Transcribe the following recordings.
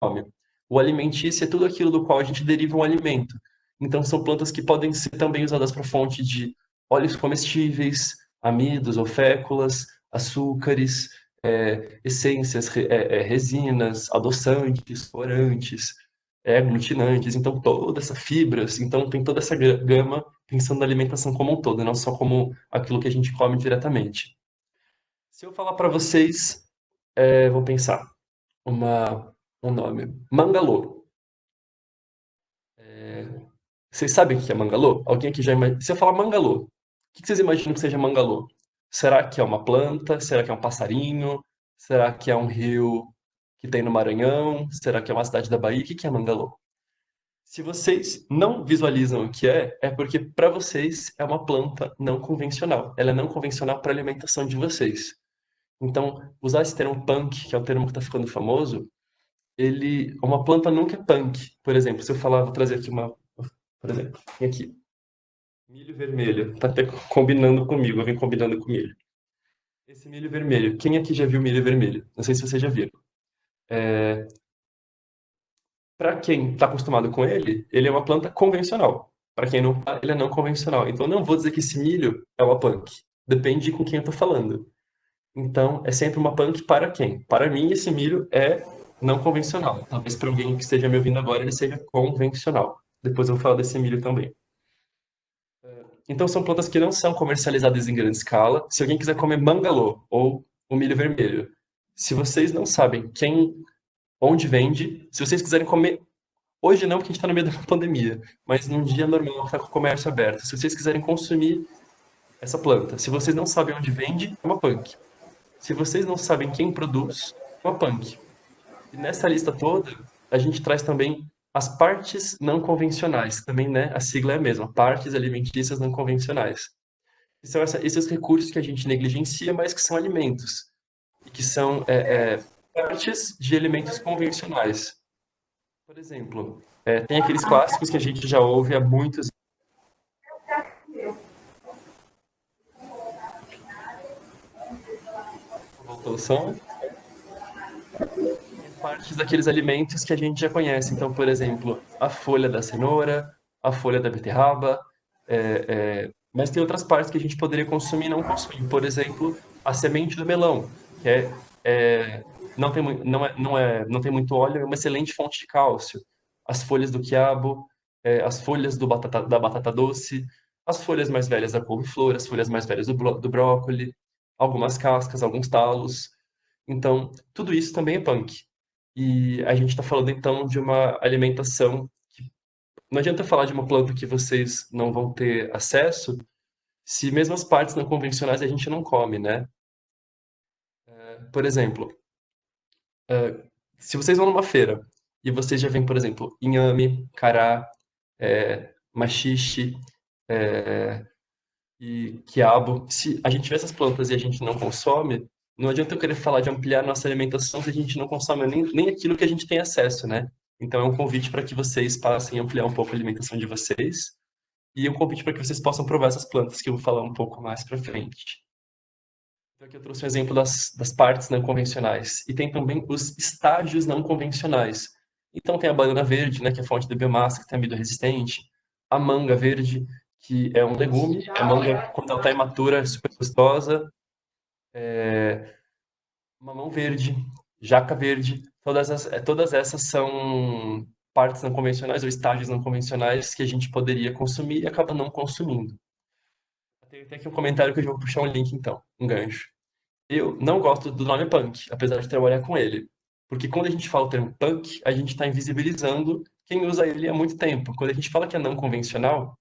nome. O alimentício é tudo aquilo do qual a gente deriva um alimento. Então, são plantas que podem ser também usadas para fonte de óleos comestíveis, amidos ou féculas, açúcares, essências, resinas, adoçantes, corantes, aglutinantes. Então, toda essa fibras, então tem toda essa gama pensando na alimentação como um todo, não só como aquilo que a gente come diretamente. Se eu falar para vocês, vou pensar um nome. Mangalô. Vocês sabem o que é mangalô? Alguém aqui já imagina? Se eu falar mangalô, o que vocês imaginam que seja mangalô? Será que é uma planta? Será que é um passarinho? Será que é um rio que tem no Maranhão? Será que é uma cidade da Bahia? O que é mangalô? Se vocês não visualizam o que é porque para vocês é uma planta não convencional. Ela é não convencional para a alimentação de vocês. Então, usar esse termo punk, que é o termo que está ficando famoso, uma planta nunca é punk. Por exemplo, se eu falar, vou trazer aqui por exemplo, tem aqui, milho vermelho, tá até combinando comigo, vem combinando com milho. Esse milho vermelho, quem aqui já viu milho vermelho? Não sei se vocês já viram. Para quem está acostumado com ele é uma planta convencional. Para quem não tá, ele é não convencional. Então, não vou dizer que esse milho é uma punk. Depende com quem eu estou falando. Então, é sempre uma punk para quem? Para mim, esse milho é não convencional. Talvez para alguém que esteja me ouvindo agora, ele seja convencional. Depois eu vou falar desse milho também. Então, são plantas que não são comercializadas em grande escala. Se alguém quiser comer mangalô ou o milho vermelho, se vocês não sabem onde vende, se vocês quiserem comer, hoje não, porque a gente está no meio da pandemia, mas num dia normal que está com o comércio aberto, se vocês quiserem consumir essa planta, se vocês não sabem onde vende, é uma punk. Se vocês não sabem quem produz, é uma punk. E nessa lista toda, a gente traz também as partes não convencionais, também, né, a sigla é a mesma, partes alimentícias não convencionais. Que são esses recursos que a gente negligencia, mas que são alimentos, e que são partes de alimentos convencionais. Por exemplo, tem aqueles clássicos que a gente já ouve há muitos anos, voltou o som, partes daqueles alimentos que a gente já conhece. Então, por exemplo, a folha da cenoura, a folha da beterraba, mas tem outras partes que a gente poderia consumir e não consumir. Por exemplo, a semente do melão, que não tem, não tem muito óleo, é uma excelente fonte de cálcio. As folhas do quiabo, as folhas da batata doce, as folhas mais velhas da couve-flor, as folhas mais velhas do brócoli, algumas cascas, alguns talos. Então, tudo isso também é punk. E a gente está falando então de uma alimentação que não adianta falar de uma planta que vocês não vão ter acesso, se mesmo as partes não convencionais a gente não come, né? Por exemplo, se vocês vão numa feira e vocês já veem, por exemplo, inhame, cará, maxixe e quiabo, se a gente vê essas plantas e a gente não consome, não adianta eu querer falar de ampliar nossa alimentação se a gente não consome nem aquilo que a gente tem acesso, né? Então é um convite para que vocês passem a ampliar um pouco a alimentação de vocês e um convite para que vocês possam provar essas plantas que eu vou falar um pouco mais para frente. Então aqui eu trouxe um exemplo das partes não convencionais. E tem também os estágios não convencionais. Então tem a banana verde, né, que é fonte de biomassa, que tem amido resistente. A manga verde, que é um legume. A manga, quando ela está imatura, é super gostosa. Mamão verde, jaca verde. Todas essas são partes não convencionais ou estágios não convencionais que a gente poderia consumir e acaba não consumindo. Tem até aqui um comentário que eu já vou puxar um link então, um gancho. Eu não gosto do nome punk, apesar de trabalhar com ele. Porque quando a gente fala o termo punk, a gente está invisibilizando quem usa ele há muito tempo. Quando a gente fala que é não convencional,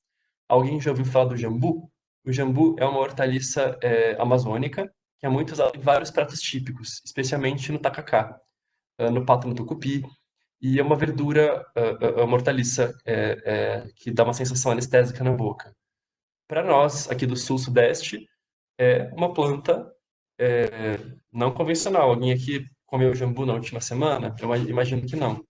alguém já ouviu falar do jambu? O jambu é uma hortaliça amazônica que é muito usada em vários pratos típicos, especialmente no tacacá, no pato no tucupi. E é uma verdura, é uma hortaliça que dá uma sensação anestésica na boca. Para nós, aqui do sul-sudeste, é uma planta não convencional. Alguém aqui comeu jambu na última semana? Eu imagino que não.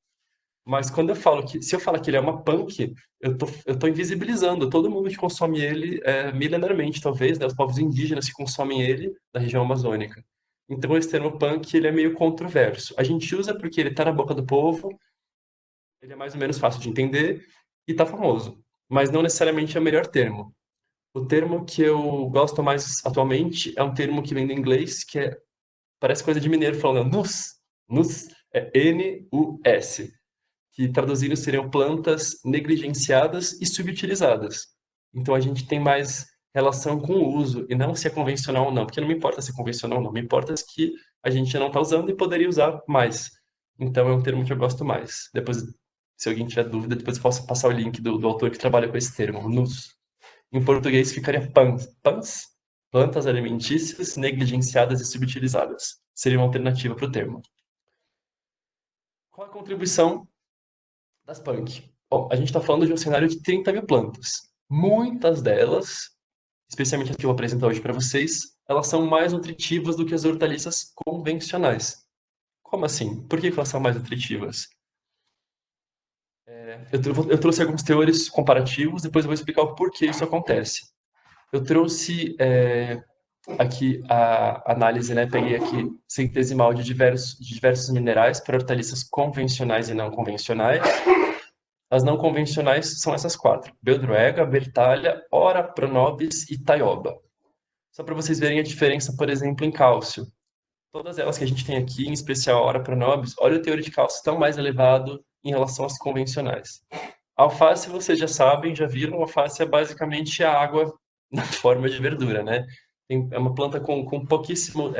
Mas quando eu falo que, se eu falar que ele é uma punk, eu tô invisibilizando todo mundo que consome ele milenarmente, talvez, né? Os povos indígenas que consomem ele da região amazônica. Então esse termo punk ele é meio controverso. A gente usa porque ele está na boca do povo, ele é mais ou menos fácil de entender e está famoso, mas não necessariamente é o melhor termo. O termo que eu gosto mais atualmente é um termo que vem do inglês, parece coisa de mineiro falando nus. Nus é N-U-S, que traduzindo seriam plantas negligenciadas e subutilizadas. Então a gente tem mais relação com o uso e não se é convencional ou não, porque não me importa se é convencional ou não, me importa que a gente não está usando e poderia usar mais. Então é um termo que eu gosto mais. Depois, se alguém tiver dúvida, depois eu posso passar o link do autor que trabalha com esse termo, nus. Em português ficaria pans. Pans? Plantas alimentícias negligenciadas e subutilizadas. Seria uma alternativa para o termo. Qual a contribuição das punk? Bom, a gente está falando de um cenário de 30 mil plantas. Muitas delas, especialmente as que eu vou apresentar hoje para vocês, elas são mais nutritivas do que as hortaliças convencionais. Como assim? Por que elas são mais nutritivas? Eu trouxe alguns teores comparativos, depois eu vou explicar o porquê isso acontece. Eu trouxe aqui a análise, né? Peguei aqui centesimal de diversos minerais para hortaliças convencionais e não convencionais. As não convencionais são essas quatro: beldroega, bertalha, ora, pronobis e taioba. Só para vocês verem a diferença, por exemplo, em cálcio. Todas elas que a gente tem aqui, em especial a ora, pronobis, olha o teor de cálcio tão mais elevado em relação às convencionais. A alface, vocês já sabem, já viram, a alface é basicamente a água na forma de verdura, né? É uma planta com pouquíssimo,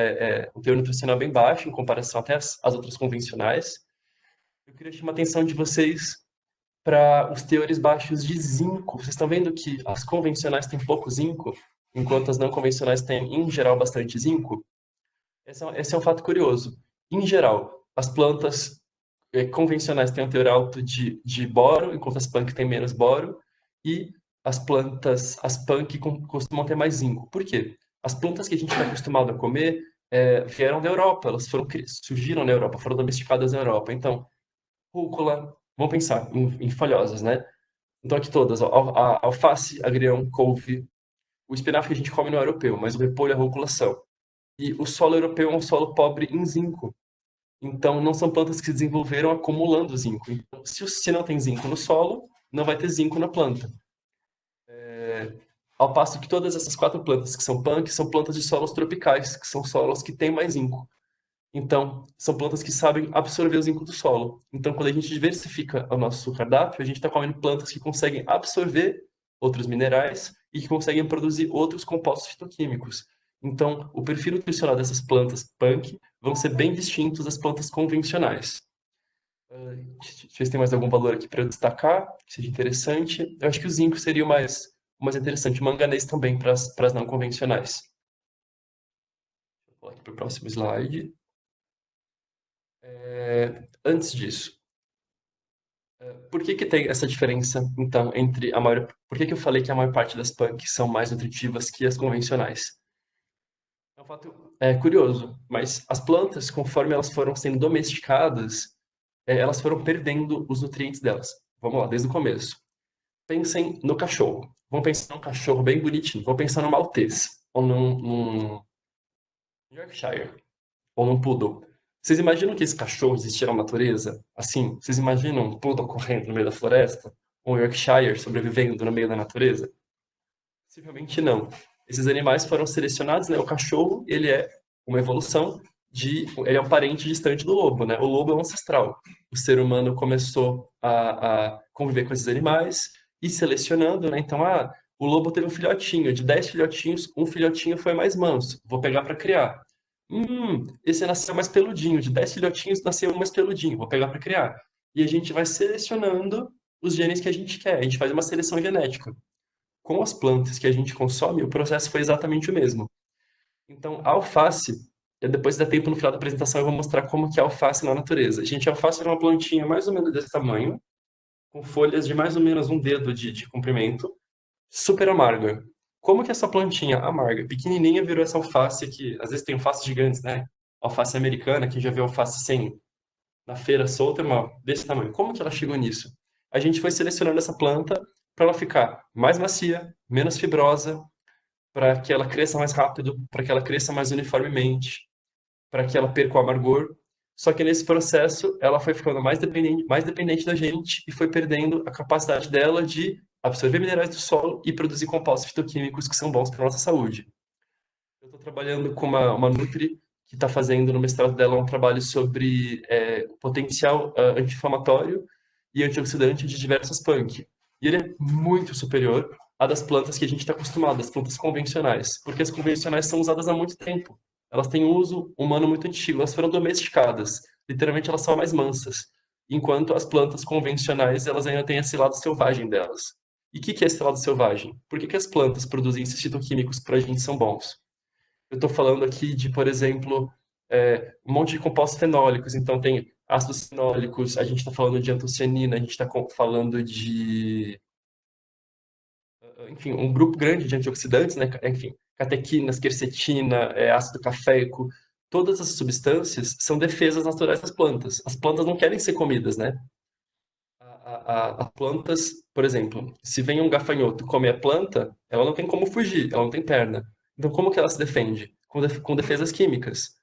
um teor nutricional bem baixo em comparação até às outras convencionais. Eu queria chamar a atenção de vocês para os teores baixos de zinco. Vocês estão vendo que as convencionais têm pouco zinco, enquanto as não convencionais têm, em geral, bastante zinco? Esse é um fato curioso. Em geral, as plantas convencionais têm um teor alto de boro, enquanto as punk têm menos boro, e as punk costumam ter mais zinco. Por quê? As plantas que a gente está acostumado a comer vieram da Europa, elas surgiram na Europa, foram domesticadas na Europa. Então, rúcula, vamos pensar em folhosas, né? Então aqui todas, ó, a alface, agrião, couve, o espinafre que a gente come não é europeu, mas o repolho e a rúcula são. E o solo europeu é um solo pobre em zinco. Então não são plantas que se desenvolveram acumulando zinco. Então, se não tem zinco no solo, não vai ter zinco na planta. Ao passo que todas essas quatro plantas que são punk são plantas de solos tropicais, que são solos que têm mais zinco. Então, são plantas que sabem absorver o zinco do solo. Então, quando a gente diversifica o nosso cardápio, a gente está comendo plantas que conseguem absorver outros minerais e que conseguem produzir outros compostos fitoquímicos. Então, o perfil nutricional dessas plantas punk vão ser bem distintos das plantas convencionais. Deixa eu ver se tem mais algum valor aqui para eu destacar, que seja interessante. Eu acho que o zinco seria o mais interessante. O manganês também para as não convencionais. Vou aqui para o próximo slide. Antes disso, por que que tem essa diferença, então, entre a maior... Por que que eu falei que a maior parte das punks são mais nutritivas que as convencionais? É um fato curioso, mas as plantas, conforme elas foram sendo domesticadas, elas foram perdendo os nutrientes delas. Vamos lá, desde o começo. Pensem no cachorro. Vamos pensar num cachorro bem bonitinho. Vamos pensar num maltês, ou num Yorkshire, ou num poodle. Vocês imaginam que esse cachorro existia na natureza? Assim, vocês imaginam um poodle correndo no meio da floresta? Ou um Yorkshire sobrevivendo no meio da natureza? Possivelmente não. Esses animais foram selecionados, né? O cachorro, ele é uma evolução ele é um parente distante do lobo, né? O lobo é um ancestral. O ser humano começou a conviver com esses animais e selecionando, né? Então, o lobo teve um filhotinho. De 10 filhotinhos, um filhotinho foi mais manso. Vou pegar para criar. Esse nasceu mais peludinho. De 10 filhotinhos, nasceu um mais peludinho. Vou pegar para criar. E a gente vai selecionando os genes que a gente quer. A gente faz uma seleção genética. Com as plantas que a gente consome, o processo foi exatamente o mesmo. Então, a alface, depois dá tempo no final da apresentação, eu vou mostrar como que é a alface na natureza. Gente, a alface é uma plantinha mais ou menos desse tamanho, com folhas de mais ou menos um dedo de comprimento, super amarga. Como que essa plantinha amarga, pequenininha, virou essa alface aqui? Às vezes tem alfaces gigantes, né? Alface americana, quem já viu alface sem na feira solta, irmão, desse tamanho. Como que ela chegou nisso? A gente foi selecionando essa planta para ela ficar mais macia, menos fibrosa, para que ela cresça mais rápido, para que ela cresça mais uniformemente. para que ela perca o amargor. Só que nesse processo ela foi ficando mais dependente da gente e foi perdendo a capacidade dela de absorver minerais do solo e produzir compostos fitoquímicos que são bons para a nossa saúde. Eu estou trabalhando com uma Nutri que está fazendo no mestrado dela um trabalho sobre potencial anti-inflamatório e antioxidante de diversas punk. E ele é muito superior à das plantas que a gente está acostumado, as plantas convencionais, porque as convencionais são usadas há muito tempo. Elas têm um uso humano muito antigo, elas foram domesticadas. Literalmente, elas são mais mansas. Enquanto as plantas convencionais, elas ainda têm esse lado selvagem delas. E o que é esse lado selvagem? Por que as plantas produzem esses fitoquímicos para a gente são bons? Eu estou falando aqui de, por exemplo, um monte de compostos fenólicos. Então, tem ácidos fenólicos, a gente está falando de antocianina, a gente está falando de, enfim, um grupo grande de antioxidantes, né? Enfim, catequinas, quercetina, ácido cafeico. Todas essas substâncias são defesas naturais das plantas. As plantas não querem ser comidas, né? As plantas, por exemplo, se vem um gafanhoto comer a planta, ela não tem como fugir, ela não tem perna. Então, como que ela se defende? Com defesas químicas.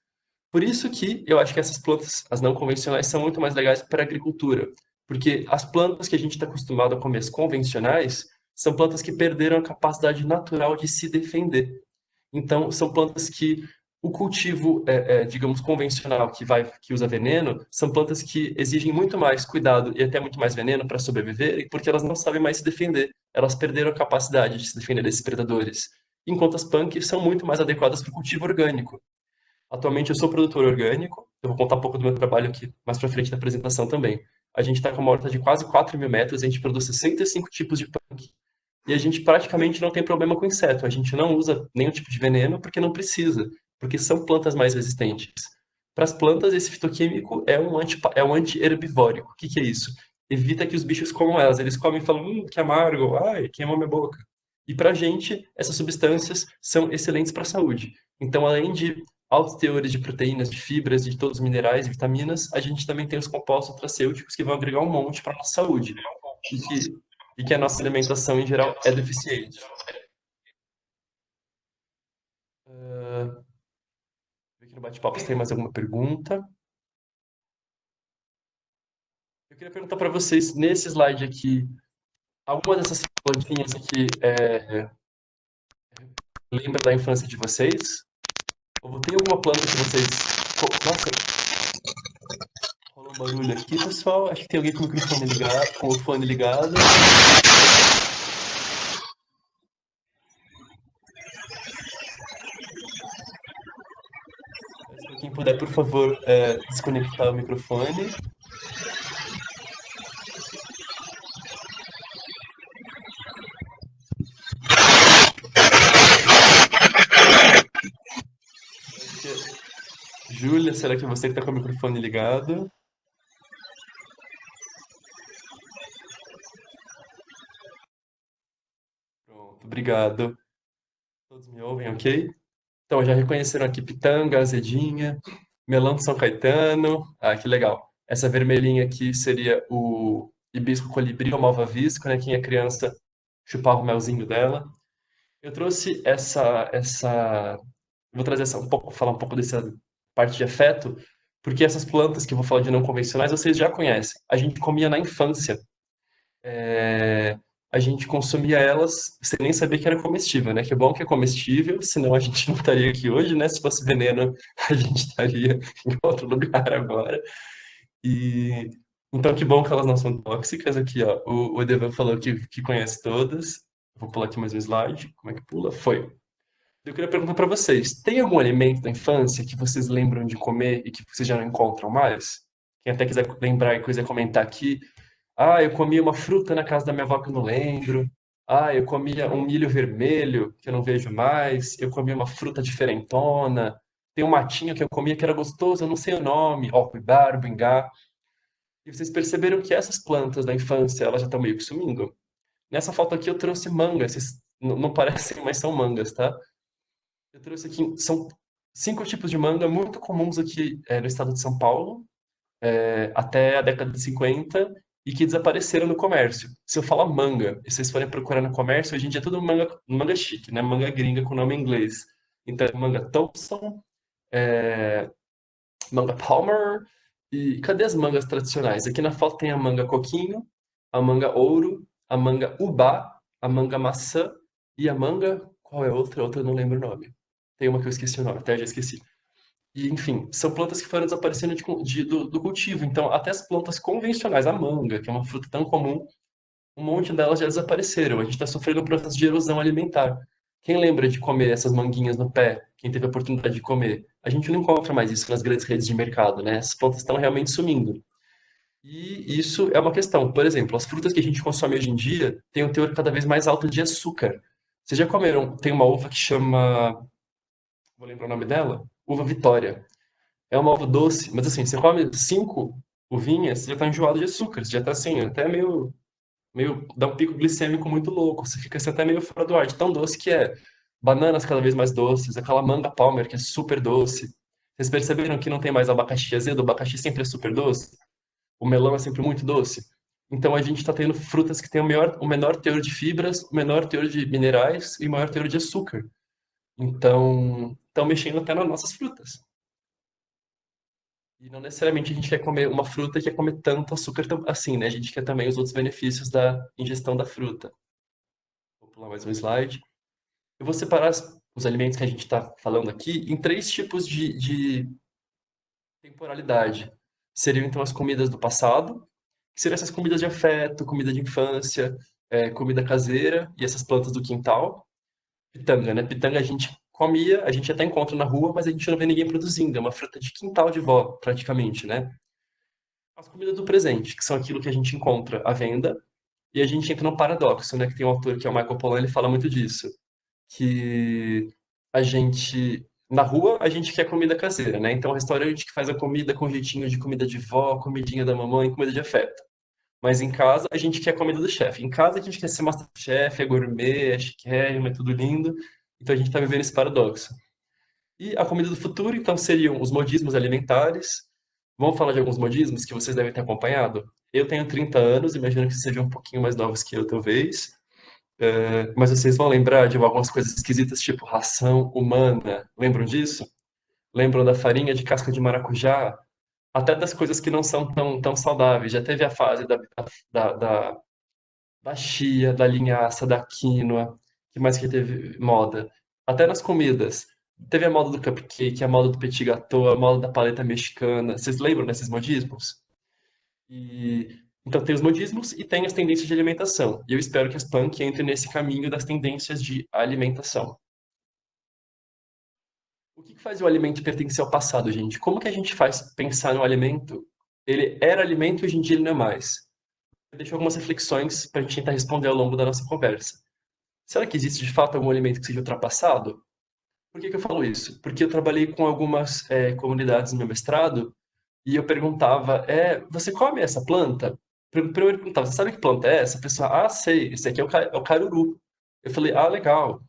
Por isso que eu acho que essas plantas, as não convencionais, são muito mais legais para a agricultura. Porque as plantas que a gente está acostumado a comer, as convencionais, são plantas que perderam a capacidade natural de se defender. Então, são plantas que o cultivo, digamos, convencional, que usa veneno, são plantas que exigem muito mais cuidado e até muito mais veneno para sobreviver, porque elas não sabem mais se defender. Elas perderam a capacidade de se defender desses predadores. Enquanto as punk são muito mais adequadas para o cultivo orgânico. Atualmente eu sou produtor orgânico, eu vou contar um pouco do meu trabalho aqui mais para frente da apresentação também. A gente está com uma horta de quase 4.000 metros, a gente produz 65 tipos de punk e a gente praticamente não tem problema com inseto. A gente não usa nenhum tipo de veneno porque não precisa, porque são plantas mais resistentes. Para as plantas, esse fitoquímico é um anti-herbivórico. O que, que é isso? Evita que os bichos comam elas. Eles comem e falam, que amargo, ai, queimou minha boca. E para a gente, essas substâncias são excelentes para a saúde. Então, além de altos teores de proteínas, de fibras, de todos os minerais e vitaminas, a gente também tem os compostos nutracêuticos que vão agregar um monte para a nossa saúde. E que, e que a nossa alimentação, em geral, é deficiente. Uh, aqui no bate-papo se tem mais alguma pergunta. Eu queria perguntar para vocês, nesse slide aqui, alguma dessas plantinhas aqui lembra da infância de vocês? Ou tem alguma planta que vocês... Nossa, rolou um barulho aqui, pessoal. Acho que tem alguém com o microfone ligado, com o fone ligado. Se quem puder, por favor, desconectar o microfone. Júlia, será que é você que está com o microfone ligado? Pronto, obrigado. Todos me ouvem, ok? Então, já reconheceram aqui pitanga, azedinha, melão de São Caetano. Ah, que legal. Essa vermelhinha aqui seria o hibisco colibri ou malvavisco, né? Quem é criança chupava o melzinho dela. Eu trouxe vou trazer falar um pouco dessa parte de afeto, porque essas plantas que eu vou falar de não convencionais, vocês já conhecem. A gente comia na infância. É, a gente consumia elas sem nem saber que era comestível, né? Que bom que é comestível, senão a gente não estaria aqui hoje, né? Se fosse veneno, a gente estaria em outro lugar agora. E então que bom que elas não são tóxicas. Aqui, ó, o Edevan falou que conhece todas. Vou pular aqui mais um slide. Como é que pula? Foi. Eu queria perguntar para vocês: tem algum alimento da infância que vocês lembram de comer e que vocês já não encontram mais? Quem até quiser lembrar e quiser comentar aqui. Ah, eu comia uma fruta na casa da minha avó que eu não lembro. Ah, eu comia um milho vermelho que eu não vejo mais. Eu comia uma fruta diferentona. Tem um matinho que eu comia que era gostoso, eu não sei o nome. Ó, cuibar, bingá. E vocês perceberam que essas plantas da infância, elas já estão meio que sumindo? Nessa foto aqui eu trouxe manga. Vocês não parecem, mas são mangas, tá? Eu trouxe aqui, são 5 tipos de manga muito comuns aqui no estado de São Paulo, até a década de 50 e que desapareceram no comércio. Se eu falar manga e vocês forem procurar no comércio, hoje em dia é tudo manga chique, né? Manga gringa com nome em inglês. Então, manga Thompson, manga Palmer. E cadê as mangas tradicionais? Aqui na foto tem a manga coquinho, a manga ouro, a manga ubá, a manga maçã e a manga. Qual é a outra? Outra eu não lembro o nome. Tem uma que eu esqueci o nome, até já esqueci. E, enfim, são plantas que foram desaparecendo do cultivo. Então, até as plantas convencionais, a manga, que é uma fruta tão comum, um monte delas já desapareceram. A gente está sofrendo um processo de erosão alimentar. Quem lembra de comer essas manguinhas no pé? Quem teve a oportunidade de comer? A gente não encontra mais isso nas grandes redes de mercado, né? Essas plantas estão realmente sumindo. E isso é uma questão. Por exemplo, as frutas que a gente consome hoje em dia têm um teor cada vez mais alto de açúcar. Vocês já comeram? Tem uma uva que chama. Vou lembrar o nome dela? Uva Vitória. É uma uva doce, mas assim, você come 5 uvinhas, você já tá enjoado de açúcar, você já tá assim, até meio, dá um pico glicêmico muito louco, você fica assim, até meio fora do ar, de tão doce que é. Bananas cada vez mais doces, aquela manga Palmer que é super doce. Vocês perceberam que não tem mais abacaxi azedo, o abacaxi sempre é super doce, o melão é sempre muito doce. Então a gente está tendo frutas que têm o menor teor de fibras, o menor teor de minerais e o maior teor de açúcar. Então, estão mexendo até nas nossas frutas. E não necessariamente a gente quer comer uma fruta e quer comer tanto açúcar assim, né? A gente quer também os outros benefícios da ingestão da fruta. Vou pular mais um slide. Eu vou separar os alimentos que a gente está falando aqui em 3 tipos de temporalidade. Seriam então as comidas do passado, que seriam essas comidas de afeto, comida de infância, comida caseira e essas plantas do quintal. Pitanga, né? Pitanga a gente comia, a gente até encontra na rua, mas a gente não vê ninguém produzindo. É uma fruta de quintal de vó, praticamente, né? As comidas do presente, que são aquilo que a gente encontra à venda, e a gente entra num paradoxo, né? Que tem um autor que é o Michael Pollan, ele fala muito disso, que a gente na rua a gente quer comida caseira, né? Então, o restaurante que faz a comida com jeitinho de comida de vó, comidinha da mamãe, comida de afeto. Mas em casa a gente quer comida do chefe. Em casa a gente quer ser masterchef, é gourmet, é chiquérrimo, é tudo lindo. Então a gente está vivendo esse paradoxo. E a comida do futuro, então, seriam os modismos alimentares. Vamos falar de alguns modismos que vocês devem ter acompanhado. Eu tenho 30 anos, imagino que sejam um pouquinho mais novos que eu, talvez. Mas vocês vão lembrar de algumas coisas esquisitas, tipo ração humana. Lembram disso? Lembram da farinha de casca de maracujá? Até das coisas que não são tão saudáveis. Já teve a fase da, da, da chia, da linhaça, da quinoa. Que mais que teve moda? Até nas comidas. Teve a moda do cupcake, a moda do petit gâteau, a moda da paleta mexicana. Vocês lembram desses modismos? E então tem os modismos e tem as tendências de alimentação. E eu espero que as punk entrem nesse caminho das tendências de alimentação. O que faz o alimento pertencer ao passado, gente? Como que a gente faz pensar no alimento? Ele era alimento e hoje em dia ele não é mais. Eu deixo algumas reflexões para a gente tentar responder ao longo da nossa conversa. Será que existe de fato algum alimento que seja ultrapassado? Por que que eu falo isso? Porque eu trabalhei com algumas comunidades no meu mestrado e eu perguntava, você come essa planta? Primeiro eu perguntava, você sabe que planta é essa? A pessoa, sei, esse aqui é o caruru. Eu falei, legal.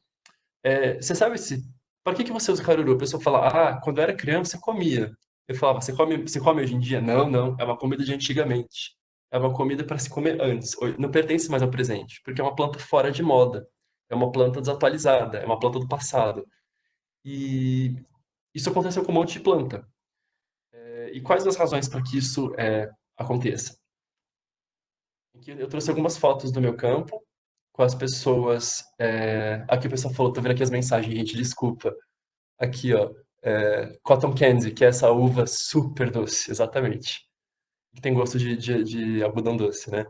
Você sabe se... Para que você usa caruru? A pessoa fala, quando eu era criança eu comia. Eu falava, você come hoje em dia? Não, não, é uma comida de antigamente. É uma comida para se comer antes. Não pertence mais ao presente, porque é uma planta fora de moda. É uma planta desatualizada, é uma planta do passado. E isso aconteceu com um monte de planta. E quais as razões para que isso aconteça? Aqui eu trouxe algumas fotos do meu campo com as pessoas. Aqui o pessoal falou, tô vendo aqui as mensagens, gente, desculpa. Aqui, ó, Cotton Candy, que é essa uva super doce, exatamente. Que tem gosto de algodão doce, né?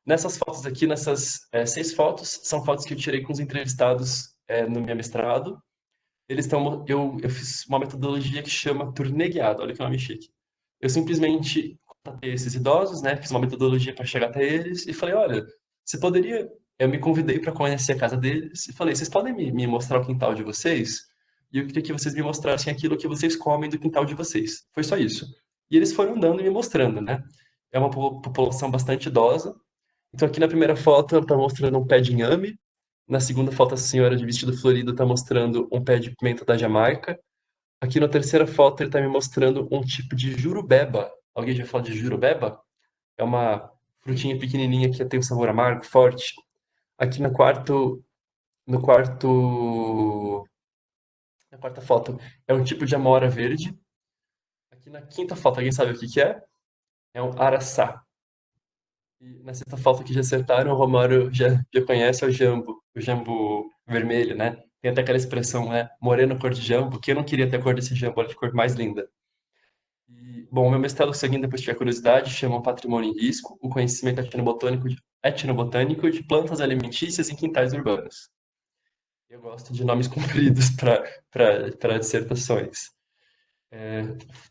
Nessas fotos aqui, nessas 6 fotos, são fotos que eu tirei com os entrevistados no meu mestrado. Eu fiz uma metodologia que chama turnê guiado, olha que nome chique. Eu simplesmente contatei esses idosos, né? Fiz uma metodologia para chegar até eles e falei, olha, você poderia... Eu me convidei para conhecer a casa deles e falei, vocês podem me mostrar o quintal de vocês? E eu queria que vocês me mostrassem aquilo que vocês comem do quintal de vocês. Foi só isso. E eles foram andando e me mostrando, né? É uma população bastante idosa. Então aqui na primeira foto ela está mostrando um pé de inhame, na segunda foto a senhora de vestido florido está mostrando um pé de pimenta da Jamaica. Aqui na terceira foto ele está me mostrando um tipo de jurubeba. Alguém já falou de jurubeba? É uma frutinha pequenininha que tem um sabor amargo, forte. Aqui no quarto, na quarta foto é um tipo de amora verde. Aqui na quinta foto, alguém sabe o que que é? É um araçá. E na sexta foto que já acertaram, o Romário já conhece é o jambo vermelho, né? Tem até aquela expressão, né? Moreno cor de jambo, que eu não queria ter a cor desse jambo, olha que cor mais linda. E, bom, meu mestrado seguinte, depois tiver curiosidade, chama Patrimônio em Risco, o conhecimento etnobotânico de plantas alimentícias em quintais urbanos. Eu gosto de nomes compridos para dissertações.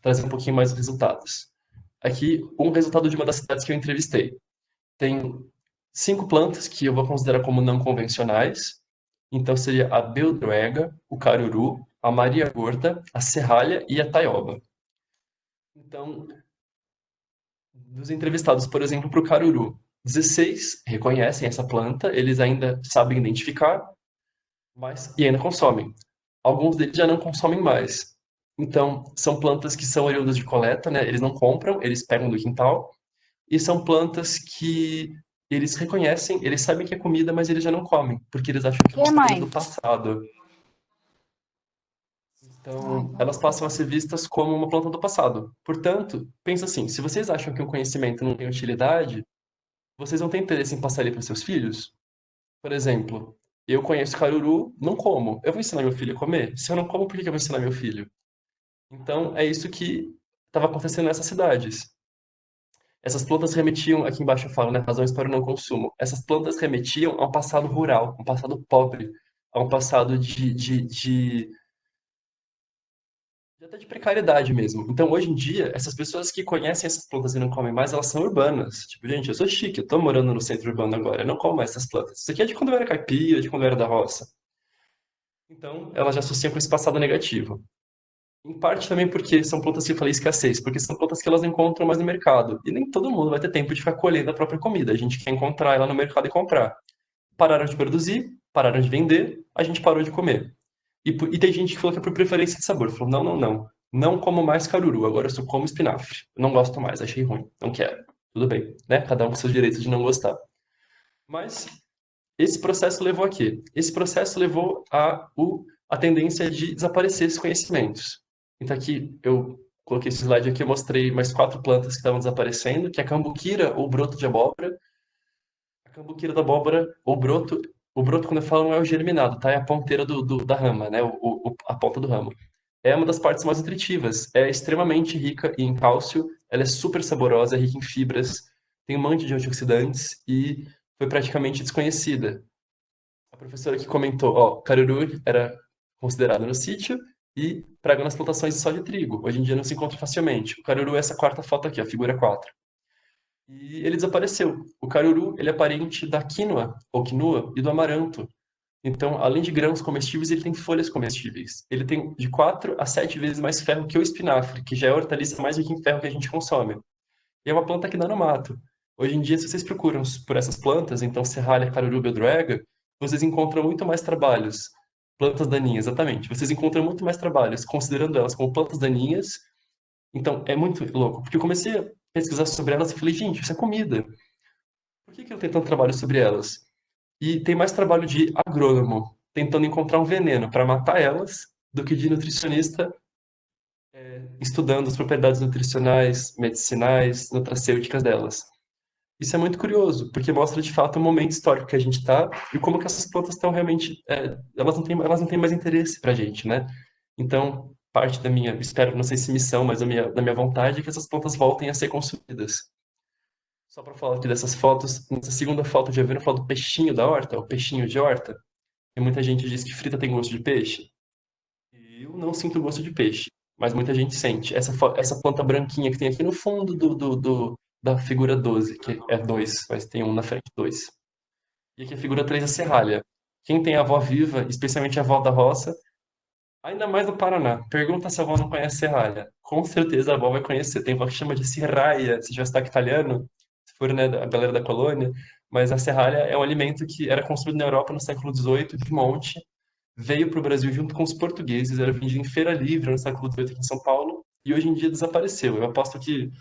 Trazer um pouquinho mais os resultados. Aqui, um resultado de uma das cidades que eu entrevistei. Tem 5 plantas que eu vou considerar como não convencionais. Então, seria a beldroega, o caruru, a maria gorda, a serralha e a taioba. Então, dos entrevistados, por exemplo, para o caruru, 16 reconhecem essa planta, eles ainda sabem identificar, mas e ainda consomem. Alguns deles já não consomem mais. Então, são plantas que são oriundas de coleta, né? Eles não compram, eles pegam do quintal. E são plantas que eles reconhecem, eles sabem que é comida, mas eles já não comem, porque eles acham que é Que uma coisa do mãe? passado. Ah, Então, então elas tá. passam a ser vistas como uma planta do passado. Portanto, pensa assim, se vocês acham que o conhecimento não tem utilidade, vocês não têm interesse em passar ele para os seus filhos? Por exemplo, eu conheço caruru, não como. Eu vou ensinar meu filho a comer? Se eu não como, por que que eu vou ensinar meu filho? Então, é isso que estava acontecendo nessas cidades. Essas plantas remetiam, aqui embaixo eu falo, né, razões para o não consumo. Essas plantas remetiam a um passado rural, um passado pobre, a um passado de até de precariedade mesmo. Então, hoje em dia, essas pessoas que conhecem essas plantas e não comem mais, elas são urbanas. Tipo, gente, eu sou chique, eu tô morando no centro urbano agora, eu não como mais essas plantas. Isso aqui é de quando eu era caipira, de quando eu era da roça. Então, elas já associam com esse passado negativo. Em parte também porque são plantas que eu falei escassez, porque são plantas que elas não encontram mais no mercado. E nem todo mundo vai ter tempo de ficar colhendo a própria comida. A gente quer encontrar ela no mercado e comprar. Pararam de produzir, pararam de vender, a gente parou de comer. E tem gente que falou que é por preferência de sabor. Falou, não, não, não. Não como mais caruru, agora eu só como espinafre. Eu não gosto mais, achei ruim, não quero. Tudo bem, né? Cada um com seus direitos de não gostar. Mas esse processo levou a quê? Esse processo levou a tendência de desaparecer esses conhecimentos. Então aqui eu coloquei esse slide aqui, eu mostrei mais 4 plantas que estavam desaparecendo, que é a cambuquira ou broto de abóbora. A cambuquira da abóbora, o broto quando eu falo não é o germinado, tá? É a ponteira da rama, né? A ponta do ramo. É uma das partes mais nutritivas. É extremamente rica em cálcio, ela é super saborosa, é rica em fibras, tem um monte de antioxidantes e foi praticamente desconhecida. A professora que comentou, ó, caruru era considerado no sítio e praga nas plantações de soja e trigo. Hoje em dia não se encontra facilmente. O caruru é essa quarta foto aqui, a figura 4. E ele desapareceu. O caruru, ele é parente da quinoa, ou quinoa, e do amaranto. Então, além de grãos comestíveis, ele tem folhas comestíveis. Ele tem de 4 a 7 vezes mais ferro que o espinafre, que já é a hortaliça mais rica em ferro que a gente consome. E é uma planta que dá no mato. Hoje em dia, se vocês procuram por essas plantas, então serralha, caruru, beldroega, vocês encontram muito mais trabalhos. Plantas daninhas, exatamente. Vocês encontram muito mais trabalhos, considerando elas como plantas daninhas. Então, é muito louco, porque eu comecei a pesquisar sobre elas e falei, gente, isso é comida. Por que que eu tenho tanto trabalho sobre elas? E tem mais trabalho de agrônomo, tentando encontrar um veneno para matar elas, do que de nutricionista estudando as propriedades nutricionais, medicinais, nutracêuticas delas. Isso é muito curioso, porque mostra de fato o momento histórico que a gente está e como que essas plantas estão realmente, elas não têm mais interesse para a gente, né? Então, parte da minha, espero, não sei se missão, mas da minha vontade é que essas plantas voltem a ser consumidas. Só para falar aqui dessas fotos, nessa segunda foto já viram foto do peixinho da horta, o peixinho de horta, e muita gente diz que frita tem gosto de peixe. Eu não sinto gosto de peixe, mas muita gente sente. Essa planta branquinha que tem aqui no fundo da figura 12, que é 2, mas tem um na frente, 2. E aqui a figura 3 é serralha. Quem tem avó viva, especialmente a avó da roça, ainda mais no Paraná, pergunta se a avó não conhece serralha. Com certeza a avó vai conhecer. Tem avó que chama de serraia, se já sotaque italiano, se for, né, a galera da colônia. Mas a serralha é um alimento que era consumido na Europa no século XVIII, de monte, veio para o Brasil junto com os portugueses, era vendido em feira livre no século XVIII aqui em São Paulo, e hoje em dia desapareceu. Eu aposto que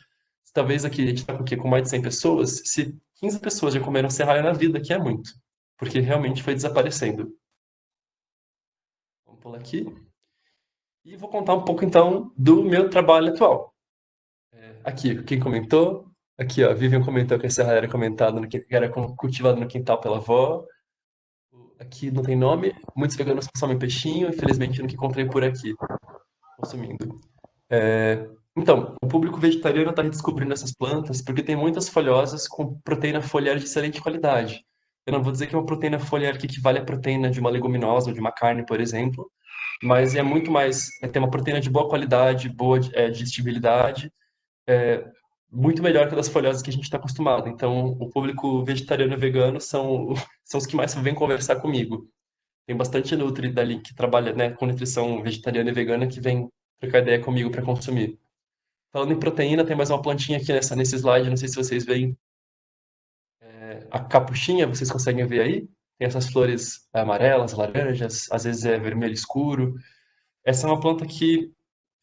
talvez aqui a gente está com, o quê? Com mais de 100 pessoas, se 15 pessoas já comeram serralha na vida, que é muito, porque realmente foi desaparecendo. Vamos pular aqui. E vou contar um pouco então do meu trabalho atual. Aqui, quem comentou? Aqui, ó, Vivian comentou que a serra era comentada que era cultivada no quintal pela avó. Aqui não tem nome. Muitos veganos consomem peixinho, infelizmente nunca encontrei por aqui consumindo. Então, o público vegetariano está redescobrindo essas plantas porque tem muitas folhosas com proteína foliar de excelente qualidade. Eu não vou dizer que é uma proteína foliar que equivale à proteína de uma leguminosa ou de uma carne, por exemplo, mas é muito mais, tem uma proteína de boa qualidade, boa digestibilidade, é, muito melhor que a das folhosas que a gente está acostumado. Então, o público vegetariano e vegano são os que mais vêm conversar comigo. Tem bastante nutri dali que trabalha, né, com nutrição vegetariana e vegana que vem trocar ideia comigo para consumir. Falando em proteína, tem mais uma plantinha aqui nesse slide, não sei se vocês veem, a capuchinha, vocês conseguem ver aí? Tem essas flores amarelas, laranjas, às vezes é vermelho escuro. Essa é uma planta que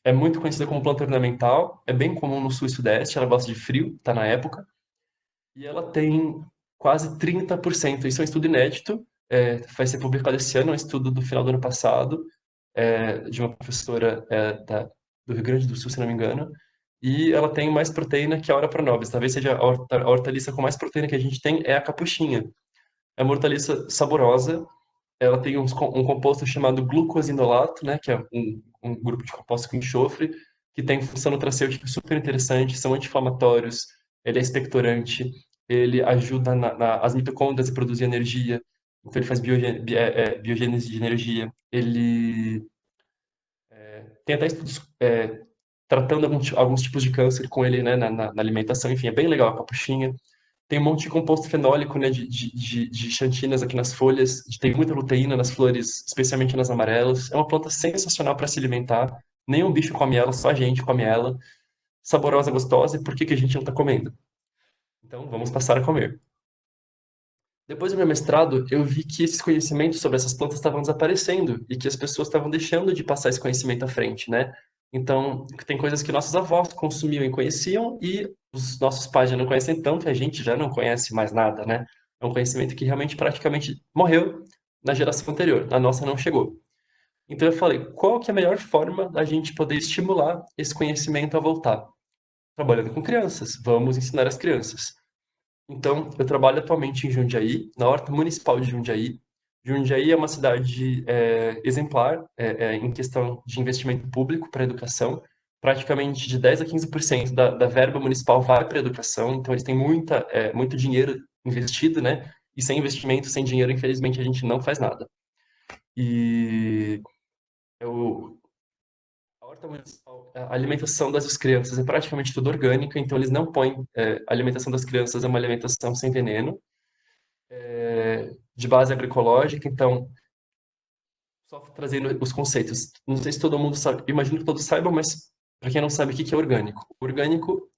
é muito conhecida como planta ornamental, é bem comum no sul e sudeste, ela gosta de frio, está na época, e ela tem quase 30%, isso é um estudo inédito, vai ser publicado esse ano, é um estudo do final do ano passado, de uma professora do Rio Grande do Sul, se não me engano, e ela tem mais proteína que a Ora Pronobis. Talvez seja a hortaliça com mais proteína que a gente tem é a capuchinha. É uma hortaliça saborosa, ela tem um composto chamado glucosinolato, né, que é um grupo de compostos com enxofre, que tem função nutracêutica super interessante, são anti-inflamatórios, ele é expectorante, ele ajuda as mitocôndrias a produzir energia, então ele faz biogênese de energia, ele tem até estudos tratando alguns tipos de câncer com ele, né, na alimentação, enfim, é bem legal a capuchinha. Tem um monte de composto fenólico, né, de xantinas aqui nas folhas, tem muita luteína nas flores, especialmente nas amarelas. É uma planta sensacional para se alimentar. Nenhum bicho come ela, só a gente come ela. Saborosa, gostosa, e por que que a gente não está comendo? Então, vamos passar a comer. Depois do meu mestrado, eu vi que esses conhecimentos sobre essas plantas estavam desaparecendo e que as pessoas estavam deixando de passar esse conhecimento à frente, né? Então, tem coisas que nossos avós consumiam e conheciam e os nossos pais já não conhecem tanto e a gente já não conhece mais nada, né? É um conhecimento que realmente praticamente morreu na geração anterior, na nossa não chegou. Então eu falei, qual que é a melhor forma da gente poder estimular esse conhecimento a voltar? Trabalhando com crianças, vamos ensinar as crianças. Então, eu trabalho atualmente em Jundiaí, na Horta Municipal de Jundiaí. Jundiaí é uma cidade exemplar em questão de investimento público para a educação. Praticamente de 10 a 15% da verba municipal vai para a educação, então eles têm muito dinheiro investido, né? E sem investimento, sem dinheiro, infelizmente, a gente não faz nada. E eu, a horta municipal, a alimentação das crianças é praticamente tudo orgânica, então eles não põem. A alimentação das crianças é uma alimentação sem veneno, de base agroecológica, então, só trazendo os conceitos. Não sei se todo mundo sabe, imagino que todos saibam, mas para quem não sabe, o que é orgânico? O orgânico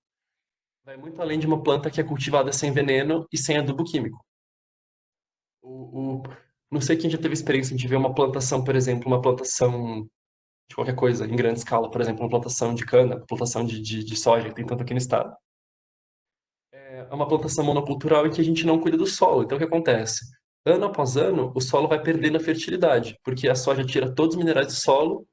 vai muito além de uma planta que é cultivada sem veneno e sem adubo químico. Não sei quem já teve experiência de ver uma plantação, por exemplo, uma plantação de qualquer coisa em grande escala, por exemplo, uma plantação de cana, plantação de soja, que tem tanto aqui no estado. É uma plantação monocultural em que a gente não cuida do solo. Então, o que acontece? Ano após ano, o solo vai perdendo a fertilidade, porque a soja tira todos os minerais do solo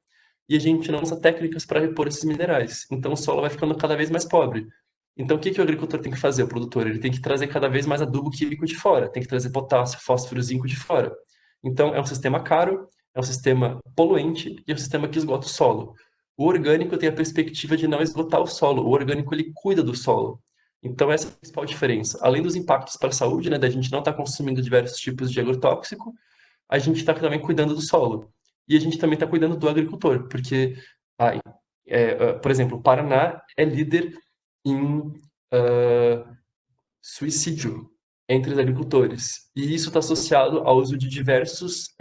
e a gente não usa técnicas para repor esses minerais. Então, o solo vai ficando cada vez mais pobre. Então, o que que o agricultor tem que fazer, o produtor? Ele tem que trazer cada vez mais adubo químico de fora, tem que trazer potássio, fósforo, zinco de fora. Então, é um sistema caro, é um sistema poluente e é um sistema que esgota o solo. O orgânico tem a perspectiva de não esgotar o solo. O orgânico, ele cuida do solo. Então, essa é a principal diferença. Além dos impactos para a saúde, né, da gente não estar consumindo diversos tipos de agrotóxico, a gente está também cuidando do solo. E a gente também está cuidando do agricultor, porque, ah, por exemplo, o Paraná é líder em suicídio entre os agricultores. E isso está associado ao uso de diversos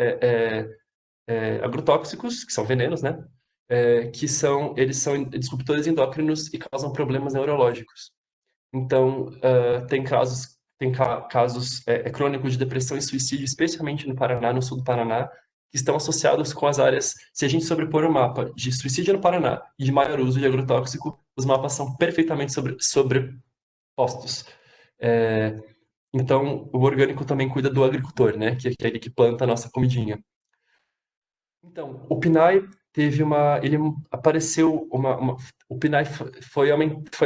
agrotóxicos, que são venenos, né? Eles são disruptores endócrinos e causam problemas neurológicos. Então, tem casos crônicos de depressão e suicídio, especialmente no Paraná, no sul do Paraná, que estão associados com as áreas. Se a gente sobrepor o mapa de suicídio no Paraná e de maior uso de agrotóxico, os mapas são perfeitamente sobrepostos. É, então, o orgânico também cuida do agricultor, né? Que é aquele que planta a nossa comidinha. Então, o PNAE ele apareceu o PNAE foi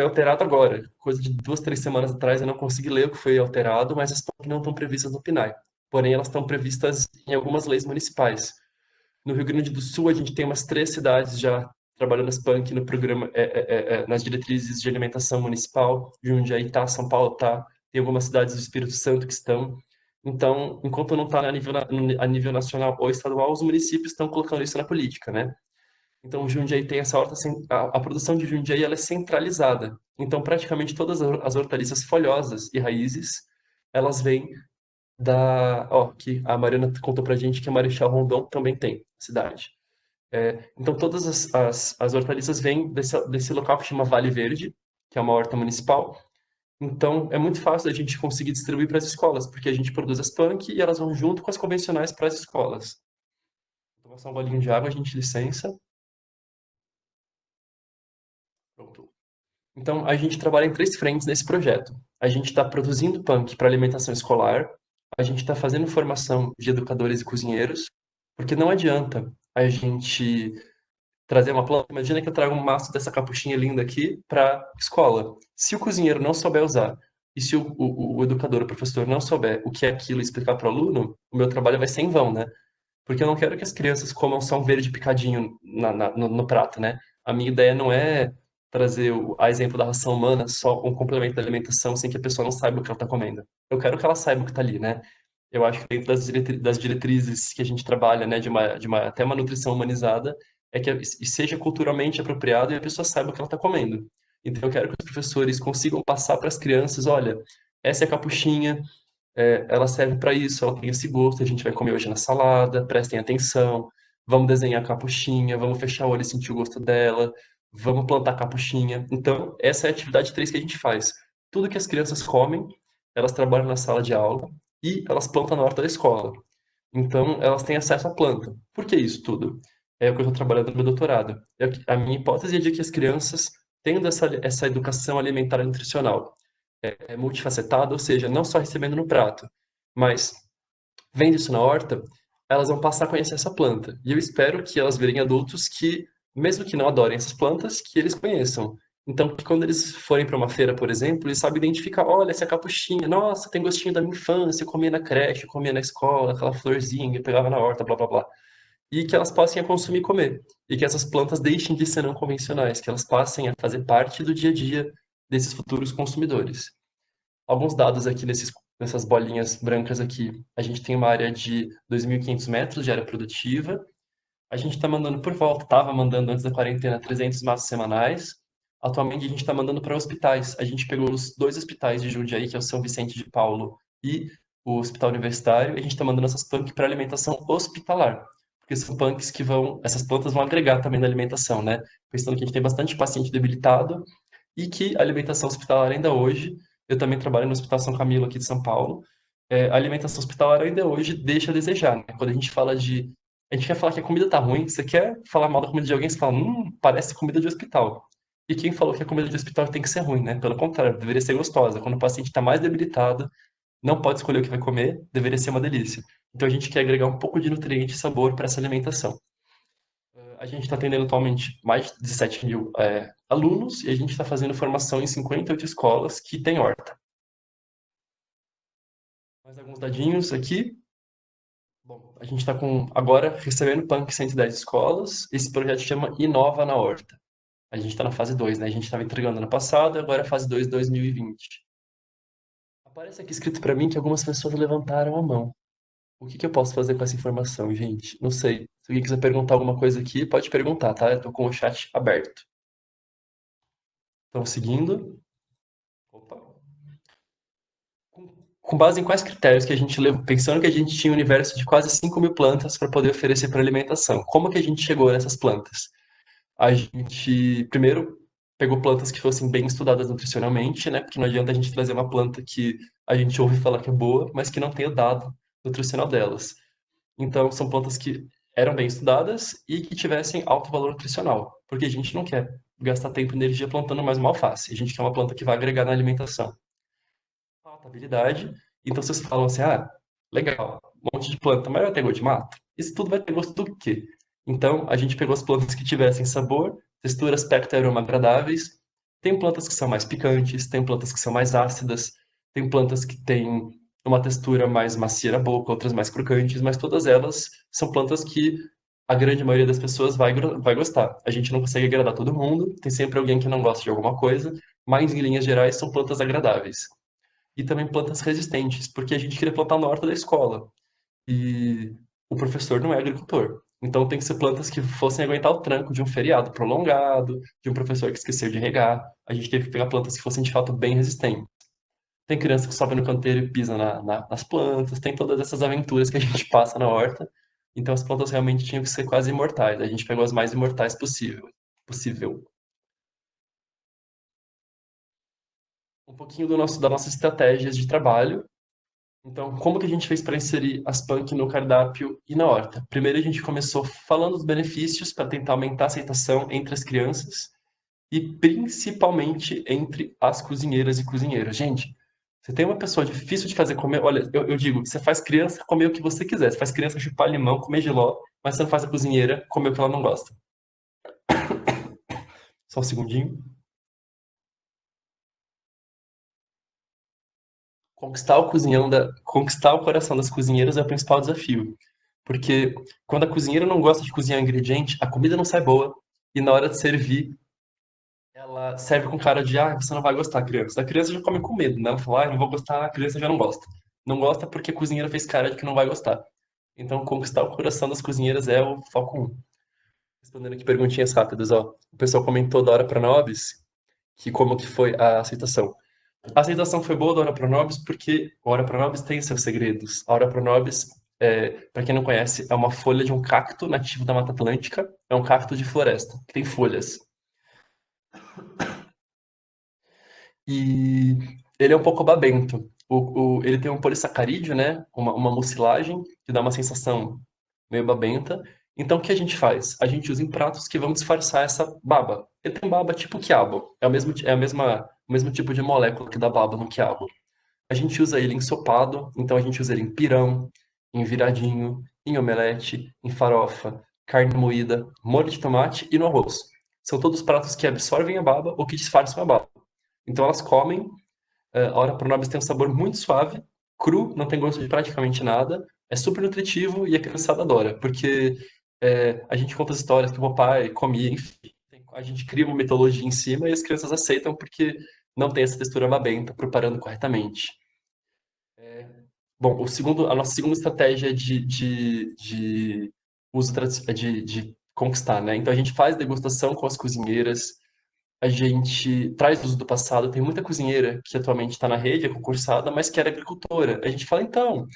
alterado agora, coisa de 2, 3 semanas atrás, eu não consegui ler o que foi alterado, mas as PANC não estão previstas no PNAE. Porém, elas estão previstas em algumas leis municipais. No Rio Grande do Sul, a gente tem umas 3 cidades já trabalhando as PANC no programa, nas diretrizes de alimentação municipal. Jundiaí tá, São Paulo tá, tem algumas cidades do Espírito Santo que estão. Então, enquanto não está a nível nacional ou estadual, os municípios estão colocando isso na política, né? Então, Jundiaí tem essa horta, a produção de Jundiaí ela é centralizada. Então, praticamente todas as hortaliças folhosas e raízes, elas vêm que a Mariana contou pra gente que a Marechal Rondon também tem, cidade. Então, todas as hortaliças vêm desse local que chama Vale Verde, que é uma horta municipal. Então, é muito fácil a gente conseguir distribuir para as escolas, porque a gente produz as punk e elas vão junto com as convencionais para as escolas. Vou tomar só um bolinho de água, a gente licença. Pronto. Então, a gente trabalha em 3 frentes nesse projeto. A gente está produzindo punk para alimentação escolar, a gente está fazendo formação de educadores e cozinheiros, porque não adianta a gente trazer uma planta. Imagina que eu trago um maço dessa capuchinha linda aqui para escola. Se o cozinheiro não souber usar, e se o educador, o professor, não souber o que é aquilo e explicar para o aluno, o meu trabalho vai ser em vão, né? Porque eu não quero que as crianças comam só um verde picadinho no prato, né? A minha ideia não é trazer a exemplo da ração humana só um complemento da alimentação sem que a pessoa não saiba o que ela está comendo. Eu quero que ela saiba o que está ali, né? Eu acho que dentro das diretrizes que a gente trabalha, né, até uma nutrição humanizada, é que e seja culturalmente apropriado e a pessoa saiba o que ela está comendo. Então eu quero que os professores consigam passar para as crianças, olha, essa é a capuchinha, ela serve para isso, ela tem esse gosto, a gente vai comer hoje na salada, prestem atenção, vamos desenhar a capuchinha, vamos fechar o olho e sentir o gosto dela, vamos plantar a capuchinha. Então, essa é a atividade 3 que a gente faz. Tudo que as crianças comem, elas trabalham na sala de aula e elas plantam na horta da escola. Então, elas têm acesso à planta. Por que isso tudo? É o que eu estou trabalhando no meu doutorado. A minha hipótese é de que as crianças, tendo essa educação alimentar e nutricional, multifacetada, ou seja, não só recebendo no prato, mas vendo isso na horta, elas vão passar a conhecer essa planta. E eu espero que elas virem adultos que, mesmo que não adorem essas plantas, que eles conheçam. Então, que quando eles forem para uma feira, por exemplo, eles sabem identificar, olha, essa capuchinha, nossa, tem gostinho da minha infância, eu comia na creche, eu comia na escola, aquela florzinha, eu pegava na horta, blá blá blá. E que elas passem a consumir e comer. E que essas plantas deixem de ser não convencionais, que elas passem a fazer parte do dia a dia desses futuros consumidores. Alguns dados aqui nessas bolinhas brancas aqui. A gente tem uma área de 2.500 metros de área produtiva. A gente está mandando por volta, estava mandando antes da quarentena 300 maços semanais. Atualmente a gente está mandando para hospitais. A gente pegou os 2 hospitais de Jundiaí, que é o São Vicente de Paulo e o Hospital Universitário, e a gente está mandando essas PANC para alimentação hospitalar. Porque são PANCs que essas plantas vão agregar também na alimentação, né? Pensando que a gente tem bastante paciente debilitado e que a alimentação hospitalar ainda hoje, eu também trabalho no Hospital São Camilo aqui de São Paulo, a alimentação hospitalar ainda hoje deixa a desejar, né? Quando a gente fala a gente quer falar que a comida tá ruim, você quer falar mal da comida de alguém, você fala, parece comida de hospital. E quem falou que a comida de hospital tem que ser ruim, né? Pelo contrário, deveria ser gostosa. Quando o paciente está mais debilitado, não pode escolher o que vai comer, deveria ser uma delícia. Então a gente quer agregar um pouco de nutriente e sabor para essa alimentação. A gente está atendendo atualmente mais de 17 mil alunos e a gente está fazendo formação em 58 escolas que tem horta. Mais alguns dadinhos aqui. Bom, a gente está agora recebendo PANC 110 escolas. Esse projeto chama Inova na Horta. A gente está na fase 2, né? A gente estava entregando ano passado, agora é fase 2, 2020. Aparece aqui escrito para mim que algumas pessoas levantaram a mão. O que que eu posso fazer com essa informação, gente? Não sei. Se alguém quiser perguntar alguma coisa aqui, pode perguntar, tá? Eu tô com o chat aberto. Estão seguindo? Opa. Com base em quais critérios que a gente levou, pensando que a gente tinha um universo de quase 5.000 plantas para poder oferecer para alimentação? Como que a gente chegou nessas plantas? A gente, primeiro, pegou plantas que fossem bem estudadas nutricionalmente, né? Porque não adianta a gente trazer uma planta que a gente ouve falar que é boa, mas que não tem o dado nutricional delas. Então, são plantas que eram bem estudadas e que tivessem alto valor nutricional, porque a gente não quer gastar tempo e energia plantando mais uma alface. A gente quer uma planta que vai agregar na alimentação. Palatabilidade. Então, vocês falam assim, legal, um monte de planta, mas vai ter gosto de mato? Isso tudo vai ter gosto do quê? Então, a gente pegou as plantas que tivessem sabor, textura, aspecto e aroma agradáveis. Tem plantas que são mais picantes, tem plantas que são mais ácidas, tem plantas que têm uma textura mais macia na boca, outras mais crocantes, mas todas elas são plantas que a grande maioria das pessoas vai gostar. A gente não consegue agradar todo mundo, tem sempre alguém que não gosta de alguma coisa, mas em linhas gerais são plantas agradáveis. E também plantas resistentes, porque a gente queria plantar na horta da escola. E o professor não é agricultor. Então tem que ser plantas que fossem aguentar o tranco de um feriado prolongado, de um professor que esqueceu de regar. A gente teve que pegar plantas que fossem de fato bem resistentes. Tem criança que sobe no canteiro e pisa nas plantas, tem todas essas aventuras que a gente passa na horta. Então as plantas realmente tinham que ser quase imortais. A gente pegou as mais imortais possível. Um pouquinho da nossa estratégias de trabalho. Então, como que a gente fez para inserir as punk no cardápio e na horta? Primeiro, a gente começou falando dos benefícios para tentar aumentar a aceitação entre as crianças e principalmente entre as cozinheiras e cozinheiros. Gente, você tem uma pessoa difícil de fazer comer, olha, eu digo, você faz criança comer o que você quiser. Você faz criança chupar limão, comer jiló, mas você não faz a cozinheira comer o que ela não gosta. Só um segundinho. Conquistar o coração das cozinheiras é o principal desafio. Porque quando a cozinheira não gosta de cozinhar um ingrediente, a comida não sai boa. E na hora de servir, ela serve com cara de, ah, você não vai gostar, criança. A criança já come com medo, né? Ela fala, ah, não vou gostar, a criança já não gosta. Não gosta porque a cozinheira fez cara de que não vai gostar. Então, conquistar o coração das cozinheiras é o foco um. Respondendo aqui perguntinhas rápidas, ó. O pessoal comentou da hora pra nobis, que como que foi a aceitação. A aceitação foi boa da Ora Pronobis porque a Ora Pronobis tem seus segredos. A Ora Pronobis, para quem não conhece, é uma folha de um cacto nativo da Mata Atlântica. É um cacto de floresta, que tem folhas. E ele é um pouco babento. Ele tem um polissacarídeo, né? Uma mucilagem que dá uma sensação meio babenta. Então, o que a gente faz? A gente usa em pratos que vão disfarçar essa baba. Ele tem baba tipo quiabo. O mesmo tipo de molécula que dá baba no quiabo. A gente usa ele ensopado, então a gente usa ele em pirão, em viradinho, em omelete, em farofa, carne moída, molho de tomate e no arroz. São todos pratos que absorvem a baba ou que disfarçam a baba. Então elas comem, a hora pronobis tem um sabor muito suave, cru, não tem gosto de praticamente nada, é super nutritivo e a criançada adora, porque a gente conta as histórias que o papai comia, enfim, a gente cria uma mitologia em cima e as crianças aceitam porque não tem essa textura babenta, preparando corretamente. Bom, a nossa segunda estratégia de de conquistar, né? Então a gente faz degustação com as cozinheiras, a gente traz uso do passado. Tem muita cozinheira que atualmente está na rede, é concursada, mas que era agricultora. A gente fala, então,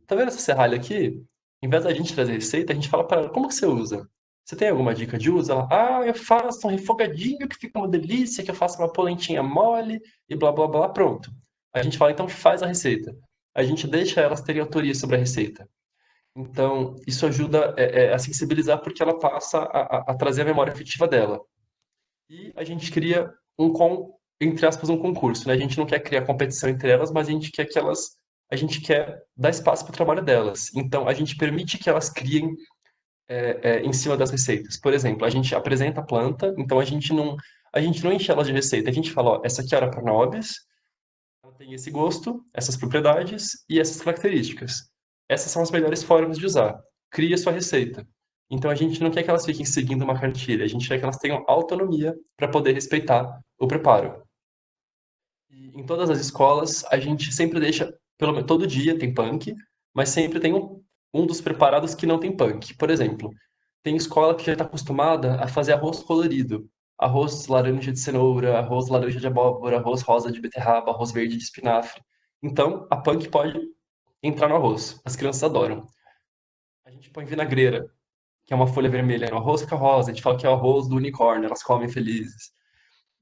tá vendo essa serralha aqui? Em vez da gente trazer receita, a gente fala para ela, como que você usa? Você tem alguma dica de uso? Ela, ah, eu faço um refogadinho que fica uma delícia, que eu faço uma polentinha mole e blá blá blá, pronto. A gente fala, então faz a receita. A gente deixa elas terem autoria sobre a receita. Então, isso ajuda a sensibilizar porque ela passa a trazer a memória afetiva dela. E a gente cria entre aspas, um concurso, né? A gente não quer criar competição entre elas, mas a gente quer dar espaço para o trabalho delas. Então, a gente permite que elas criem em cima das receitas. Por exemplo, a gente apresenta a planta, então a gente não enche ela de receita. A gente fala, ó, essa aqui era para nobis, ela tem esse gosto, essas propriedades e essas características. Essas são as melhores formas de usar. Cria sua receita. Então a gente não quer que elas fiquem seguindo uma cartilha, a gente quer que elas tenham autonomia para poder respeitar o preparo. E em todas as escolas, a gente sempre deixa, pelo menos todo dia tem punk, mas sempre tem um dos preparados que não tem punk. Por exemplo, tem escola que já está acostumada a fazer arroz colorido. Arroz laranja de cenoura, arroz laranja de abóbora, arroz rosa de beterraba, arroz verde de espinafre. Então, a punk pode entrar no arroz. As crianças adoram. A gente põe vinagreira, que é uma folha vermelha no arroz, fica rosa. A gente fala que é o arroz do unicórnio, elas comem felizes.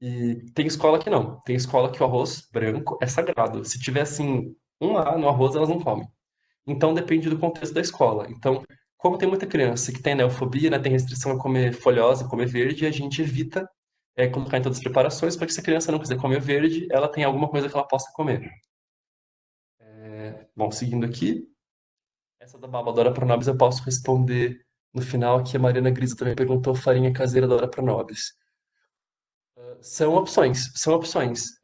E tem escola que não. Tem escola que o arroz branco é sagrado. Se tiver assim um A no arroz, elas não comem. Então depende do contexto da escola. Então, como tem muita criança que tem neofobia, né, tem restrição a comer folhosa, comer verde, a gente evita colocar em todas as preparações para que se a criança não quiser comer verde, ela tem alguma coisa que ela possa comer. Bom, seguindo aqui, essa da babadora pronobis eu posso responder. no final aqui a Mariana Grisa também perguntou farinha caseira da Hora Pronobis. São opções, são opções.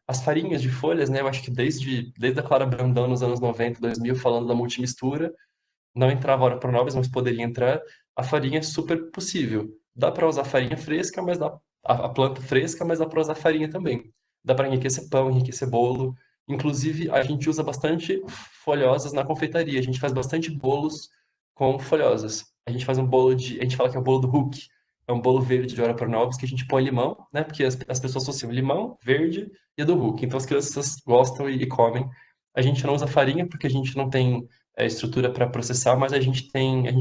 As farinhas de folhas, né, eu acho que desde a Clara Brandão nos anos 90, 2000, falando da multimistura, não entrava hora Pronobis, mas poderia entrar. A farinha é super possível. Dá para usar farinha fresca, mas dá a planta fresca, mas dá para usar farinha também. Dá para enriquecer pão, enriquecer bolo. Inclusive, a gente usa bastante folhosas na confeitaria. A gente faz bastante bolos com folhosas. A gente faz um bolo a gente fala que é o bolo do Hulk. É um bolo verde de hora Pronobis que a gente põe limão, né? Porque as pessoas associam limão, verde e a do Hulk. Então as crianças gostam e comem. A gente não usa farinha porque a gente não tem estrutura para processar, mas a gente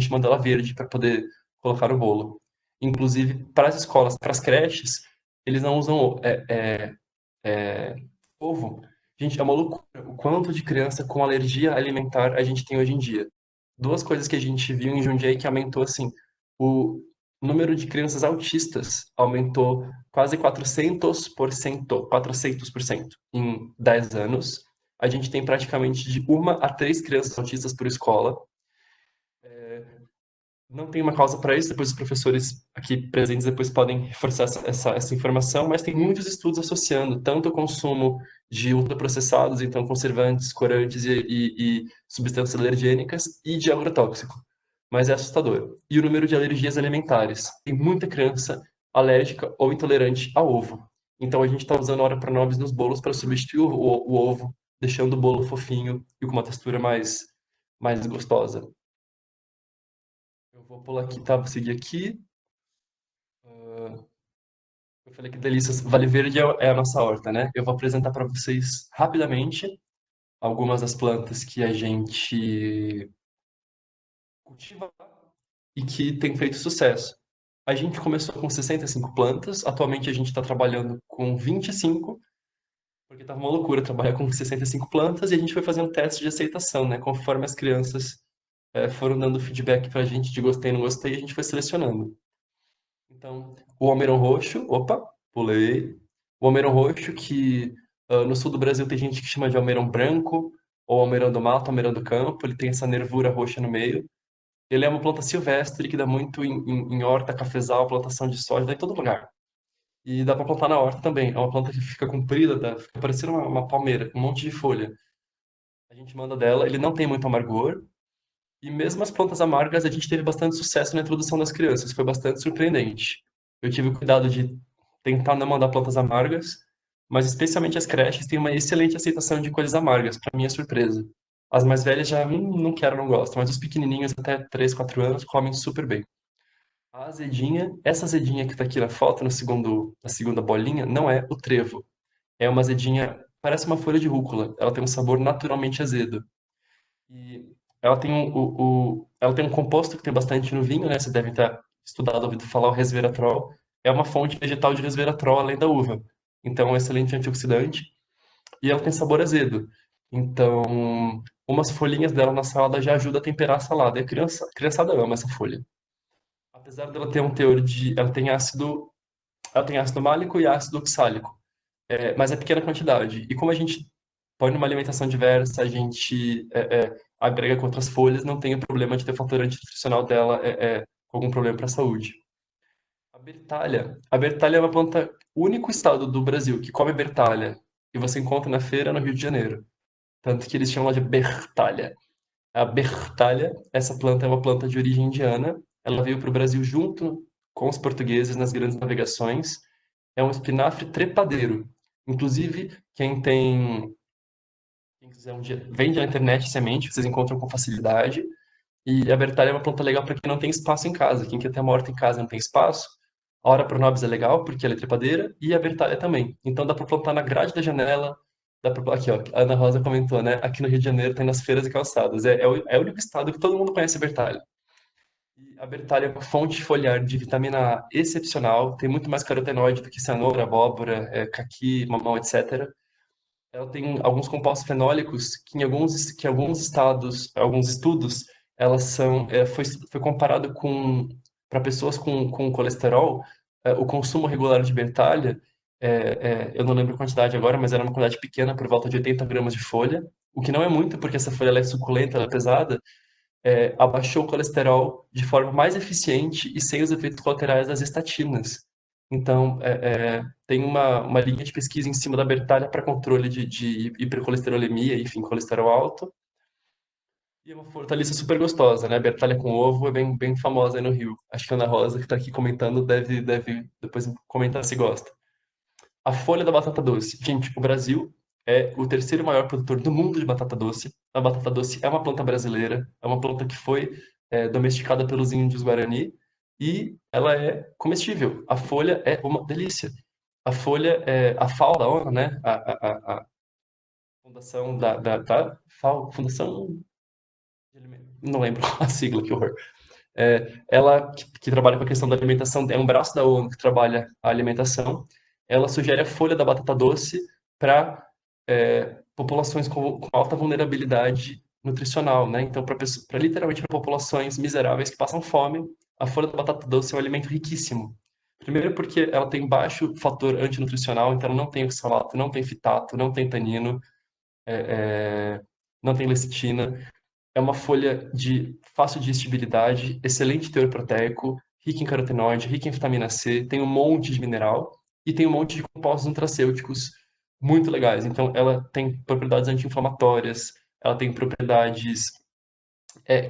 manda ela verde para poder colocar no bolo. Inclusive, para as escolas, para as creches, eles não usam ovo. Gente, é uma loucura o quanto de criança com alergia alimentar a gente tem hoje em dia. Duas coisas que a gente viu em Jundiaí que aumentou, assim, o número de crianças autistas aumentou quase 400%, 400% em 10 anos. A gente tem praticamente de uma a três crianças autistas por escola. Não tem uma causa para isso, depois os professores aqui presentes depois podem reforçar essa informação, mas tem muitos estudos associando tanto o consumo de ultraprocessados, então conservantes, corantes e substâncias alergênicas, e de agrotóxico. Mas é assustador. E o número de alergias alimentares. Tem muita criança alérgica ou intolerante ao ovo. Então a gente está usando a Ora Pronobis nos bolos para substituir o ovo, deixando o bolo fofinho e com uma textura mais gostosa. Eu vou pular aqui, tá? Vou seguir aqui. Eu falei que delícias. Vale Verde é a nossa horta, né? Eu vou apresentar para vocês rapidamente algumas das plantas que a gente cultiva e que tem feito sucesso. A gente começou com 65 plantas, atualmente a gente está trabalhando com 25, porque estava uma loucura trabalhar com 65 plantas e a gente foi fazendo testes de aceitação, né? Conforme as crianças foram dando feedback para a gente de gostei, não gostei, a gente foi selecionando. Então, o almeirão roxo, opa, pulei. O almeirão roxo, que no sul do Brasil tem gente que chama de almeirão branco, ou almeirão do mato, almeirão do campo, ele tem essa nervura roxa no meio. Ele é uma planta silvestre que dá muito em horta, cafezal, plantação de soja, dá em todo lugar. E dá para plantar na horta também. É uma planta que fica comprida, fica parecendo uma palmeira, com um monte de folha. A gente manda dela, ele não tem muito amargor, e mesmo as plantas amargas, a gente teve bastante sucesso na introdução das crianças, foi bastante surpreendente. Eu tive o cuidado de tentar não mandar plantas amargas, mas especialmente as creches têm uma excelente aceitação de coisas amargas, para minha surpresa. As mais velhas já não quero, não gosto, mas os pequenininhos até 3, 4 anos comem super bem. A azedinha, essa azedinha que está aqui na foto, na segunda bolinha, não é o trevo. É uma azedinha, parece uma folha de rúcula. Ela tem um sabor naturalmente azedo. E ela tem ela tem um composto que tem bastante no vinho, né? Você deve ter estudado, ouvido falar o resveratrol. É uma fonte vegetal de resveratrol além da uva. Então, é um excelente antioxidante. E ela tem sabor azedo. Então, umas folhinhas dela na salada já ajuda a temperar a salada. E a criançada ama essa folha. Apesar dela ter um teor de... Ela tem ácido málico e ácido oxálico. Mas é pequena quantidade. E como a gente põe numa alimentação diversa, a gente agrega com outras folhas, não tem o problema de ter fator antinutricional dela com algum problema para a saúde. A bertalha é uma planta, o único estado do Brasil que come bertalha e você encontra na feira no Rio de Janeiro. Tanto que eles chamam ela de bertalha. A bertalha, essa planta é uma planta de origem indiana. Ela veio para o Brasil junto com os portugueses nas grandes navegações. É um espinafre trepadeiro. Inclusive, quem quiser um dia, vende na internet semente, vocês encontram com facilidade. E a bertalha é uma planta legal para quem não tem espaço em casa. Quem quer ter uma horta em casa e não tem espaço, a Hora Pronobis é legal porque ela é trepadeira e a bertalha também. Então dá para plantar na grade da janela. Aqui, ó, a Ana Rosa comentou, né? Aqui no Rio de Janeiro tem nas feiras e calçadas. É o único estado que todo mundo conhece a bertalha. E a bertalha é uma fonte foliar de vitamina A excepcional. Tem muito mais carotenoide do que cenoura, abóbora, caqui, mamão, etc. Ela tem alguns compostos fenólicos que em alguns estados, alguns estudos, elas foi comparado com, para pessoas com colesterol, o consumo regular de bertalha, eu não lembro a quantidade agora, mas era uma quantidade pequena, por volta de 80 gramas de folha, o que não é muito, porque essa folha ela é suculenta, ela é pesada, abaixou o colesterol de forma mais eficiente e sem os efeitos colaterais das estatinas. Então, tem uma linha de pesquisa em cima da Bertalha para controle de hipercolesterolemia, enfim, colesterol alto. E é uma hortaliça super gostosa, né? Bertalha com ovo é bem famosa aí no Rio. Acho que a Ana Rosa, que está aqui comentando, deve depois comentar se gosta. A folha da batata doce. Gente, o Brasil é o terceiro maior produtor do mundo de batata doce. A batata doce é uma planta brasileira, é uma planta que foi domesticada pelos índios Guarani e ela é comestível. A folha é uma delícia. A folha é a FAO da ONU, né? A fundação Fundação não lembro a sigla, que horror. Ela, que trabalha com a questão da alimentação, é um braço da ONU que trabalha a alimentação. Ela sugere a folha da batata doce para populações com alta vulnerabilidade nutricional, né? Então, para literalmente para populações miseráveis que passam fome, a folha da batata doce é um alimento riquíssimo. Primeiro porque ela tem baixo fator antinutricional, então ela não tem oxalato, não tem fitato, não tem tanino, é, não tem lecitina. É uma folha de fácil digestibilidade, excelente teor proteico, rica em carotenoide, rica em vitamina C, tem um monte de mineral e tem um monte de compostos nutracêuticos muito legais. Então, ela tem propriedades anti-inflamatórias, ela tem propriedades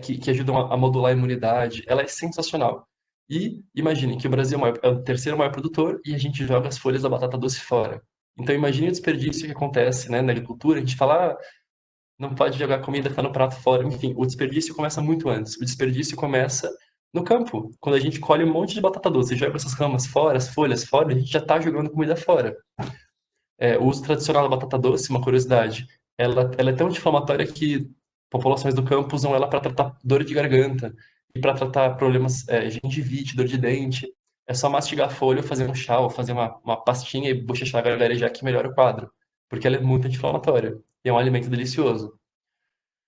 que ajudam a modular a imunidade. Ela é sensacional. E imagine que o Brasil é o terceiro maior produtor e a gente joga as folhas da batata doce fora. Então, imagine o desperdício que acontece, né, na agricultura. A gente fala, não pode jogar comida que tá no prato fora. Enfim, o desperdício começa muito antes. O desperdício começa no campo. Quando a gente colhe um monte de batata doce e joga essas ramas fora, as folhas fora, a gente já tá jogando comida fora. O uso tradicional da batata doce, uma curiosidade, ela é tão anti-inflamatória que populações do campo usam ela para tratar dor de garganta e para tratar problemas, gengivite, dor de dente. É só mastigar a folha, ou fazer um chá, ou fazer uma pastinha e bochechar, gargarejar que melhora o quadro. Porque ela é muito anti-inflamatória. E é um alimento delicioso.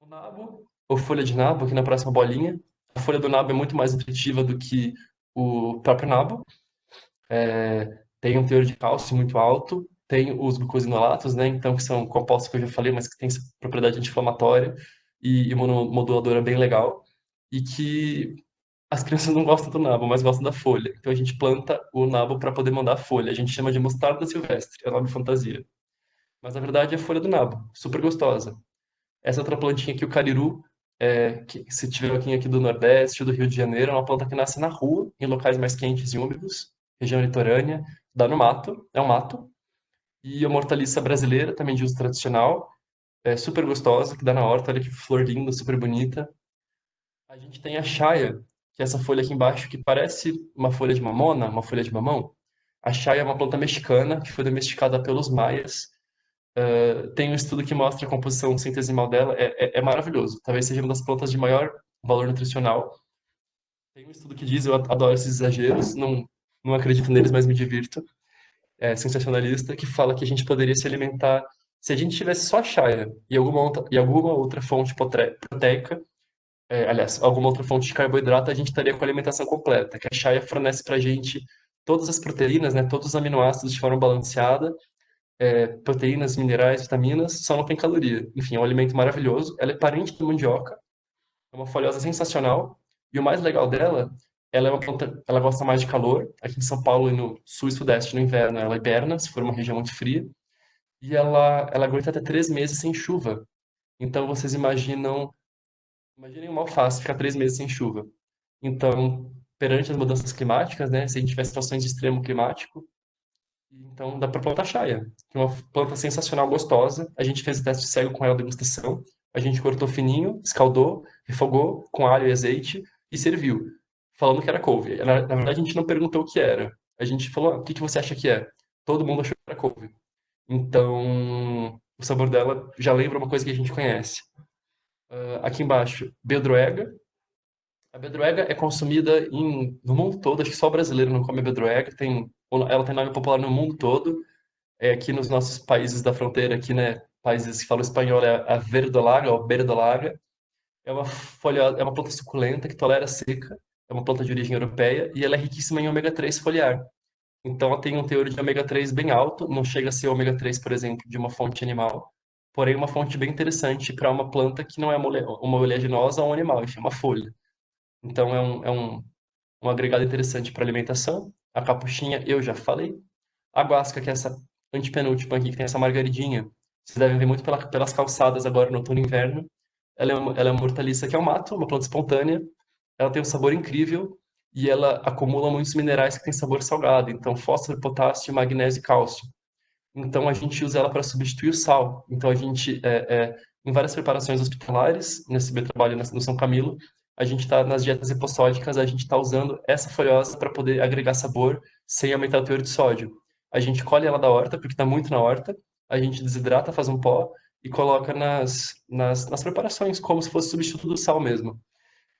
O nabo, ou folha de nabo, aqui na próxima bolinha. A folha do nabo é muito mais nutritiva do que o próprio nabo. Tem um teor de cálcio muito alto. Tem os glucosinolatos, né? Então, que são compostos que eu já falei, mas que têm essa propriedade anti-inflamatória e imunomoduladora bem legal. E que as crianças não gostam do nabo, mas gostam da folha. Então, a gente planta o nabo para poder mandar a folha. A gente chama de mostarda silvestre, é o nome fantasia. Mas, na verdade, é a folha do nabo. Super gostosa. Essa outra plantinha aqui, o cariru, que se tiver aqui do Nordeste ou do Rio de Janeiro, é uma planta que nasce na rua, em locais mais quentes e úmidos, região litorânea, dá no mato, é um mato. E é uma hortaliça brasileira, também de uso tradicional, super gostosa, que dá na horta, olha que flor linda, super bonita. A gente tem a chaia, que é essa folha aqui embaixo, que parece uma folha de mamona, uma folha de mamão. A chaia é uma planta mexicana que foi domesticada pelos maias. Tem um estudo que mostra a composição centesimal dela, é maravilhoso. Talvez seja uma das plantas de maior valor nutricional. Tem um estudo que diz, eu adoro esses exageros, não acredito neles, mas me divirto. É sensacionalista, que fala que a gente poderia se alimentar se a gente tivesse só chaia e alguma outra fonte proteica, aliás, alguma outra fonte de carboidrato, a gente estaria com a alimentação completa, que a chaia fornece pra gente todas as proteínas, né, todos os aminoácidos de forma balanceada, proteínas, minerais, vitaminas, só não tem caloria. Enfim, é um alimento maravilhoso. Ela é parente da mandioca, é uma folhosa sensacional. E o mais legal dela, ela é uma planta, ela gosta mais de calor. Aqui em São Paulo e no sul e sudeste, no inverno, ela hiberna, se for uma região muito fria. E ela aguenta até 3 meses sem chuva. Então vocês imaginem uma alface ficar 3 meses sem chuva. Então, perante as mudanças climáticas, né, se a gente tiver situações de extremo climático, então dá para plantar chaia, que é uma planta sensacional, gostosa. A gente fez o teste cego com ela, degustação. A gente cortou fininho, escaldou, refogou com alho e azeite e serviu, falando que era couve. Na verdade, a gente não perguntou o que era. A gente falou, o que que você acha que é? Todo mundo achou que era couve. Então, o sabor dela já lembra uma coisa que a gente conhece. Aqui embaixo, bedroega. A bedroega é consumida no mundo todo, acho que só o brasileiro não come bedroega. Ela tem nome popular no mundo todo. Aqui nos nossos países da fronteira, aqui, né, países que falam espanhol, é a verdolaga ou berdolaga. É uma planta suculenta que tolera seca, é uma planta de origem europeia e ela é riquíssima em ômega 3 foliar. Então ela tem um teor de ômega 3 bem alto, não chega a ser ômega 3, por exemplo, de uma fonte animal, porém uma fonte bem interessante para uma planta que não é uma oleaginosa ou um animal, enfim, é uma folha. Então um agregado interessante para alimentação. A capuchinha eu já falei. A guasca, que é essa antepenúltima aqui, que tem essa margaridinha, vocês devem ver muito pelas calçadas agora no outono e inverno. Ela é uma hortaliça que é um mato, uma planta espontânea. Ela tem um sabor incrível e ela acumula muitos minerais que têm sabor salgado, então fósforo, potássio, magnésio e cálcio. Então a gente usa ela para substituir o sal. Então a gente, em várias preparações hospitalares, nesse meu trabalho no São Camilo, a gente está nas dietas hipossódicas, a gente está usando essa folhosa para poder agregar sabor sem aumentar o teor de sódio. A gente colhe ela da horta, porque está muito na horta, a gente desidrata, faz um pó e coloca nas preparações, como se fosse substituto do sal mesmo.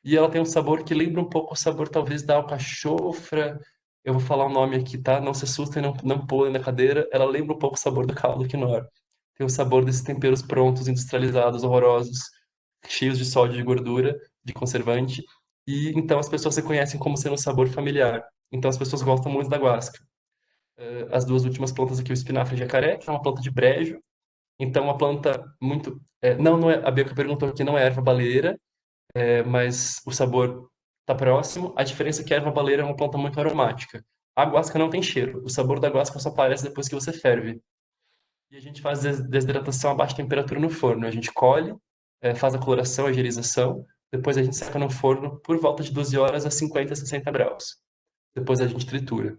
E ela tem um sabor que lembra um pouco o sabor, talvez, da alcachofra. Eu vou falar o nome aqui, tá? Não se assustem, não pulem na cadeira. Ela lembra um pouco o sabor do caldo quinoa. Tem o sabor desses temperos prontos, industrializados, horrorosos, cheios de sódio e de gordura, de conservante. E então as pessoas se conhecem como sendo um sabor familiar. Então as pessoas gostam muito da guasca. As duas últimas plantas aqui, o espinafre e o jacaré, que é uma planta de brejo. Então uma planta muito... não é... A Bianca perguntou aqui, não é erva baleeira, mas o sabor está próximo. A diferença é que a erva baleira é uma planta muito aromática. A guasca não tem cheiro. O sabor da guasca só aparece depois que você ferve. E a gente faz desidratação a baixa temperatura no forno. A gente colhe, faz a coloração, a higienização. Depois a gente seca no forno por volta de 12 horas a 50, 60 graus. Depois a gente tritura.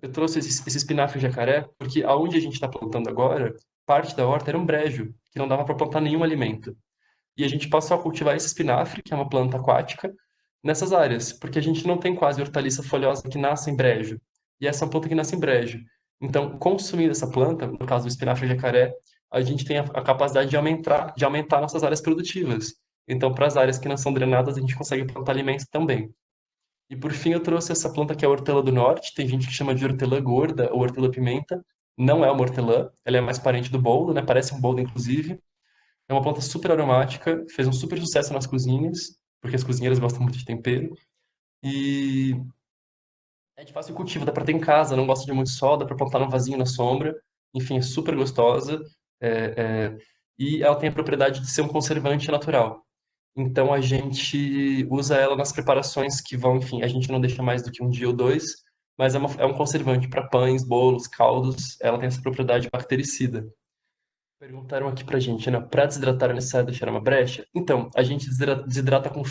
Eu trouxe esse espinafre jacaré porque aonde a gente está plantando agora, parte da horta era um brejo, que não dava para plantar nenhum alimento. E a gente passou a cultivar esse espinafre, que é uma planta aquática, nessas áreas, porque a gente não tem quase hortaliça folhosa que nasce em brejo. E essa é uma planta que nasce em brejo. Então, consumindo essa planta, no caso do espinafre jacaré, a gente tem a capacidade de aumentar nossas áreas produtivas. Então, para as áreas que não são drenadas, a gente consegue plantar alimentos também. E por fim, eu trouxe essa planta que é a hortelã do norte. Tem gente que chama de hortelã gorda ou hortelã-pimenta. Não é uma hortelã, ela é mais parente do boldo, né? Parece um boldo, inclusive. É uma planta super aromática, fez um super sucesso nas cozinhas, porque as cozinheiras gostam muito de tempero. E é de fácil cultivo, dá pra ter em casa, não gosta de muito sol, dá pra plantar num vasinho na sombra. Enfim, é super gostosa. é, é, e ela tem a propriedade de ser um conservante natural. Então a gente usa ela nas preparações que vão, enfim, a gente não deixa mais do que um dia ou dois, mas é um conservante para pães, bolos, caldos. Ela tem essa propriedade bactericida. Perguntaram aqui pra gente, né? Para desidratar é necessário deixar uma brecha? Então, a gente desidrata com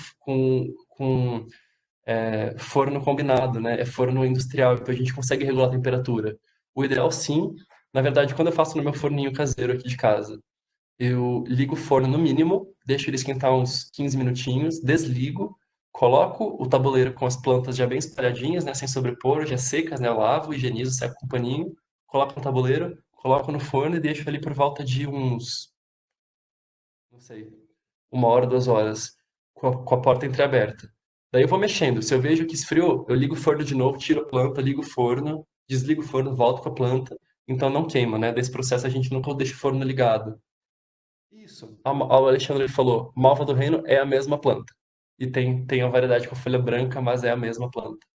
forno combinado, né? É forno industrial, então a gente consegue regular a temperatura. O ideal, sim, na verdade, quando eu faço no meu forninho caseiro aqui de casa, eu ligo o forno no mínimo, deixo ele esquentar uns 15 minutinhos, desligo, coloco o tabuleiro com as plantas já bem espalhadinhas, né? Sem sobrepor, já secas, né? Eu lavo, higienizo, seco com um paninho, coloco no tabuleiro, coloco no forno e deixo ali por volta de uns, não sei, 1 hora, 2 horas, com a porta entreaberta. Daí eu vou mexendo. Se eu vejo que esfriou, eu ligo o forno de novo, tiro a planta, ligo o forno, desligo o forno, volto com a planta. Então não queima, né? Desse processo a gente nunca deixa o forno ligado. Isso. O Alexandre falou, malva do reino é a mesma planta. E tem a variedade com a folha branca, mas é a mesma planta.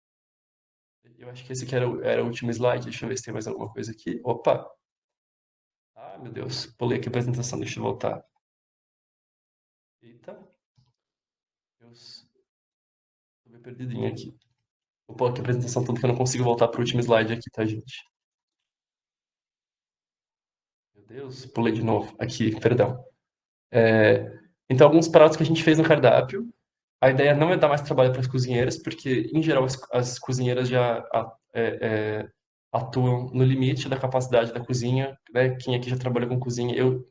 Eu acho que esse aqui era o último slide. Deixa eu ver se tem mais alguma coisa aqui. Opa! Ah, meu Deus. Pulei aqui a apresentação. Deixa eu voltar. Eita. Deus. Tô meio perdidinho aqui. Vou pôr aqui a apresentação tanto que eu não consigo voltar pro último slide aqui, tá, gente? Meu Deus. Pulei de novo. Aqui, perdão. Então, alguns pratos que a gente fez no cardápio. A ideia não é dar mais trabalho para as cozinheiras, porque, em geral, as cozinheiras já atuam no limite da capacidade da cozinha, né? Quem aqui já trabalhou com cozinha, eu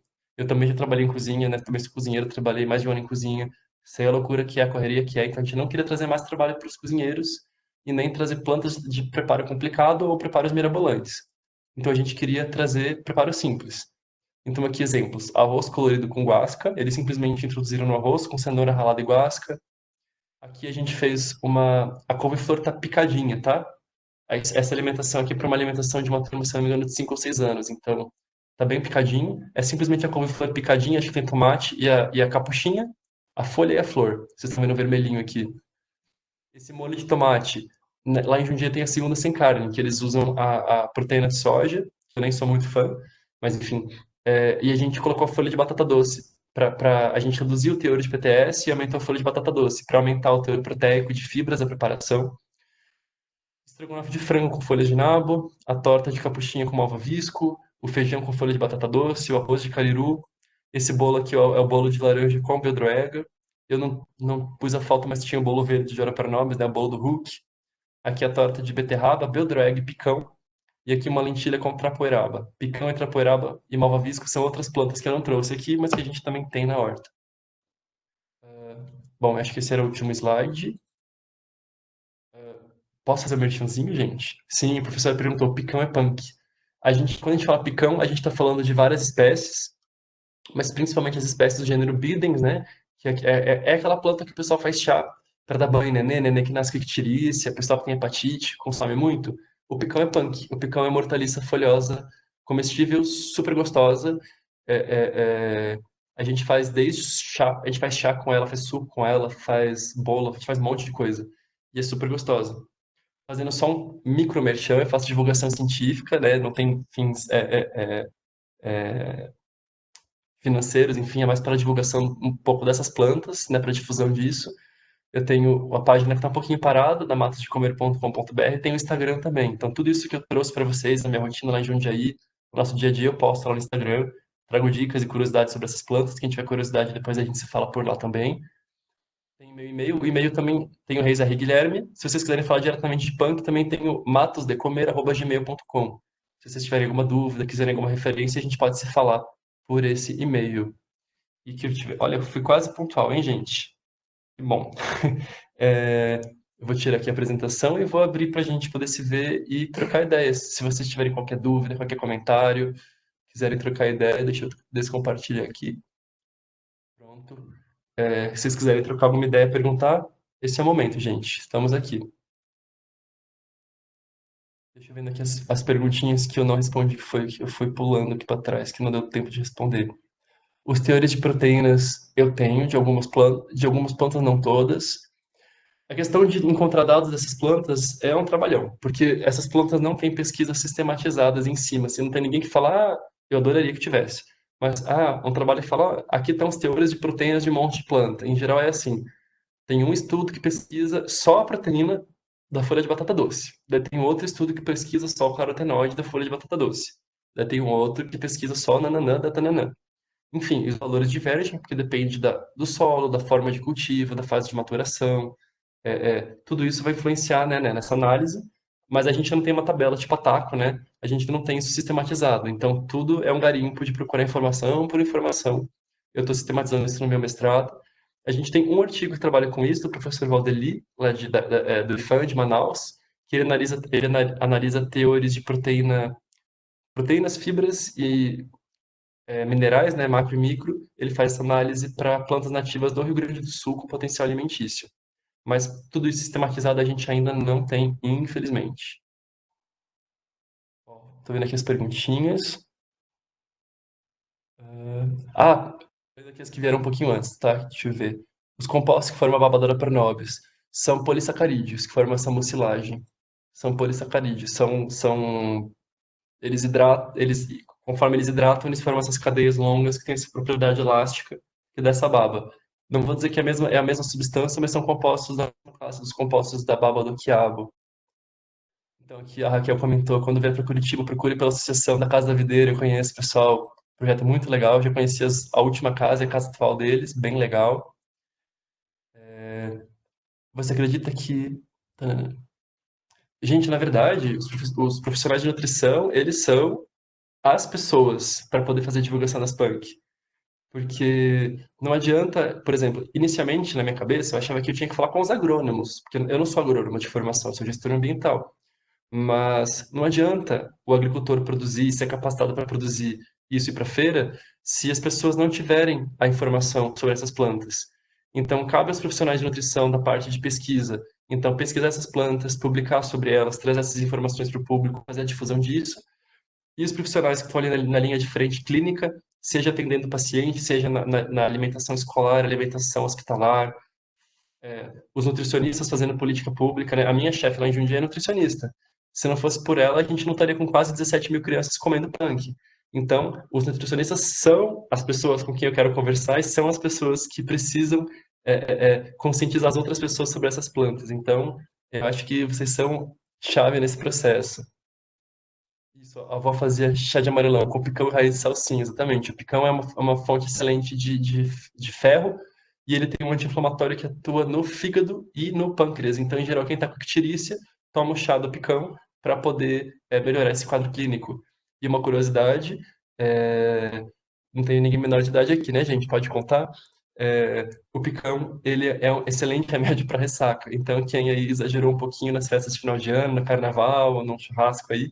também já trabalhei em cozinha, né? Também sou cozinheiro, trabalhei mais de 1 ano em cozinha, sei a loucura que é, a correria que é, então a gente não queria trazer mais trabalho para os cozinheiros e nem trazer plantas de preparo complicado ou preparos mirabolantes. Então a gente queria trazer preparo simples. Então aqui exemplos, arroz colorido com guasca, eles simplesmente introduziram no arroz com cenoura ralada e guasca. Aqui a gente fez a couve-flor tá picadinha, tá? Essa alimentação aqui é para uma alimentação de uma turma, se não me engano, de 5 ou 6 anos. Então, tá bem picadinho. É simplesmente a couve-flor picadinha, acho que tem tomate e a capuchinha, a folha e a flor. Vocês estão vendo o vermelhinho aqui. Esse molho de tomate, né, lá em Jundiaí tem a segunda sem carne, que eles usam a proteína de soja, que eu nem sou muito fã, mas enfim. e a gente colocou folha de batata doce. A gente reduziu o teor de PTS e aumentou a folha de batata doce, para aumentar o teor proteico de fibras da preparação. Estrogonofe de frango com folhas de nabo, a torta de capuchinha com malvavisco, o feijão com folha de batata doce, o arroz de cariru. Esse bolo aqui ó, é o bolo de laranja com beldroega. Eu não pus a foto, mas tinha o bolo verde de Ora para Nobres, né? O bolo do Hulk. Aqui a torta de beterraba, beldroega e picão. E aqui uma lentilha com trapoeraba. Picão e trapoeraba e malvavisco são outras plantas que eu não trouxe aqui, mas que a gente também tem na horta. Bom, acho que esse era o último slide. Posso fazer um merchanzinho, gente? Sim, o professor perguntou, picão é punk. Quando a gente fala picão, a gente está falando de várias espécies, mas principalmente as espécies do gênero Bidens, né? Que é aquela planta que o pessoal faz chá para dar banho em nenê, nenê que nasce com icterícia, pessoal que tem hepatite, consome muito. O picão é punk. O picão é uma hortaliça folhosa, comestível, super gostosa. É, é, é, A gente faz desde chá, a gente faz chá com ela, faz suco com ela, faz bolo, a gente faz um monte de coisa. E é super gostosa. Fazendo só um micro merchan, eu faço divulgação científica, né? Não tem fins financeiros, enfim, é mais para divulgação um pouco dessas plantas, né? Para difusão disso. Eu tenho a página que está um pouquinho parada, da matasdecomer.com.br, tem o Instagram também. Então, tudo isso que eu trouxe para vocês, a minha rotina lá em Jundiaí, o nosso dia a dia, eu posto lá no Instagram. Trago dicas e curiosidades sobre essas plantas. Quem tiver curiosidade, depois a gente se fala por lá também. Tem meu e-mail. O e-mail também tem o Reis R. Guilherme. Se vocês quiserem falar diretamente de punk, também tem o matosdecomer@gmail.com. Se vocês tiverem alguma dúvida, quiserem alguma referência, a gente pode se falar por esse e-mail. E que eu tive... Olha, eu fui quase pontual, hein, gente? Que bom. É, eu vou tirar aqui a apresentação e vou abrir para a gente poder se ver e trocar ideias. Se vocês tiverem qualquer dúvida, qualquer comentário, quiserem trocar ideia, deixa eu descompartilhar aqui. Pronto. Se vocês quiserem trocar alguma ideia, perguntar, esse é o momento, gente. Estamos aqui. Deixa eu ver aqui as perguntinhas que eu não respondi, que eu fui pulando aqui para trás, que não deu tempo de responder. Os teores de proteínas eu tenho, de algumas plantas, não todas. A questão de encontrar dados dessas plantas é um trabalhão, porque essas plantas não têm pesquisas sistematizadas em cima. Assim, não tem ninguém que fala, eu adoraria que tivesse. Mas, um trabalho que fala, aqui estão os teores de proteínas de um monte de planta. Em geral é assim, tem um estudo que pesquisa só a proteína da folha de batata doce. Daí tem outro estudo que pesquisa só o carotenoide da folha de batata doce. Daí tem um outro que pesquisa só o nananã da tananã. Enfim, os valores divergem, porque depende do solo, da forma de cultivo, da fase de maturação. Tudo isso vai influenciar, né, nessa análise, mas a gente não tem uma tabela tipo Pataco, né? A gente não tem isso sistematizado. Então, tudo é um garimpo de procurar informação por informação. Eu estou sistematizando isso no meu mestrado. A gente tem um artigo que trabalha com isso, do professor Valdeli, lá do IFAM, de Manaus, que ele analisa teores de proteínas, fibras e minerais, né, macro e micro. Ele faz essa análise para plantas nativas do Rio Grande do Sul com potencial alimentício. Mas tudo isso sistematizado a gente ainda não tem, infelizmente. Tô vendo aqui as perguntinhas. Coisa aqui as que vieram um pouquinho antes, tá? Deixa eu ver. Os compostos que formam a babadora pernobis são polissacarídeos, que formam essa mucilagem. São polissacarídeos, conforme eles hidratam, eles formam essas cadeias longas que têm essa propriedade elástica que dá essa baba. Não vou dizer que é a mesma substância, mas são compostos da classe dos compostos da baba do quiabo. Então, aqui a Raquel comentou, quando vier para Curitiba, procure pela Associação da Casa da Videira, eu conheço, pessoal, projeto muito legal, já conheci a última casa e a casa atual deles, bem legal. Você acredita que... Gente, na verdade, os profissionais de nutrição, eles são as pessoas para poder fazer a divulgação das punk. Porque não adianta, por exemplo, inicialmente na minha cabeça eu achava que eu tinha que falar com os agrônomos, porque eu não sou agrônomo de formação, eu sou gestor ambiental. Mas não adianta o agricultor produzir, ser capacitado para produzir isso e ir para a feira, se as pessoas não tiverem a informação sobre essas plantas. Então, cabe aos profissionais de nutrição da parte de pesquisa, então, pesquisar essas plantas, publicar sobre elas, trazer essas informações para o público, fazer a difusão disso. E os profissionais que estão ali na linha de frente clínica, seja atendendo o paciente, seja na alimentação escolar, alimentação hospitalar, os nutricionistas fazendo política pública, né? A minha chefe lá em Jundiaí é nutricionista. Se não fosse por ela, a gente não estaria com quase 17 mil crianças comendo punk. Então, os nutricionistas são as pessoas com quem eu quero conversar e são as pessoas que precisam conscientizar as outras pessoas sobre essas plantas. Então, eu acho que vocês são chave nesse processo. Isso, a avó fazia chá de amarelão com picão e raiz de salsinha, exatamente. O picão é uma fonte excelente de ferro e ele tem um anti-inflamatório que atua no fígado e no pâncreas. Então, em geral, quem está com icterícia toma o chá do picão para poder melhorar esse quadro clínico. E uma curiosidade, não tem ninguém menor de idade aqui, né, gente? Pode contar. O picão, ele é um excelente remédio para ressaca. Então, quem aí exagerou um pouquinho nas festas de final de ano, no carnaval, ou num churrasco aí,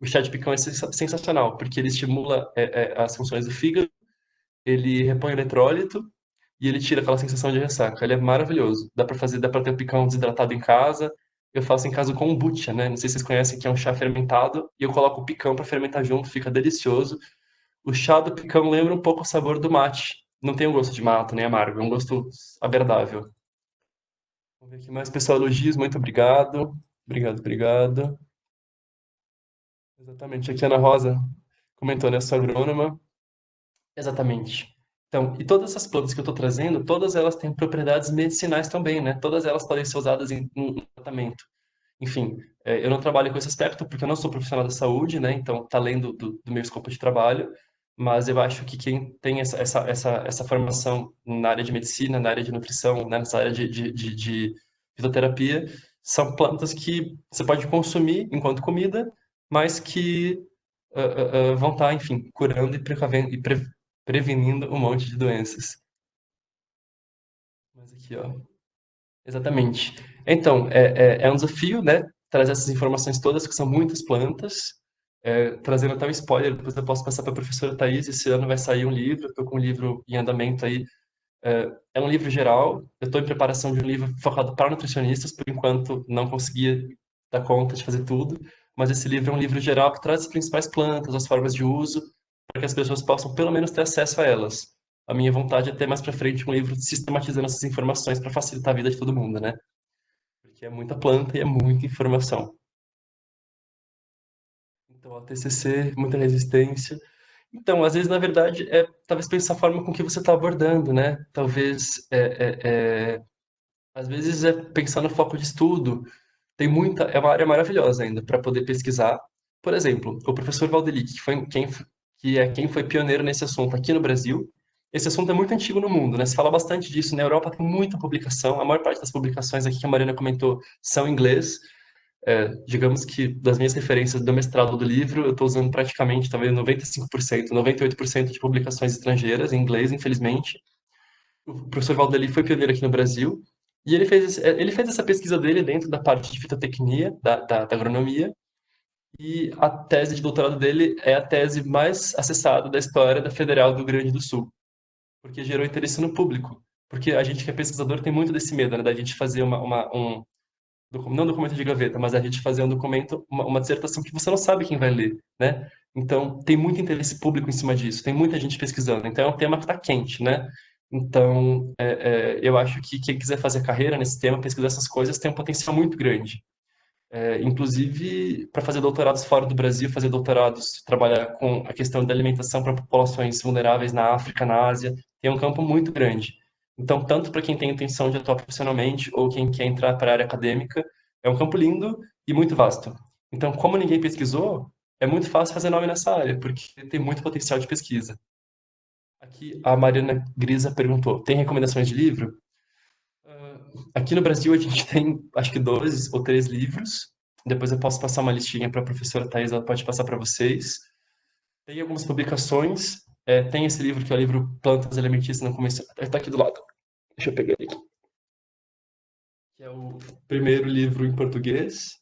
o chá de picão é sensacional, porque ele estimula as funções do fígado, ele repõe o eletrólito e ele tira aquela sensação de ressaca. Ele é maravilhoso. Dá para fazer, dá para ter o picão desidratado em casa. Eu faço em casa com kombucha, né? Não sei se vocês conhecem, que é um chá fermentado, e eu coloco o picão para fermentar junto, fica delicioso. O chá do picão lembra um pouco o sabor do mate. Não tem o gosto de mate, nem amargo, é um gosto agradável. Vamos ver aqui mais, pessoal, elogios, muito obrigado. Obrigado, obrigado. Exatamente, aqui a Ana Rosa comentou, né? Sou agrônoma. Exatamente. Então, e todas essas plantas que eu estou trazendo, todas elas têm propriedades medicinais também, né? Todas elas podem ser usadas em tratamento. Enfim, eu não trabalho com esse aspecto porque eu não sou profissional da saúde, né? Então, está além do meu escopo de trabalho. Mas eu acho que quem tem essa formação na área de medicina, na área de nutrição, né? Nessa área de fitoterapia, são plantas que você pode consumir enquanto comida, mas que vão estar, enfim, curando e prevenindo um monte de doenças. Mas aqui, ó. Exatamente. Então, é um desafio, né? Trazer essas informações todas, que são muitas plantas. Trazendo até um spoiler, depois eu posso passar para a professora Thais. Esse ano vai sair um livro, estou com um livro em andamento aí. É um livro geral. Eu estou em preparação de um livro focado para nutricionistas, por enquanto não conseguia dar conta de fazer tudo. Mas esse livro é um livro geral que traz as principais plantas, as formas de uso, para que as pessoas possam pelo menos ter acesso a elas. A minha vontade é ter mais para frente um livro sistematizando essas informações para facilitar a vida de todo mundo, né? Porque é muita planta e é muita informação. Então, a TCC, muita resistência. Então, às vezes, na verdade, talvez pensar a forma com que você está abordando, né? Talvez, às vezes, é pensar no foco de estudo. É uma área maravilhosa ainda para poder pesquisar. Por exemplo, o professor Valdelic, que é quem foi pioneiro nesse assunto aqui no Brasil. Esse assunto é muito antigo no mundo, né? Se fala bastante disso. Na Europa tem muita publicação. A maior parte das publicações aqui que a Mariana comentou são em inglês. Digamos que das minhas referências do mestrado do livro, eu estou usando praticamente talvez 95%, 98% de publicações estrangeiras em inglês, infelizmente. O professor Valdeli foi pioneiro aqui no Brasil e ele fez essa pesquisa dele dentro da parte de fitotecnia, da agronomia, e a tese de doutorado dele é a tese mais acessada da história da Federal do Rio Grande do Sul, porque gerou interesse no público. Porque a gente que é pesquisador tem muito desse medo, né, da gente fazer não documento de gaveta, mas a gente fazer um documento, uma dissertação que você não sabe quem vai ler, né? Então, tem muito interesse público em cima disso, tem muita gente pesquisando, então é um tema que está quente, né? Então, eu acho que quem quiser fazer carreira nesse tema, pesquisar essas coisas, tem um potencial muito grande. Inclusive, para fazer doutorados fora do Brasil, fazer doutorados, trabalhar com a questão da alimentação para populações vulneráveis na África, na Ásia, tem um campo muito grande. Então, tanto para quem tem intenção de atuar profissionalmente ou quem quer entrar para a área acadêmica, é um campo lindo e muito vasto. Então, como ninguém pesquisou, é muito fácil fazer nome nessa área, porque tem muito potencial de pesquisa. Aqui, a Mariana Grisa perguntou: tem recomendações de livro? Aqui no Brasil a gente tem, acho que 2 ou 3 livros. Depois eu posso passar uma listinha para a professora Thais, ela pode passar para vocês. Tem algumas publicações. Tem esse livro que é o livro Plantas Alimentícias não Convencionais. Está aqui do lado. Deixa eu pegar ele aqui. Que é o primeiro livro em português.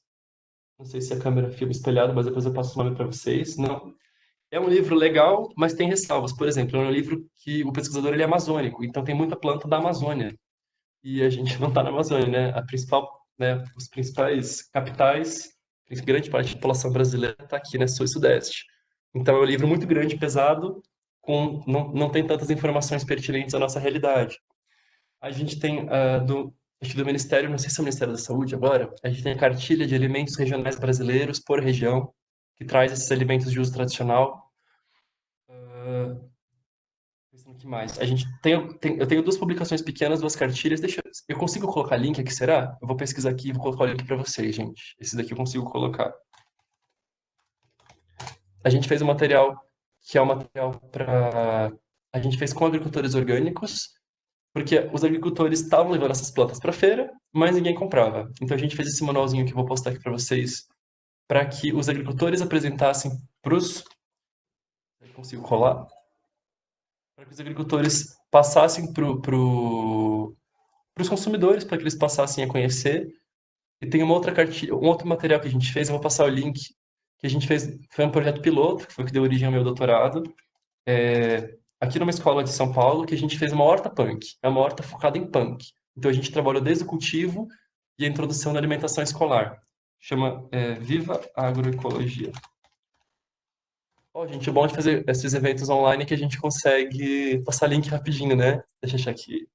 Não sei se a câmera filma espelhado, mas depois eu passo o nome para vocês. Não. É um livro legal, mas tem ressalvas. Por exemplo, é um livro que o pesquisador ele é amazônico, então tem muita planta da Amazônia. E a gente não está na Amazônia, né? Os principais capitais, grande parte da população brasileira está aqui, né, sul e sudeste. Então é um livro muito grande, pesado, não tem tantas informações pertinentes à nossa realidade. A gente tem acho que do Ministério, não sei se é o Ministério da Saúde agora, a gente tem a cartilha de alimentos regionais brasileiros por região, que traz esses alimentos de uso tradicional. Pensando que mais? A gente eu tenho duas publicações pequenas, duas cartilhas. Eu consigo colocar link aqui, será? Eu vou pesquisar aqui e vou colocar o link para vocês, gente. Esse daqui eu consigo colocar. A gente fez um material que é um material para. A gente fez com agricultores orgânicos, porque os agricultores estavam levando essas plantas para feira, mas ninguém comprava. Então a gente fez esse manualzinho que eu vou postar aqui para vocês, para que os agricultores apresentassem para os. Consigo colar? Para que os agricultores passassem para os consumidores, para que eles passassem a conhecer. E tem uma outra cartilha, um outro material que a gente fez, eu vou passar o link, que a gente fez, foi um projeto piloto, que foi o que deu origem ao meu doutorado, aqui numa escola de São Paulo, que a gente fez uma horta punk. É uma horta focada em punk. Então a gente trabalhou desde o cultivo e a introdução da alimentação escolar. Chama Viva Agroecologia. Ó, gente, o bom de fazer esses eventos online é que a gente consegue passar link rapidinho, né? Deixa eu achar aqui.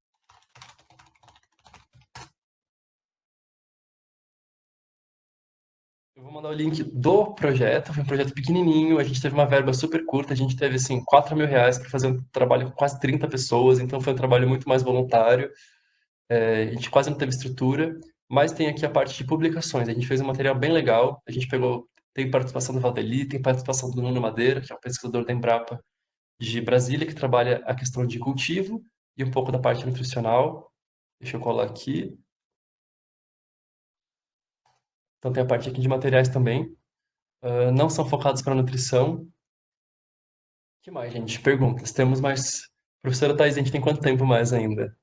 Eu vou mandar o link do projeto. Foi um projeto pequenininho. A gente teve uma verba super curta. A gente teve, assim, R$ 4.000 para fazer um trabalho com quase 30 pessoas. Então foi um trabalho muito mais voluntário. A gente quase não teve estrutura. Mas tem aqui a parte de publicações. A gente fez um material bem legal. A gente pegou. Tem participação do Valdeli, tem participação do Nuno Madeira, que é um pesquisador da Embrapa de Brasília, que trabalha a questão de cultivo e um pouco da parte nutricional. Deixa eu colar aqui. Então tem a parte aqui de materiais também. Não são focados para nutrição. Que mais, gente? Perguntas. Temos mais. Professora Thais, a gente tem quanto tempo mais ainda?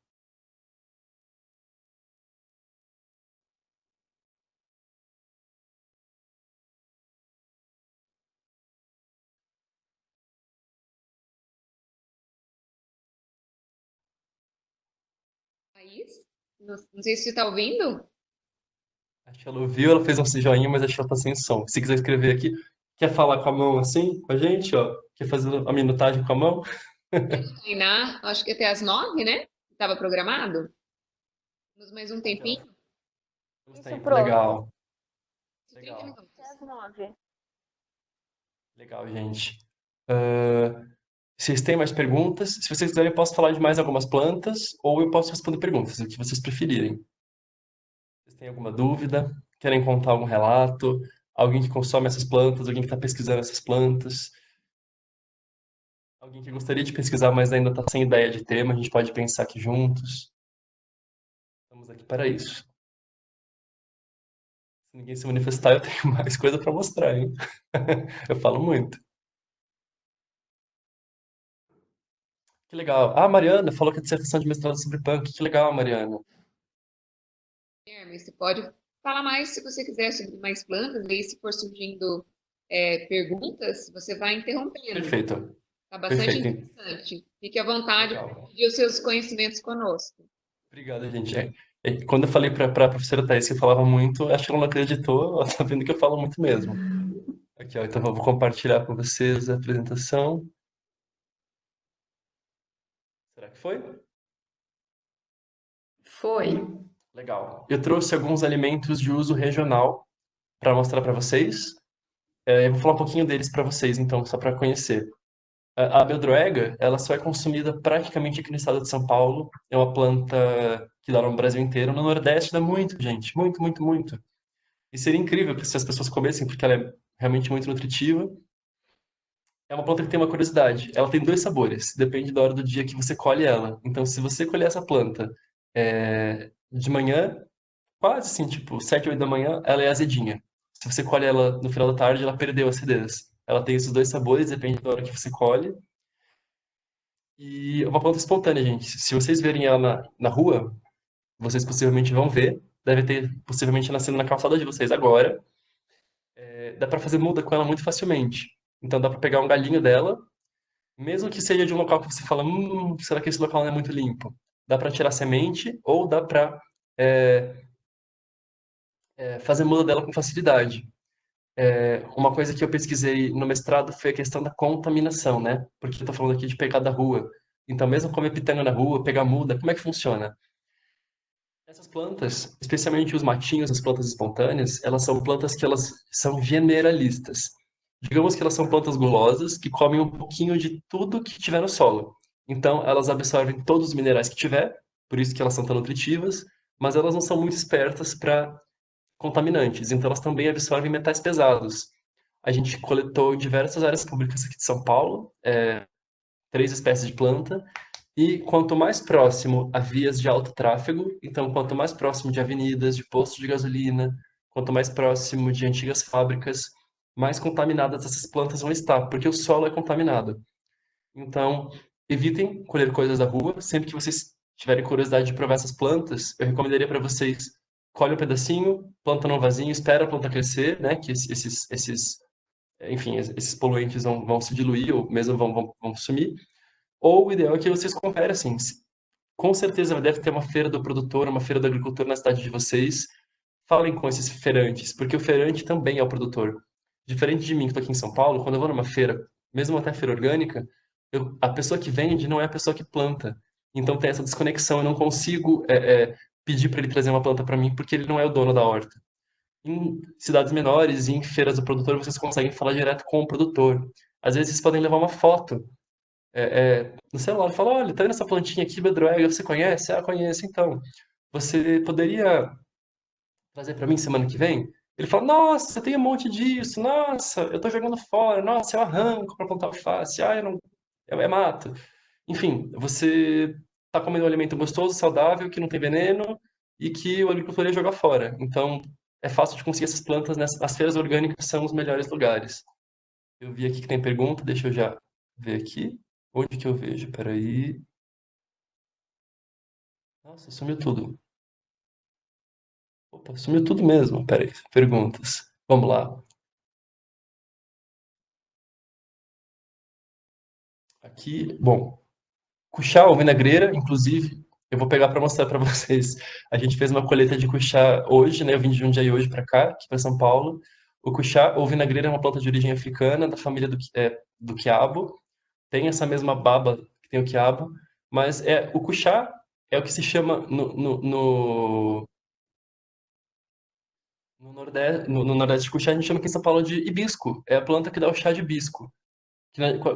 Thaís? Não sei se você está ouvindo. Acho que ela ouviu, ela fez um joinha, mas acho que ela tá sem som. Se quiser escrever aqui, quer falar com a mão assim, com a gente, ó? Quer fazer a minutagem com a mão? Treinar, acho que até às 9, né? Estava programado. Temos mais um Aqui, ó. tempinho. Temos Isso, tempo. prof. Legal. Isso, 30 Legal. Até minutos. às 9. Legal, gente. Ah, vocês têm mais perguntas? Se vocês quiserem, eu posso falar de mais algumas plantas ou eu posso responder perguntas, o que vocês preferirem. Vocês têm alguma dúvida? Querem contar algum relato? Alguém que consome essas plantas? Alguém que está pesquisando essas plantas? Alguém que gostaria de pesquisar, mas ainda está sem ideia de tema? A gente pode pensar aqui juntos. Estamos aqui para isso. Se ninguém se manifestar, eu tenho mais coisa para mostrar, hein? Eu falo muito. Que legal. Ah, a Mariana falou que a dissertação de mestrado é sobre punk. Que legal, Mariana. Guilherme, você pode falar mais se você quiser sobre mais plantas, e aí se for surgindo perguntas, você vai interrompendo. Perfeito. Está bastante Perfeito. interessante. Fique à vontade para Legal. dividir os seus conhecimentos conosco. Obrigado, gente. Quando eu falei para a professora Thais que eu falava muito, acho que ela não acreditou. Ela tá vendo que eu falo muito mesmo. Aqui, ó. Então, eu vou compartilhar com vocês a apresentação. Será que foi? Foi. Legal. Eu trouxe alguns alimentos de uso regional para mostrar para vocês. Eu vou falar um pouquinho deles para vocês, então, só para conhecer. A beldroega, ela só é consumida praticamente aqui no estado de São Paulo. É uma planta que dá no Brasil inteiro. No Nordeste dá muito, gente. Muito, muito, muito. E seria incrível se as pessoas comessem, porque ela é realmente muito nutritiva. É uma planta que tem uma curiosidade. Ela tem dois sabores. Depende da hora do dia que você colhe ela. Então, se você colher essa planta de manhã, quase assim, tipo, 7, 8 da manhã, ela é azedinha. Se você colhe ela no final da tarde, ela perdeu a acidez. Ela tem esses dois sabores, depende da hora que você colhe. E é uma planta espontânea, gente. Se vocês verem ela na rua, vocês possivelmente vão ver. Deve ter possivelmente nascendo na calçada de vocês agora. Dá pra fazer muda com ela muito facilmente. Então dá pra pegar um galinho dela, mesmo que seja de um local que você fala, será que esse local não é muito limpo? Dá pra tirar semente ou dá pra é, fazer muda dela com facilidade. Uma coisa que eu pesquisei no mestrado foi a questão da contaminação, né? Porque eu tô falando aqui de pegar da rua. Então, mesmo comer pitanga na rua, pegar muda, como é que funciona? Essas plantas, especialmente os matinhos, as plantas espontâneas, elas são plantas que elas são generalistas. Digamos que elas são plantas gulosas que comem um pouquinho de tudo que tiver no solo. Então, elas absorvem todos os minerais que tiver, por isso que elas são tão nutritivas, mas elas não são muito espertas para contaminantes, então elas também absorvem metais pesados. A gente coletou em diversas áreas públicas aqui de São Paulo, 3 espécies de planta, e quanto mais próximo a vias de alto tráfego, então quanto mais próximo de avenidas, de postos de gasolina, quanto mais próximo de antigas fábricas, mais contaminadas essas plantas vão estar, porque o solo é contaminado. Então, evitem colher coisas da rua. Sempre que vocês tiverem curiosidade de provar essas plantas, eu recomendaria para vocês colhe um pedacinho, planta num vasinho, espera a planta crescer, né? Que enfim, esses poluentes vão se diluir ou mesmo vão sumir. Ou o ideal é que vocês comprem assim. Com certeza deve ter uma feira do produtor, uma feira do agricultor na cidade de vocês. Falem com esses feirantes, porque o feirante também é o produtor. Diferente de mim, que estou aqui em São Paulo, quando eu vou numa feira, mesmo até feira orgânica, a pessoa que vende não é a pessoa que planta. Então tem essa desconexão, eu não consigo pedir para ele trazer uma planta para mim, porque ele não é o dono da horta. Em cidades menores e em feiras do produtor, vocês conseguem falar direto com o produtor. Às vezes vocês podem levar uma foto no celular, fala, olha, tá vendo essa plantinha aqui, Bedroega, você conhece? Ah, conheço, então. Você poderia trazer para mim semana que vem? Ele fala, nossa, você tem um monte disso, nossa, eu tô jogando fora, nossa, eu arranco para plantar alface, ah, eu não, é mato. Enfim, você tá comendo um alimento gostoso, saudável, que não tem veneno e que o agricultor ia jogar fora. Então, é fácil de conseguir essas plantas, as feiras orgânicas são os melhores lugares. Eu vi aqui que tem pergunta, deixa eu já ver aqui. Onde que eu vejo? Peraí. Nossa, sumiu tudo. Opa, sumiu tudo mesmo. Peraí, perguntas. Vamos lá. Aqui, bom, cuchá ou vinagreira, inclusive, eu vou pegar para mostrar para vocês. A gente fez uma colheita de cuchá hoje, né? Eu vim de Jundiaí hoje para cá, aqui para São Paulo. O cuchá ou vinagreira é uma planta de origem africana, da família do quiabo. Tem essa mesma baba que tem o quiabo, mas o cuchá é o que se chama no Nordeste de cuchá, a gente chama aqui em São Paulo de hibisco. É a planta que dá o chá de hibisco.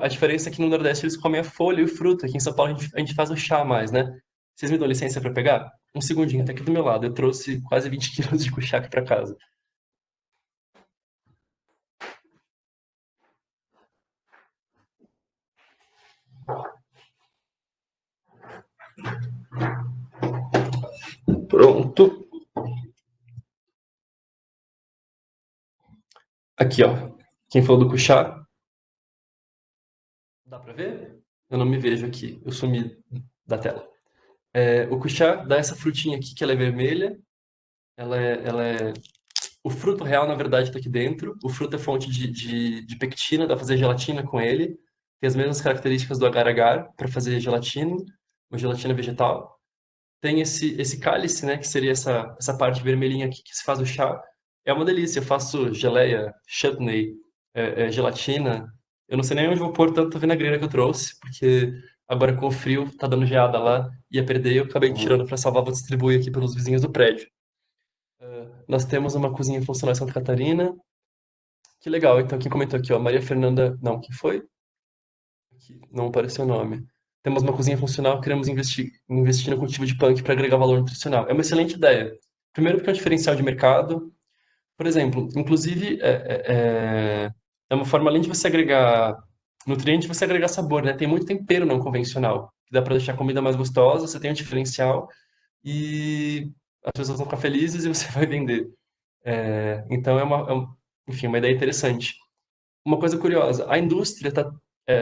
A diferença é que no Nordeste eles comem a folha e o fruto. Aqui em São Paulo a gente faz o chá mais, né? Vocês me dão licença para pegar? Um segundinho, tá aqui do meu lado. Eu trouxe quase 20 quilos de cuchá aqui para casa. Pronto. Aqui, ó. Quem falou do cuchá? Dá para ver? Eu não me vejo aqui. Eu sumi da tela. O cuchá dá essa frutinha aqui que ela é vermelha. Ela é O fruto real, na verdade, está aqui dentro. O fruto é fonte de pectina, dá para fazer gelatina com ele. Tem as mesmas características do agar-agar para fazer gelatina, uma gelatina vegetal. Tem esse cálice, né, que seria essa parte vermelhinha aqui que se faz o chá. É uma delícia. Eu faço geleia, chutney, gelatina. Eu não sei nem onde vou pôr tanta vinagreira que eu trouxe, porque agora com o frio tá dando geada lá, ia perder, eu acabei tirando para salvar, vou distribuir aqui pelos vizinhos do prédio. Nós temos uma cozinha funcional em Santa Catarina. Que legal. Então, quem comentou aqui, ó, Maria Fernanda. Não, quem foi? Aqui, não apareceu o nome. Temos uma cozinha funcional, queremos investir no cultivo de punk para agregar valor nutricional. É uma excelente ideia. Primeiro, porque é um diferencial de mercado. Por exemplo, inclusive, é uma forma, além de você agregar nutriente, você agregar sabor, né? Tem muito tempero não convencional, que dá para deixar a comida mais gostosa, você tem um diferencial e as pessoas vão ficar felizes e você vai vender. Então, enfim, uma ideia interessante. Uma coisa curiosa, a indústria está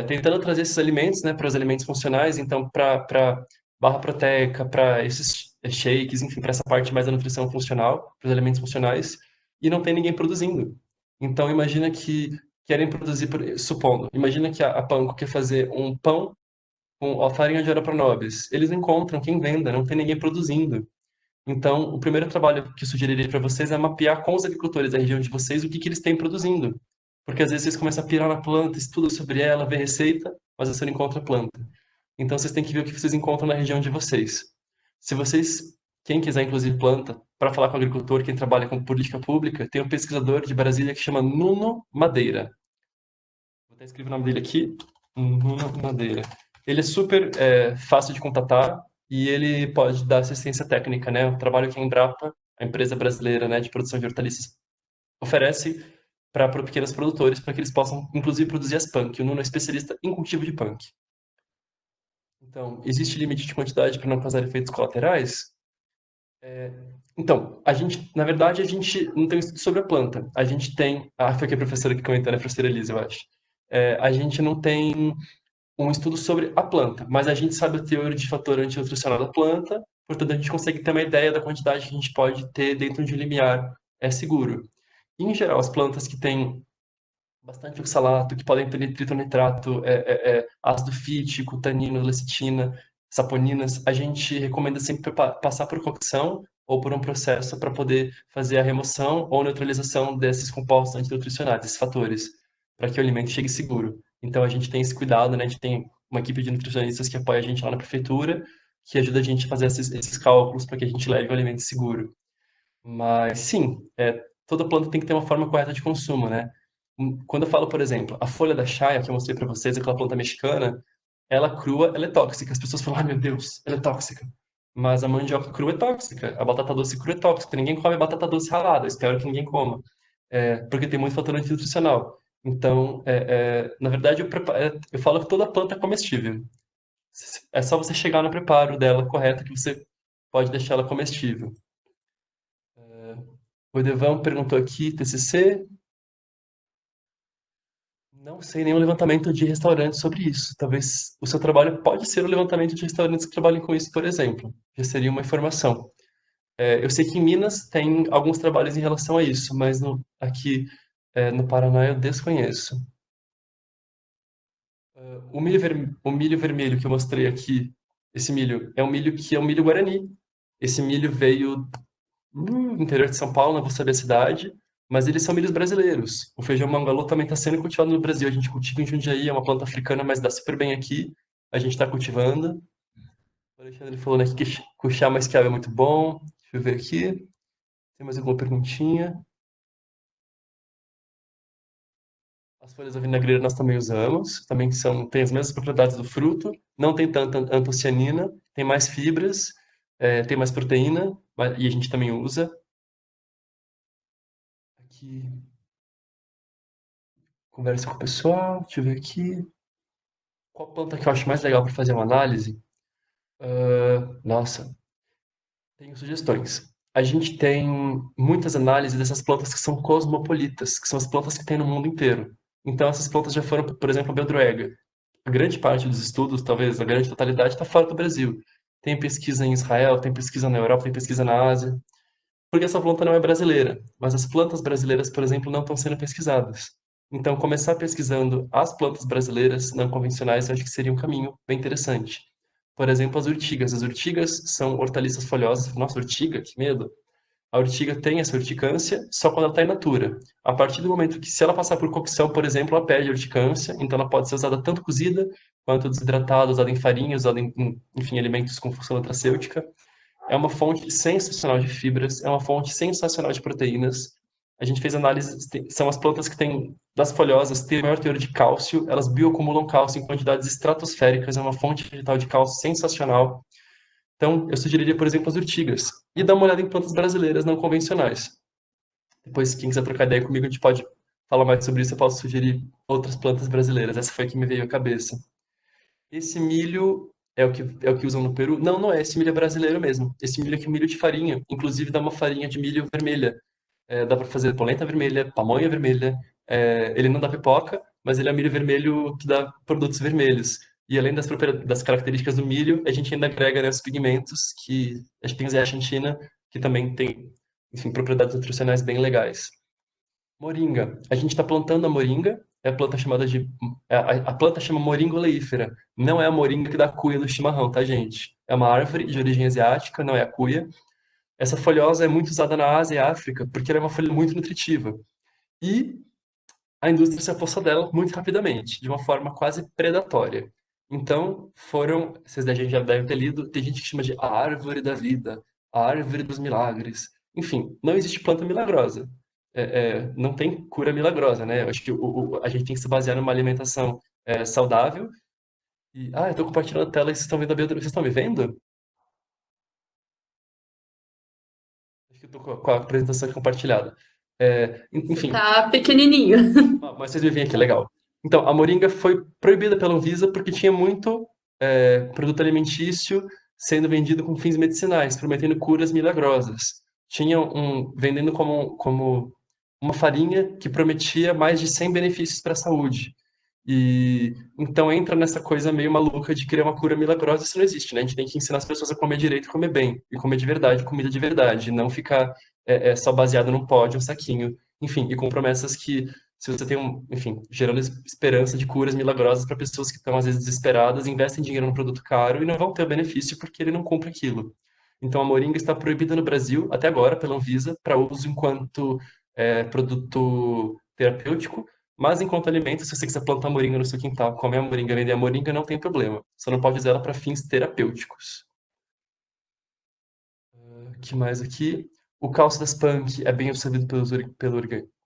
tentando trazer esses alimentos, né, para os alimentos funcionais, então para barra proteica, para esses shakes, enfim, para essa parte mais da nutrição funcional, para os alimentos funcionais, e não tem ninguém produzindo. Então imagina que querem produzir, supondo, imagina que a Panko quer fazer um pão com a farinha de Ora Pronobis. Eles não encontram quem venda, não tem ninguém produzindo. Então, o primeiro trabalho que eu sugeriria para vocês é mapear com os agricultores da região de vocês o que eles têm produzindo. Porque às vezes vocês começam a pirar na planta, estuda sobre ela, vê receita, mas você não encontra a planta. Então, vocês têm que ver o que vocês encontram na região de vocês. Se vocês, quem quiser inclusive planta, para falar com o agricultor, quem trabalha com política pública, tem um pesquisador de Brasília que chama Nuno Madeira. até escrevi o nome dele aqui. Nuno Madeira. Ele é super fácil de contatar e ele pode dar assistência técnica, né? O trabalho que a Embrapa, a empresa brasileira, né, de produção de hortaliças, oferece para pequenos produtores, para que eles possam, inclusive, produzir as punk. O Nuno é especialista em cultivo de punk. Então, existe limite de quantidade para não causar efeitos colaterais? Então, na verdade, a gente não tem um estudo sobre a planta. A gente tem, foi aqui a professora que comentou, né, a professora Elisa, eu acho. A gente não tem um estudo sobre a planta, mas a gente sabe o teor de fator antinutricional da planta, portanto, a gente consegue ter uma ideia da quantidade que a gente pode ter dentro de um limiar seguro. Em geral, as plantas que têm bastante oxalato, que podem ter nitrito, nitrato, ácido fítico, tanino, lecitina, saponinas, a gente recomenda sempre passar por cocção ou por um processo para poder fazer a remoção ou neutralização desses compostos antinutricionais, esses fatores, para que o alimento chegue seguro. Então a gente tem esse cuidado, né? A gente tem uma equipe de nutricionistas que apoia a gente lá na prefeitura, que ajuda a gente a fazer esses cálculos para que a gente leve o alimento seguro. Mas sim, toda planta tem que ter uma forma correta de consumo, né? Quando eu falo, por exemplo, a folha da chaia que eu mostrei para vocês, aquela planta mexicana, ela crua, ela é tóxica. As pessoas falam, ai meu Deus, ela é tóxica. Mas a mandioca crua é tóxica, a batata doce crua é tóxica. Ninguém come batata doce ralada, eu espero que ninguém coma, porque tem muito fator antinutricional. Então, na verdade, eu falo que toda planta é comestível. É só você chegar no preparo dela correto que você pode deixar ela comestível. O Edevan perguntou aqui, TCC. Não sei nenhum levantamento de restaurantes sobre isso. Talvez o seu trabalho pode ser o levantamento de restaurantes que trabalhem com isso, por exemplo. Já seria uma informação. Eu sei que em Minas tem alguns trabalhos em relação a isso, mas aqui no Paraná eu desconheço. O milho vermelho que eu mostrei aqui, esse milho, é um milho que é um milho guarani. Esse milho veio no interior de São Paulo, não vou saber a cidade, mas eles são milhos brasileiros. O feijão mangalô também está sendo cultivado no Brasil. A gente cultiva em Jundiaí, é uma planta africana, mas dá super bem aqui. A gente está cultivando. O Alexandre falou, né, que cuchá mais quiabo é muito bom. Deixa eu ver aqui. Tem mais alguma perguntinha? As folhas da vinagreira nós também usamos. Também têm as mesmas propriedades do fruto. Não tem tanta antocianina. Tem mais fibras. Tem mais proteína. E a gente também usa. Aqui. Conversa com o pessoal. Deixa eu ver aqui. Qual planta que eu acho mais legal para fazer uma análise? Nossa, tenho sugestões. A gente tem muitas análises dessas plantas que são cosmopolitas, que são as plantas que tem no mundo inteiro. Então, essas plantas já foram, por exemplo, a beldroega. A grande parte dos estudos, talvez a grande totalidade, está fora do Brasil. Tem pesquisa em Israel, tem pesquisa na Europa, tem pesquisa na Ásia. Porque essa planta não é brasileira, mas as plantas brasileiras, por exemplo, não estão sendo pesquisadas. Então, começar pesquisando as plantas brasileiras não convencionais, eu acho que seria um caminho bem interessante. Por exemplo, as urtigas. As urtigas são hortaliças folhosas. Nossa, urtiga, que medo! A urtiga tem essa urticância só quando ela está in natura. A partir do momento que, se ela passar por cocção, por exemplo, ela perde a urticância, então ela pode ser usada tanto cozida quanto desidratada, usada em farinha, usada enfim, alimentos com função nutracêutica. É uma fonte sensacional de fibras, é uma fonte sensacional de proteínas. A gente fez análises, são as plantas que têm, das folhosas, têm maior teor de cálcio, elas bioacumulam cálcio em quantidades estratosféricas, é uma fonte vegetal de cálcio sensacional. Então, eu sugeriria, por exemplo, as urtigas. E dar uma olhada em plantas brasileiras não convencionais. Depois, quem quiser trocar ideia comigo, a gente pode falar mais sobre isso, eu posso sugerir outras plantas brasileiras. Essa foi a que me veio à cabeça. Esse milho é o que usam no Peru? Não, não é. Esse milho é brasileiro mesmo. Esse milho aqui é um milho de farinha. Inclusive dá uma farinha de milho vermelha. Dá para fazer polenta vermelha, pamonha vermelha. Ele não dá pipoca, mas ele é um milho vermelho que dá produtos vermelhos. E além das características do milho, a gente ainda agrega, né, os pigmentos que a gente tem zeaxantina, que também tem, enfim, propriedades nutricionais bem legais. Moringa. A gente está plantando a moringa, é a planta chamada de. A planta chama moringa oleífera. Não é a moringa que dá cuia do chimarrão, tá, gente? É uma árvore de origem asiática, não é a cuia. Essa folhosa é muito usada na Ásia e África, porque ela é uma folha muito nutritiva. E a indústria se apossou dela muito rapidamente, de uma forma quase predatória. Então, vocês já devem ter lido, tem gente que chama de a árvore da vida, a árvore dos milagres. Enfim, não existe planta milagrosa. não tem cura milagrosa, né? Eu acho que a gente tem que se basear numa alimentação saudável. Eu estou compartilhando a tela e vocês estão vendo a Vocês estão me vendo? Acho que eu estou com a apresentação compartilhada. Você Enfim, tá pequenininho. mas vocês me veem aqui, legal. Então, a moringa foi proibida pela Anvisa porque tinha muito produto alimentício sendo vendido com fins medicinais, prometendo curas milagrosas. Tinham vendendo como uma farinha que prometia mais de 100 benefícios para a saúde. E então entra nessa coisa meio maluca de criar uma cura milagrosa, isso não existe, né? A gente tem que ensinar as pessoas a comer direito, comer bem, e comer de verdade, comida de verdade, não ficar só baseado num pódio, um saquinho, enfim, e com promessas que, se você tem enfim, gerando esperança de curas milagrosas para pessoas que estão às vezes desesperadas, investem dinheiro num produto caro e não vão ter o benefício porque ele não cumpre aquilo. Então a moringa está proibida no Brasil, até agora, pela Anvisa, para uso enquanto produto terapêutico, mas enquanto alimento, se você quiser plantar moringa no seu quintal, comer a moringa, vender a moringa, não tem problema. Só não pode usar ela para fins terapêuticos. O que mais aqui? O cálcio das punk é bem absorvido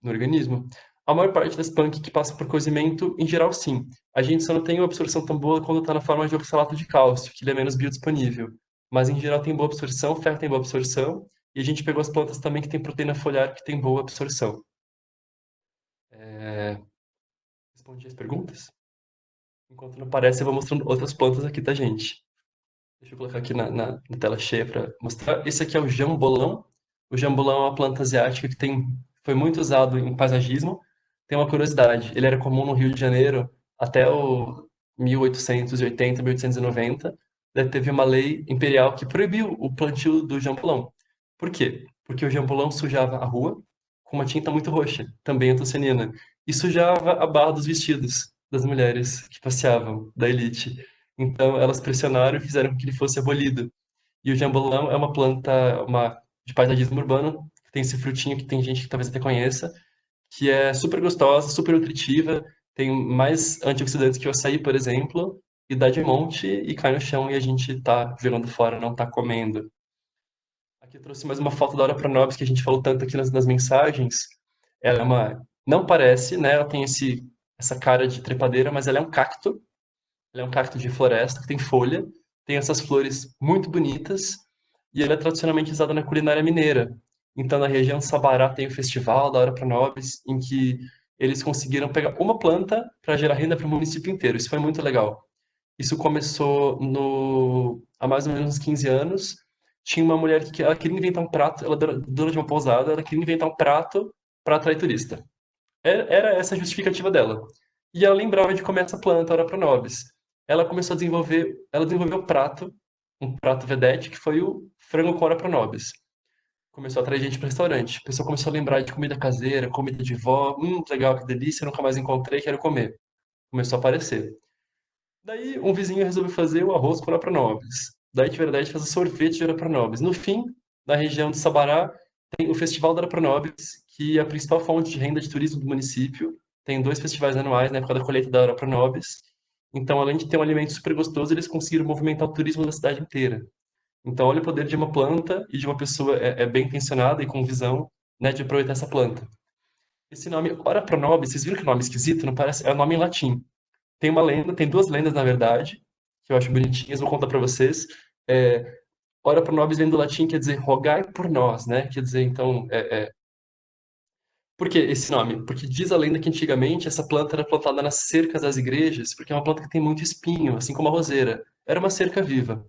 no organismo? A maior parte das punk que passa por cozimento, em geral, sim. A gente só não tem uma absorção tão boa quando está na forma de oxalato de cálcio, que ele é menos biodisponível. Mas, em geral, tem boa absorção, ferro tem boa absorção, e a gente pegou as plantas também que tem proteína foliar, que tem boa absorção. Respondi as perguntas? Enquanto não aparece, eu vou mostrando outras plantas aqui, tá, gente? Deixa eu colocar aqui na tela cheia para mostrar. Esse aqui é o jambolão. O jambolão é uma planta asiática que foi muito usado em paisagismo. Tem uma curiosidade, ele era comum no Rio de Janeiro até o 1880, 1890. Daí teve uma lei imperial que proibiu o plantio do jambolão. Por quê? Porque o jambolão sujava a rua com uma tinta muito roxa, também antocianina, e sujava a barra dos vestidos das mulheres que passeavam, da elite. Então, elas pressionaram e fizeram com que ele fosse abolido. E o jambolão é uma planta de paisagismo urbano, que tem esse frutinho que tem gente que talvez até conheça, que é super gostosa, super nutritiva, tem mais antioxidantes que o açaí, por exemplo, e dá de monte e cai no chão e a gente tá jogando fora, não tá comendo. Aqui eu trouxe mais uma foto da Ora Pronobis que a gente falou tanto aqui nas mensagens. Ela é não parece, né? Ela tem essa cara de trepadeira, mas ela é um cacto. Ela é um cacto de floresta que tem folha, tem essas flores muito bonitas e ela é tradicionalmente usada na culinária mineira. Então, na região de Sabará tem o festival da Hora para Nobres, em que eles conseguiram pegar uma planta para gerar renda para o município inteiro. Isso foi muito legal. Isso começou há mais ou menos uns 15 anos. Tinha uma mulher que ela queria inventar um prato, ela era dona de uma pousada, ela queria inventar um prato para atrair turista. Era essa a justificativa dela. E ela lembrava de comer essa planta, Ora pro nobis. Ela desenvolveu um prato vedete, que foi o frango com Ora pro nobis. Começou a atrair gente para o restaurante. A pessoa começou a lembrar de comida caseira, comida de vó. Legal, que delícia, nunca mais encontrei, quero comer. Começou a aparecer. Daí, um vizinho resolveu fazer o arroz com Ora pro nobis. Daí, de verdade, fazer sorvete de Ora pro nobis. No fim, na região de Sabará, tem o Festival da Ora pro nobis, que é a principal fonte de renda de turismo do município. Tem dois festivais anuais na época da colheita da Ora pro nobis. Então, além de ter um alimento super gostoso, eles conseguiram movimentar o turismo da cidade inteira. Então, olha o poder de uma planta e de uma pessoa bem intencionada e com visão, né, de aproveitar essa planta. Esse nome, Ora pro nobis, vocês viram que nome esquisito? Não parece? É um nome em latim. Tem uma lenda, tem duas lendas, na verdade, que eu acho bonitinhas, vou contar para vocês. É, Ora pro nobis vem do latim, quer dizer rogai por nós, né? Quer dizer, então, por que esse nome? Porque diz a lenda que antigamente essa planta era plantada nas cercas das igrejas, porque é uma planta que tem muito espinho, assim como a roseira. Era uma cerca viva.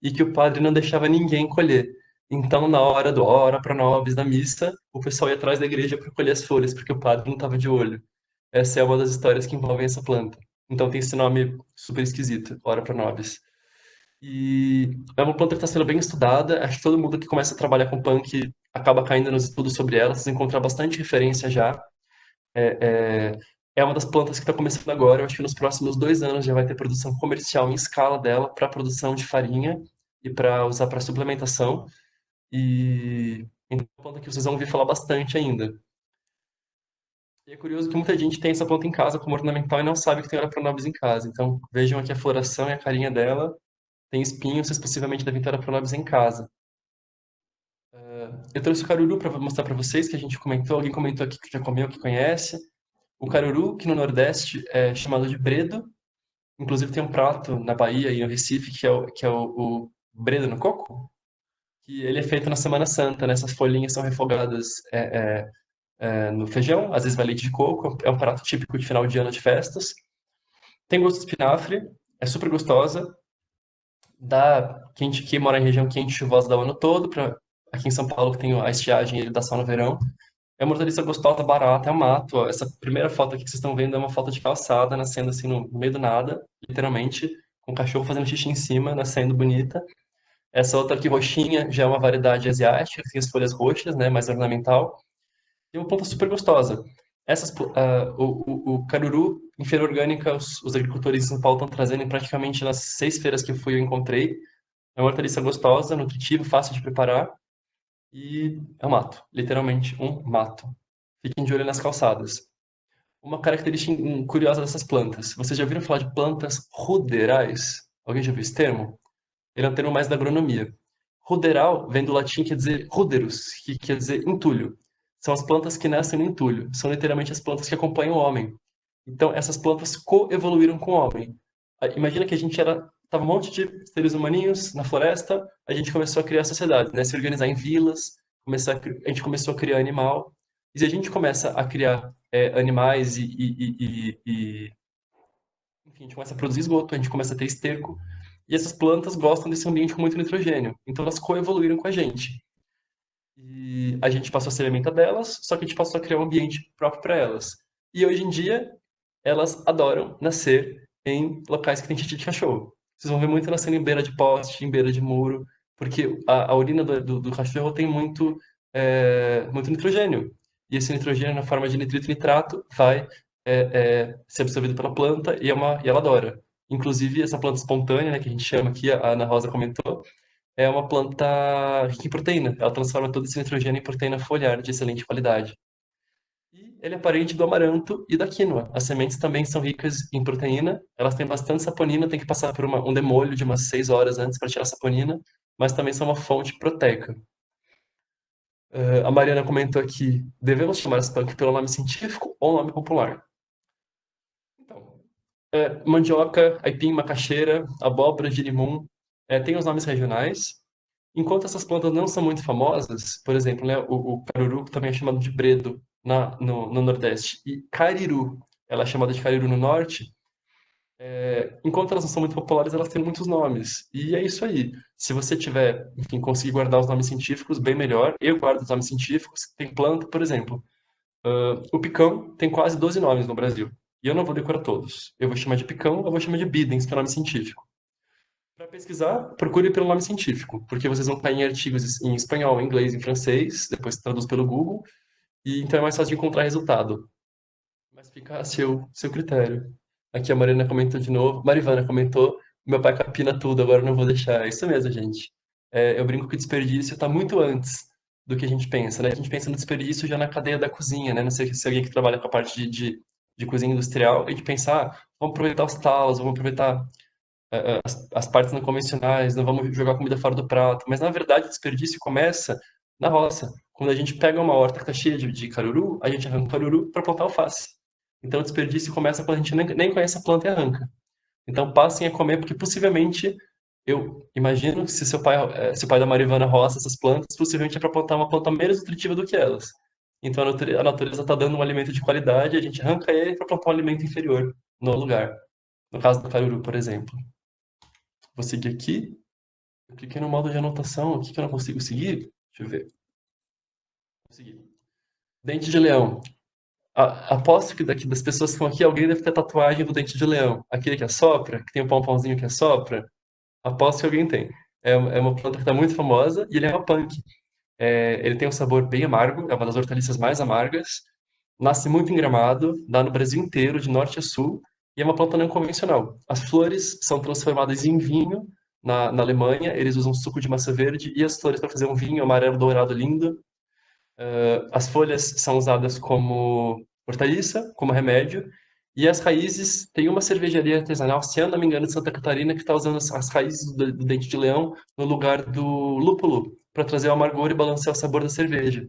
E que o padre não deixava ninguém colher. Então, na hora do ora pro nobis da missa, o pessoal ia atrás da igreja para colher as folhas, porque o padre não estava de olho. Essa é uma das histórias que envolvem essa planta. Então tem esse nome super esquisito, ora pro nobis. E é uma planta que está sendo bem estudada. Acho que todo mundo que começa a trabalhar com punk acaba caindo nos estudos sobre ela. Vocês encontrar bastante referência já. É, é uma das plantas que está começando agora. Eu acho que nos próximos 2 anos já vai ter produção comercial em escala dela para produção de farinha e para usar para suplementação. E então, é uma planta que vocês vão ouvir falar bastante ainda. E é curioso que muita gente tem essa planta em casa como ornamental e não sabe que tem Ora pronobis em casa. Então vejam aqui a floração e a carinha dela. Tem espinhos, vocês possivelmente devem ter Ora pronobis em casa. Eu trouxe o caruru para mostrar para vocês, que a gente comentou, alguém comentou aqui que já comeu, que conhece. O caruru, que no Nordeste é chamado de bredo. Inclusive tem um prato na Bahia e no Recife que é o bredo no coco, que ele é feito na Semana Santa, né? Essas folhinhas são refogadas no feijão, às vezes vai leite de coco, é um prato típico de final de ano de festas. Tem gosto de espinafre, é super gostosa, dá quente, que mora em região quente e chuvosa dá o ano todo, aqui em São Paulo que tem a estiagem, ele dá só no verão. É uma hortaliça gostosa, barata, é um mato. Ó. Essa primeira foto aqui que vocês estão vendo é uma foto de calçada, nascendo assim no meio do nada, literalmente, com o cachorro fazendo xixi em cima, nascendo bonita. Essa outra aqui roxinha já é uma variedade asiática, que tem as folhas roxas, né, mais ornamental. E uma planta super gostosa. O caruru, em feira orgânica, os agricultores em São Paulo estão trazendo em praticamente nas 6 feiras que eu fui eu encontrei. É uma hortaliça gostosa, nutritiva, fácil de preparar e é um mato, literalmente um mato. Fiquem de olho nas calçadas. Uma característica curiosa dessas plantas. Vocês já ouviram falar de plantas ruderais? Alguém já viu esse termo? Ele é um termo mais da agronomia. Ruderal vem do latim, quer dizer ruderus, que quer dizer entulho. São as plantas que nascem no entulho. São literalmente as plantas que acompanham o homem. Então, essas plantas coevoluíram com o homem. Imagina que a gente tava um monte de seres humaninhos na floresta, a gente começou a criar sociedades, né? Se organizar em vilas, a gente começou a criar animal. E se a gente começa a criar animais enfim, a gente começa a produzir esgoto, a gente começa a ter esterco, e essas plantas gostam desse ambiente com muito nitrogênio. Então elas coevoluíram com a gente. E a gente passou a se alimentar delas, só que a gente passou a criar um ambiente próprio para elas. E hoje em dia, elas adoram nascer em locais que tem xixi de cachorro. Vocês vão ver muito nascendo em beira de poste, em beira de muro, porque a urina do cachorro tem muito nitrogênio. E esse nitrogênio, na forma de nitrito e nitrato, vai ser absorvido pela planta e ela adora. Inclusive, essa planta espontânea, né, que a gente chama aqui, a Ana Rosa comentou, é uma planta rica em proteína. Ela transforma todo esse nitrogênio em proteína foliar de excelente qualidade. E ele é parente do amaranto e da quinoa. As sementes também são ricas em proteína. Elas têm bastante saponina, tem que passar por um demolho de umas 6 horas antes para tirar a saponina, mas também são uma fonte proteica. A Mariana comentou aqui, devemos chamar as plantas pelo nome científico ou nome popular? Então, mandioca, aipim, macaxeira, abóbora, girimum, tem os nomes regionais. Enquanto essas plantas não são muito famosas, por exemplo, né, o caruru também é chamado de bredo no Nordeste, e cariru, ela é chamada de cariru no Norte, enquanto elas não são muito populares, elas têm muitos nomes. E é isso aí. Se você tiver, enfim, conseguir guardar os nomes científicos, bem melhor. Eu guardo os nomes científicos. Tem planta, por exemplo. O picão tem quase 12 nomes no Brasil. E eu não vou decorar todos. Eu vou chamar de picão, eu vou chamar de bidens, que é o nome científico. Para pesquisar, procure pelo nome científico, porque vocês vão cair em artigos em espanhol, em inglês, em francês, depois traduz pelo Google, e então é mais fácil de encontrar resultado. Mas fica a seu critério. Aqui a Marina comentou de novo, Marivana comentou, meu pai capina tudo, agora eu não vou deixar. É isso mesmo, gente. Eu brinco que o desperdício está muito antes do que a gente pensa, né? A gente pensa no desperdício já na cadeia da cozinha, né? Não sei se alguém que trabalha com a parte de cozinha industrial, a gente pensar, vamos aproveitar os talos, vamos aproveitar as partes não convencionais, não vamos jogar comida fora do prato. Mas, na verdade, o desperdício começa na roça. Quando a gente pega uma horta que está cheia de caruru, a gente arranca o caruru para plantar alface. Então, o desperdício começa quando a gente nem conhece a planta e arranca. Então, passem a comer, porque possivelmente, eu imagino que se o pai da Marivana roça essas plantas, possivelmente é para plantar uma planta menos nutritiva do que elas. Então, a natureza está dando um alimento de qualidade, a gente arranca ele para plantar um alimento inferior no lugar. No caso do caruru, por exemplo. Vou seguir aqui. Eu cliquei no modo de anotação aqui que eu não consigo seguir. Deixa eu ver. Vou seguir. Dente de leão. Aposto que daqui das pessoas que estão aqui, alguém deve ter tatuagem do dente de leão. Aquele que assopra, que tem um pompãozinho que assopra. Aposto que alguém tem. É uma planta que está muito famosa e ele é uma punk. Ele tem um sabor bem amargo, é uma das hortaliças mais amargas. Nasce muito em gramado, dá no Brasil inteiro, de norte a sul, e é uma planta não convencional. As flores são transformadas em vinho na Alemanha, eles usam suco de massa verde e as flores para fazer um vinho amarelo dourado lindo. As folhas são usadas como hortaliça, como remédio, e as raízes, tem uma cervejaria artesanal, se eu não me engano, de Santa Catarina, que está usando as raízes do dente de leão no lugar do lúpulo, para trazer o amargor e balancear o sabor da cerveja.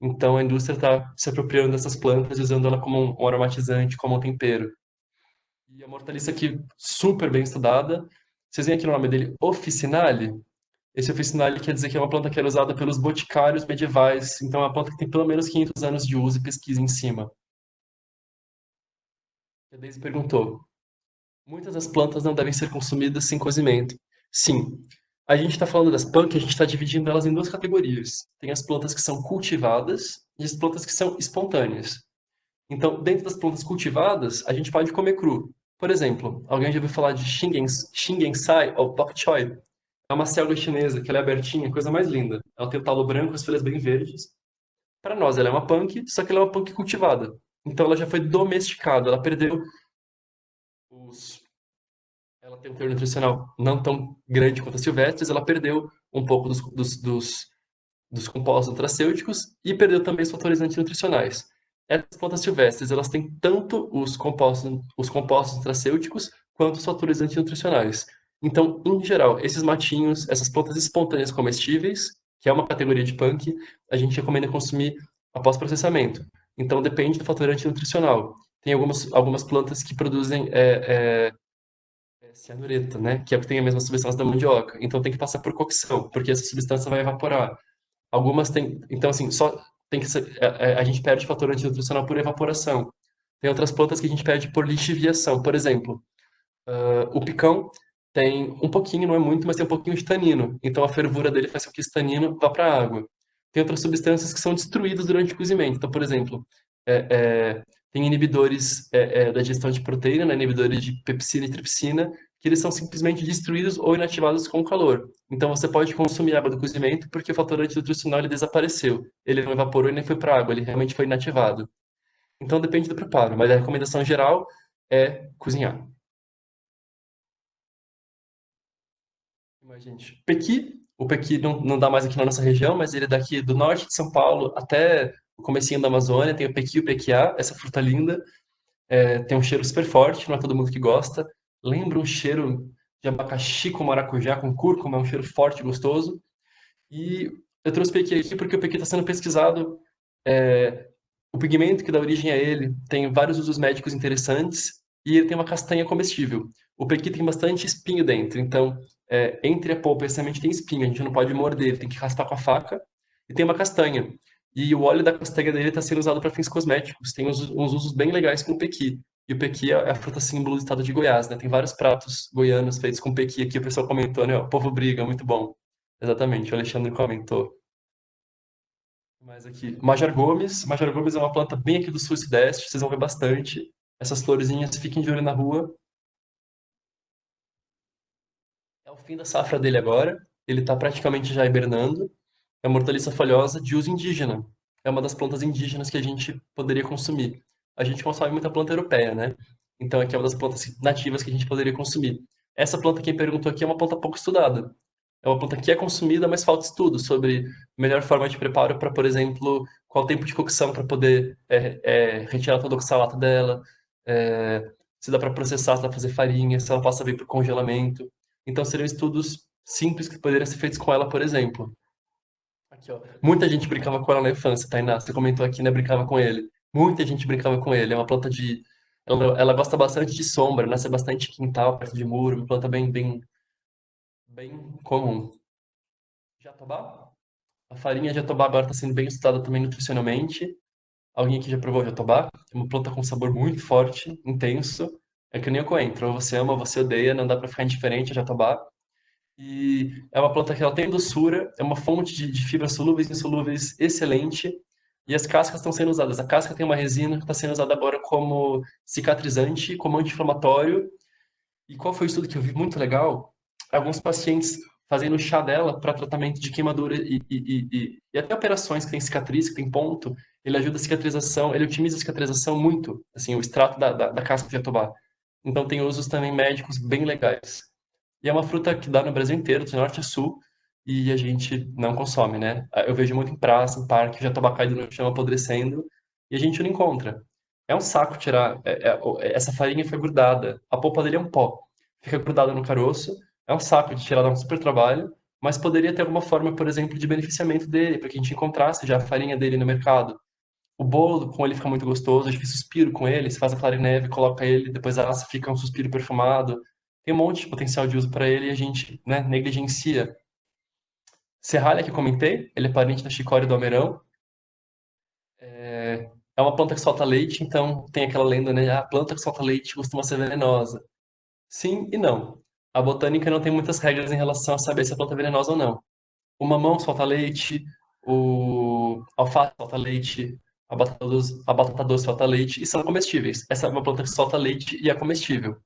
Então a indústria está se apropriando dessas plantas e usando ela como um aromatizante, como um tempero. E a hortaliça aqui, super bem estudada. Vocês veem aqui no nome dele, officinale. Esse officinale quer dizer que é uma planta que era usada pelos boticários medievais. Então é uma planta que tem pelo menos 500 anos de uso e pesquisa em cima. A Daisy perguntou: muitas das plantas não devem ser consumidas sem cozimento. Sim. A gente está falando das punk, a gente está dividindo elas em duas categorias. Tem as plantas que são cultivadas e as plantas que são espontâneas. Então, dentro das plantas cultivadas, a gente pode comer cru. Por exemplo, alguém já ouviu falar de Shingensai ou Bok Choy? É uma selga chinesa, que ela é abertinha, coisa mais linda. Ela tem o talo branco, as folhas bem verdes. Para nós, ela é uma punk, só que ela é uma punk cultivada. Então, ela já foi domesticada, ela perdeu os... Ela tem um teor nutricional não tão grande quanto as silvestres, ela perdeu um pouco dos compostos nutracêuticos e perdeu também os fatores antinutricionais. Essas plantas silvestres, elas têm tanto os compostos nutracêuticos quanto os fatores antinutricionais. Então, em geral, esses matinhos, essas plantas espontâneas comestíveis, que é uma categoria de punk, a gente recomenda consumir após processamento. Então, depende do fator antinutricional. Tem algumas plantas que produzem cianureto, né? Que é o que tem a mesma substância da mandioca. Então, tem que passar por cocção, porque essa substância vai evaporar. Algumas têm. Então, assim, só tem que ser, a gente perde fator antinutricional por evaporação. Tem outras plantas que a gente perde por lixiviação. Por exemplo, o picão tem um pouquinho, não é muito, mas tem um pouquinho de tanino. Então, a fervura dele faz com que esse tanino vá para a água. Tem outras substâncias que são destruídas durante o cozimento. Então, por exemplo, é, tem inibidores da digestão de proteína, né, inibidores de pepsina e tripsina, que eles são simplesmente destruídos ou inativados com o calor. Então você pode consumir água do cozimento porque o fator antinutricional ele desapareceu. Ele não evaporou e nem foi para a água, ele realmente foi inativado. Então depende do preparo, mas a recomendação geral é cozinhar. Mas, gente, pequi, o pequi não dá mais aqui na nossa região, mas ele é daqui do norte de São Paulo até o comecinho da Amazônia, tem o pequi e o pequiá, essa fruta linda. Tem um cheiro super forte, não é todo mundo que gosta. Lembra um cheiro de abacaxi com maracujá, com cúrcuma, é um cheiro forte e gostoso. E eu trouxe o pequi aqui porque o pequi está sendo pesquisado. O pigmento que dá origem a ele tem vários usos médicos interessantes e ele tem uma castanha comestível. O pequi tem bastante espinho dentro, então entre a polpa e a semente tem espinho, a gente não pode morder, ele tem que raspar com a faca. E tem uma castanha. E o óleo da castanha dele está sendo usado para fins cosméticos. Tem uns usos bem legais com o pequi. E o pequi é a fruta símbolo do estado de Goiás, né? Tem vários pratos goianos feitos com pequi aqui. O pessoal comentou, né? O povo briga, muito bom. Exatamente, o Alexandre comentou. Mais aqui. Majar Gomes. Majar Gomes é uma planta bem aqui do sul e sudeste, vocês vão ver bastante. Essas florezinhas, fiquem de olho na rua. É o fim da safra dele agora. Ele está praticamente já hibernando. É uma hortaliça folhosa de uso indígena. É uma das plantas indígenas que a gente poderia consumir. A gente consome muita planta europeia, né? Então aqui é uma das plantas nativas que a gente poderia consumir. Essa planta, quem perguntou aqui, é uma planta pouco estudada. É uma planta que é consumida, mas falta estudo sobre melhor forma de preparo para, por exemplo, qual tempo de cocção para poder retirar todo o oxalato dela, se dá para processar, se dá para fazer farinha, se ela passa bem por congelamento. Então seriam estudos simples que poderiam ser feitos com ela, por exemplo. Aqui, ó. Muita gente brincava com ela na infância, Tainá. Você comentou aqui, né? Brincava com ele. Muita gente brincava com ele. É uma planta de. Ela gosta bastante de sombra, nasce bastante em quintal, perto de muro. Uma planta bem comum. Jatobá? A farinha de jatobá agora está sendo bem estudada também nutricionalmente. Alguém aqui já provou jatobá? É uma planta com sabor muito forte, intenso. É que nem o coentro. Ou você ama ou você odeia, não dá para ficar indiferente a jatobá. E é uma planta que ela tem doçura, é uma fonte de fibras solúveis e insolúveis excelente. E as cascas estão sendo usadas. A casca tem uma resina que está sendo usada agora como cicatrizante, como anti-inflamatório. E qual foi o estudo que eu vi muito legal? Alguns pacientes fazendo chá dela para tratamento de queimadura e até operações que tem cicatriz, que tem ponto. Ele ajuda a cicatrização, ele otimiza a cicatrização muito, assim, o extrato da casca de jatobá. Então tem usos também médicos bem legais. E é uma fruta que dá no Brasil inteiro, de norte a sul, e a gente não consome, né? Eu vejo muito em praça, em parque, já tá caído no chão apodrecendo, e a gente não encontra. É um saco tirar. Essa farinha foi grudada. A polpa dele é um pó. Fica grudada no caroço. É um saco de tirar, dá um super trabalho. mas poderia ter alguma forma, por exemplo, de beneficiamento dele, para que a gente encontrasse já a farinha dele no mercado. O bolo com ele fica muito gostoso, a gente faz suspiro com ele, você faz a clara em neve, coloca ele, depois assa, fica um suspiro perfumado. Tem um monte de potencial de uso para ele e a gente, né, negligencia. Serralha, que eu comentei, ele é parente da chicória e do almeirão. É uma planta que solta leite, então tem aquela lenda, né? A planta que solta leite costuma ser venenosa. Sim e não. A botânica não tem muitas regras em relação a saber se a planta é venenosa ou não. O mamão solta leite, o alface solta leite, a batata doce solta leite e são comestíveis. Essa é uma planta que solta leite e é comestível.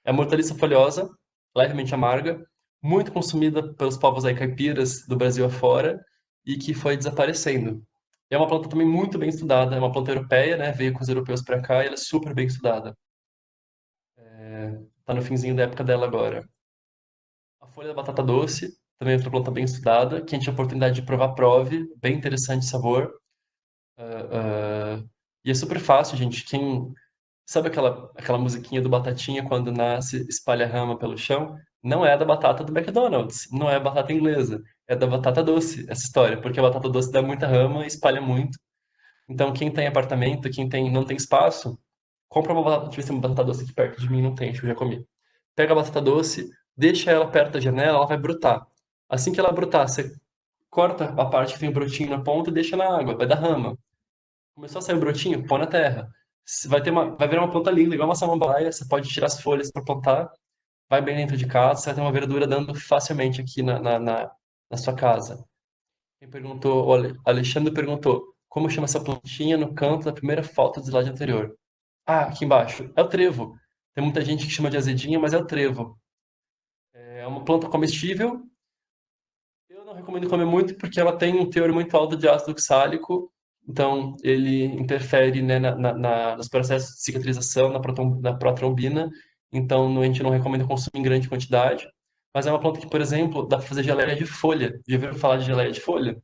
É uma hortaliça folhosa, levemente amarga, muito consumida pelos povos aí caipiras do Brasil afora e que foi desaparecendo. É uma planta também muito bem estudada, é uma planta europeia, né? Veio com os europeus para cá e ela é super bem estudada. Tá no finzinho da época dela agora. A folha da batata doce, também é outra planta bem estudada. Quem tinha oportunidade de provar, prove. Bem interessante o sabor. E é super fácil, gente. Quem sabe aquela musiquinha do Batatinha quando nasce, espalha rama pelo chão? Não é da batata do McDonald's, não é batata inglesa, é da batata doce, essa história, porque a batata doce dá muita rama e espalha muito. Então, quem tem apartamento, não tem espaço, compra uma batata, deixa eu ver se tem uma batata doce aqui perto de mim, não tem, acho que eu já comi. Pega a batata doce, deixa ela perto da janela, ela vai brotar. Assim que ela brotar, você corta a parte que tem o brotinho na ponta e deixa na água, vai dar rama. Começou a sair o brotinho, põe na terra. Vai virar uma planta linda, igual uma samambaia, você pode tirar as folhas para plantar, vai bem dentro de casa, você vai ter uma verdura dando facilmente aqui na sua casa. Quem perguntou, o Alexandre perguntou, como chama essa plantinha no canto da primeira foto do slide anterior? Ah, aqui embaixo. É o trevo. Tem muita gente que chama de azedinha, mas é o trevo. É uma planta comestível. Eu não recomendo comer muito porque ela tem um teor muito alto de ácido oxálico. Então, ele interfere, né, nos processos de cicatrização, na protrombina. Então, a gente não recomenda consumir em grande quantidade. Mas é uma planta que, por exemplo, dá para fazer geleia de folha. Já ouviram falar de geleia de folha?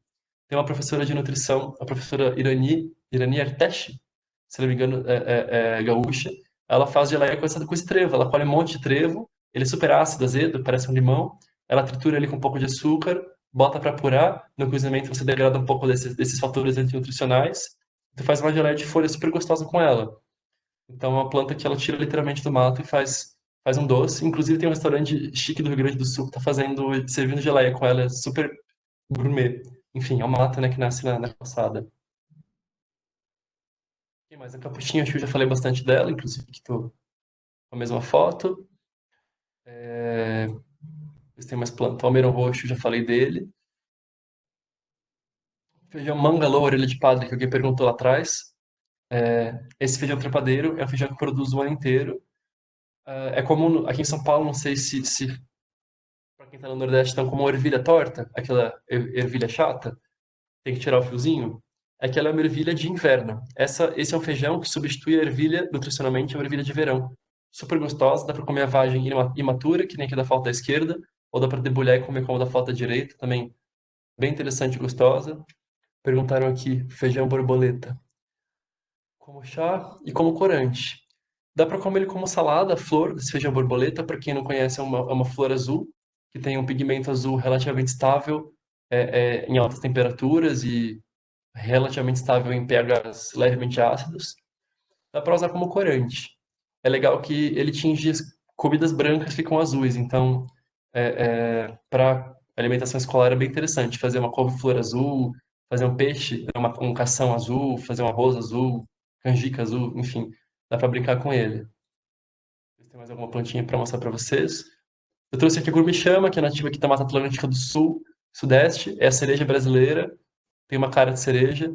Tem uma professora de nutrição, a professora Irani Arteche, se não me engano, é gaúcha. Ela faz geleia com esse trevo. Ela colhe um monte de trevo, ele é super ácido, azedo, parece um limão. Ela tritura ele com um pouco de açúcar, bota para apurar. No cozimento você degrada um pouco desses fatores antinutricionais. Tu faz uma geleia de folha super gostosa com ela. Então é uma planta que ela tira literalmente do mato e faz um doce. Inclusive tem um restaurante chique do Rio Grande do Sul que tá servindo geleia com ela, é super gourmet. Enfim, é uma mata, né, que nasce na calçada. Quem mais? A capuchinha, acho que eu já falei bastante dela, inclusive que tô com a mesma foto. Tem mais planta. O almeirão roxo, já falei dele. Feijão mangalô, orelha de padre, que alguém perguntou lá atrás. Esse feijão trepadeiro é um feijão que produz o ano inteiro. É comum aqui em São Paulo, não sei se para quem tá no Nordeste, então como ervilha torta, aquela ervilha chata, tem que tirar o fiozinho. Aquela é uma ervilha de inverno. Esse é um feijão que substitui a ervilha, nutricionalmente, a ervilha de verão. Super gostosa, dá para comer a vagem imatura, que nem aqui da falta da esquerda, ou dá para debulhar e comer como da falta direita, também bem interessante e gostosa. Perguntaram aqui, feijão borboleta. Como chá e como corante. Dá para comer ele como salada, a flor desse feijão borboleta, para quem não conhece, é uma flor azul, que tem um pigmento azul relativamente estável em altas temperaturas e relativamente estável em pHs levemente ácidos. Dá para usar como corante. É legal que ele tinge as comidas brancas ficam azuis, então para alimentação escolar é bem interessante fazer uma couve-flor azul, fazer um peixe, um cação azul, fazer um arroz azul, canjica azul, enfim, dá para brincar com ele. Tem mais alguma plantinha para mostrar para vocês? Eu trouxe aqui a gurmichama, que é nativa aqui da Mata Atlântica do Sul, Sudeste, é a cereja brasileira, tem uma cara de cereja.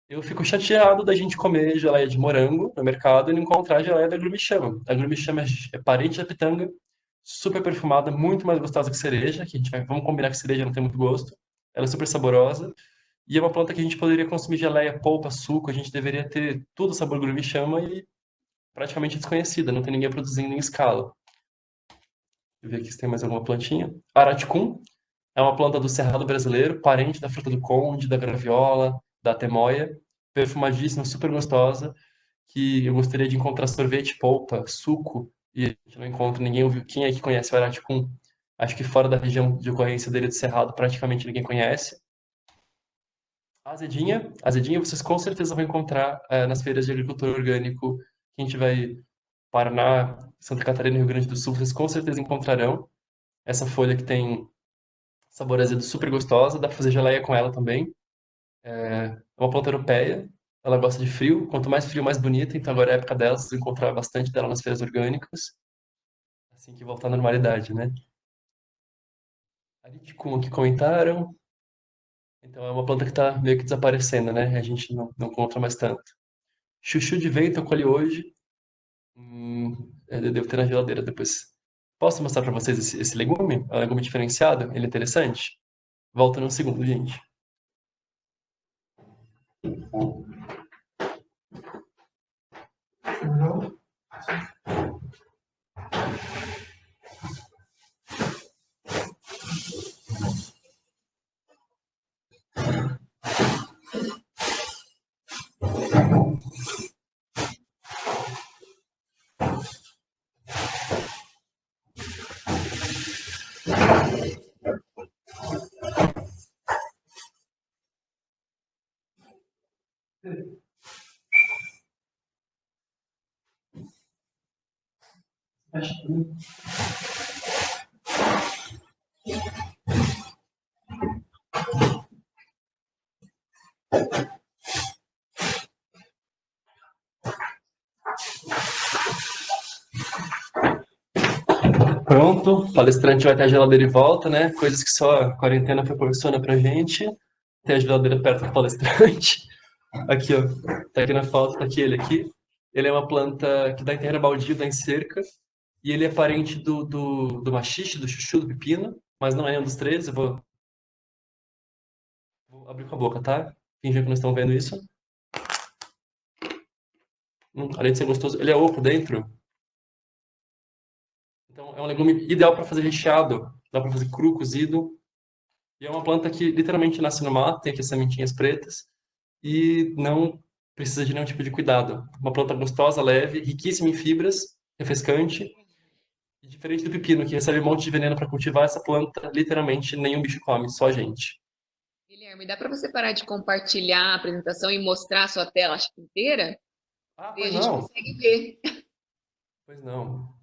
Eu fico chateado da gente comer geleia de morango no mercado e não encontrar geleia da grumichama. A grumichama é parente da pitanga, super perfumada, muito mais gostosa que cereja, vamos combinar que cereja não tem muito gosto. Ela é super saborosa e é uma planta que a gente poderia consumir geleia, polpa, suco, a gente deveria ter tudo sabor grumichama e praticamente desconhecida, não tem ninguém produzindo em escala. Deixa eu ver aqui se tem mais alguma plantinha. Araticum é uma planta do Cerrado brasileiro, parente da fruta do conde, da graviola, da temoia, perfumadíssima, super gostosa, que eu gostaria de encontrar sorvete, polpa, suco, e a gente não encontra ninguém ouviu. Quem é que conhece o Araticum? Acho que fora da região de ocorrência dele do Cerrado, praticamente ninguém conhece. A azedinha vocês com certeza vão encontrar nas feiras de agricultor orgânico. Quem tiver Paraná, Santa Catarina e Rio Grande do Sul, vocês com certeza encontrarão essa folha que tem sabor azedo super gostosa. Dá pra fazer geleia com ela também. É uma planta europeia. Ela gosta de frio. Quanto mais frio, mais bonita. Então agora é a época dela. Vocês vão encontrar bastante dela nas feiras orgânicas. Assim que voltar à normalidade, né? Ariticum aqui comentaram. Então é uma planta que está meio que desaparecendo, né? A gente não encontra mais tanto. Chuchu de vento eu colhi hoje. Eu devo ter na geladeira depois. Posso mostrar para vocês esse legume? É um legume diferenciado, ele é interessante. Volta num segundo, gente. Pronto, o palestrante vai ter a geladeira de volta, né? Coisas que só a quarentena proporciona pra gente. Ter a geladeira perto do palestrante. Aqui, ó. Tá aqui na foto, tá aqui ele aqui. Ele é uma planta que dá em terra baldio, dá em cerca. E ele é parente do maxixe, do chuchu, do pepino. Mas não é nenhum dos três. Eu vou abrir com a boca, tá? Fingir que não estão vendo isso. Além de ser gostoso, ele é oco dentro. Então é um legume ideal para fazer recheado. Dá para fazer cru, cozido. E é uma planta que literalmente nasce no mato, tem aqui as sementinhas pretas. E não precisa de nenhum tipo de cuidado. Uma planta gostosa, leve, riquíssima em fibras, refrescante. E diferente do pepino, que recebe um monte de veneno para cultivar, essa planta literalmente nenhum bicho come, só a gente. Guilherme, dá para você parar de compartilhar a apresentação e mostrar a sua tela acho que inteira? Ah, E a pois gente não. consegue ver. Pois não.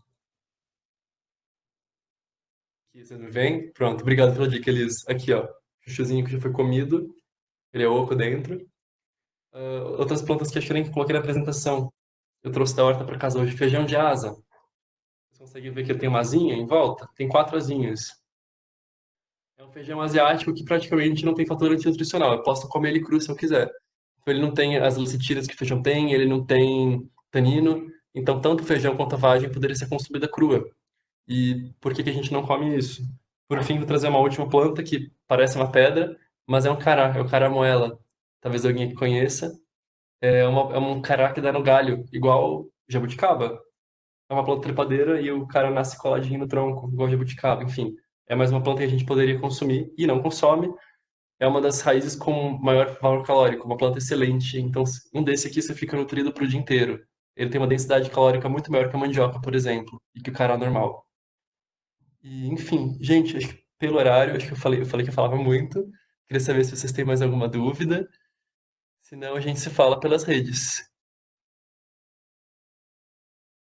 Aqui, você me vem? Pronto, obrigado pela dica, Elis. Aqui, ó. Chuchuzinho que já foi comido. Ele é oco dentro. Outras plantas que acho que eu nem coloquei na apresentação. Eu trouxe da horta para casa hoje feijão de asa. Vocês conseguem ver que ele tem uma asinha em volta? Tem quatro asinhas. É um feijão asiático que praticamente não tem fator antinutricional. Eu posso comer ele cru se eu quiser. Então, ele não tem as lecitinas que o feijão tem, ele não tem tanino. Então, tanto o feijão quanto a vagem poderia ser consumida crua. E por que que a gente não come isso? Por fim, vou trazer uma última planta que parece uma pedra, mas é um cará, é o caramoela. Talvez alguém aqui conheça. É um cará que dá no galho, igual jabuticaba. É uma planta trepadeira e o cara nasce coladinho no tronco, igual jabuticaba, enfim. É mais uma planta que a gente poderia consumir e não consome. É uma das raízes com maior valor calórico, uma planta excelente. Então, um desse aqui você fica nutrido pro dia inteiro. Ele tem uma densidade calórica muito maior que a mandioca, por exemplo, e que o cará normal. E, enfim, gente, acho que pelo horário, acho que eu falei que eu falava muito. Queria saber se vocês têm mais alguma dúvida. Senão, a gente se fala pelas redes.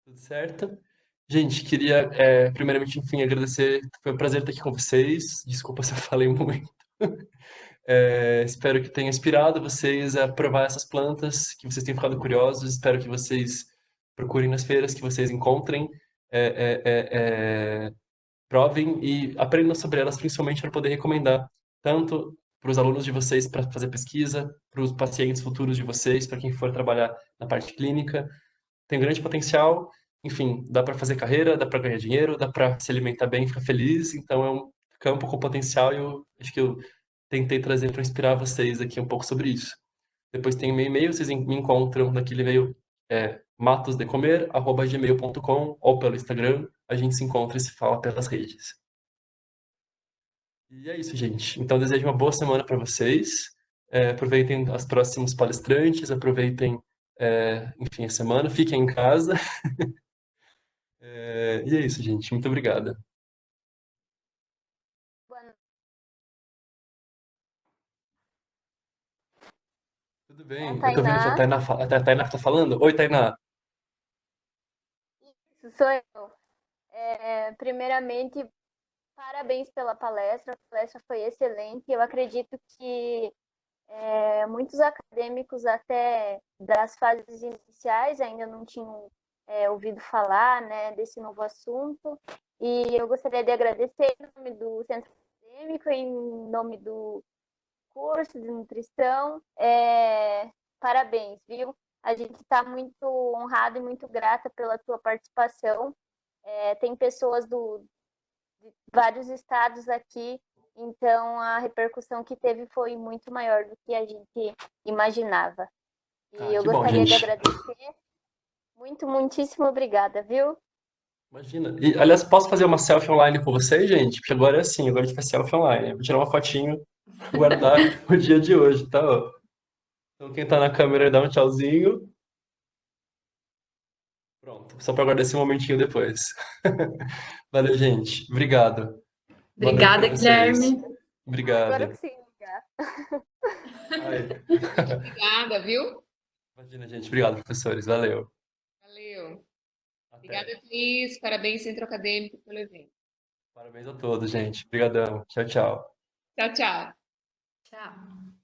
Tudo certo? Gente, queria, primeiramente, enfim, agradecer. Foi um prazer estar aqui com vocês. Desculpa se eu falei muito. Espero que tenha inspirado vocês a provar essas plantas, que vocês tenham ficado curiosos. Espero que vocês procurem nas feiras, que vocês encontrem, é, é, é, provem e aprendam sobre elas, principalmente para poder recomendar tanto para os alunos de vocês para fazer pesquisa, para os pacientes futuros de vocês, para quem for trabalhar na parte clínica. Tem grande potencial, enfim, dá para fazer carreira, dá para ganhar dinheiro, dá para se alimentar bem, ficar feliz. Então é um campo com potencial e eu acho que eu tentei trazer para inspirar vocês aqui um pouco sobre isso. Depois tem o meu e-mail, vocês me encontram naquele e-mail matosdecomer@gmail.com ou pelo Instagram. A gente se encontra e se fala pelas redes. E é isso, gente. Então, desejo uma boa semana para vocês. Aproveitem os próximos palestrantes, aproveitem, enfim, a semana. Fiquem em casa. E é isso, gente. Muito obrigada. Tudo É a bem? Eu tô vendo que Tainá. a Tainá que tá falando. Oi, Tainá. Isso sou eu. Primeiramente, parabéns pela palestra. A palestra foi excelente. Eu acredito que muitos acadêmicos, até das fases iniciais, ainda não tinham ouvido falar, né, desse novo assunto. E eu gostaria de agradecer em nome do Centro Acadêmico, em nome do curso de nutrição. Parabéns, viu? A gente está muito honrado e muito grata pela tua participação. Tem pessoas de vários estados aqui, então a repercussão que teve foi muito maior do que a gente imaginava. E Ah, eu que bom, gostaria de gente. agradecer. Muitíssimo obrigada, viu? Imagina. E, aliás, posso fazer uma selfie online com vocês, gente? Porque agora é assim, agora a gente faz selfie online. Eu vou tirar uma fotinho, guardar o dia de hoje, tá? Ó. Então, quem tá na câmera dá um tchauzinho. Pronto, só pra guardar esse momentinho depois. Valeu, gente. Obrigado. Boa noite pra Obrigada, vocês. Guilherme. Agora eu Obrigado. consigo ligar. Ai. Obrigada, viu? Imagina, gente. Obrigado, professores. Valeu. Valeu. Até. Obrigada, Cris. Parabéns, Centro Acadêmico, pelo evento. Parabéns a todos, gente. Obrigadão. Tchau, tchau. Tchau, tchau. Tchau.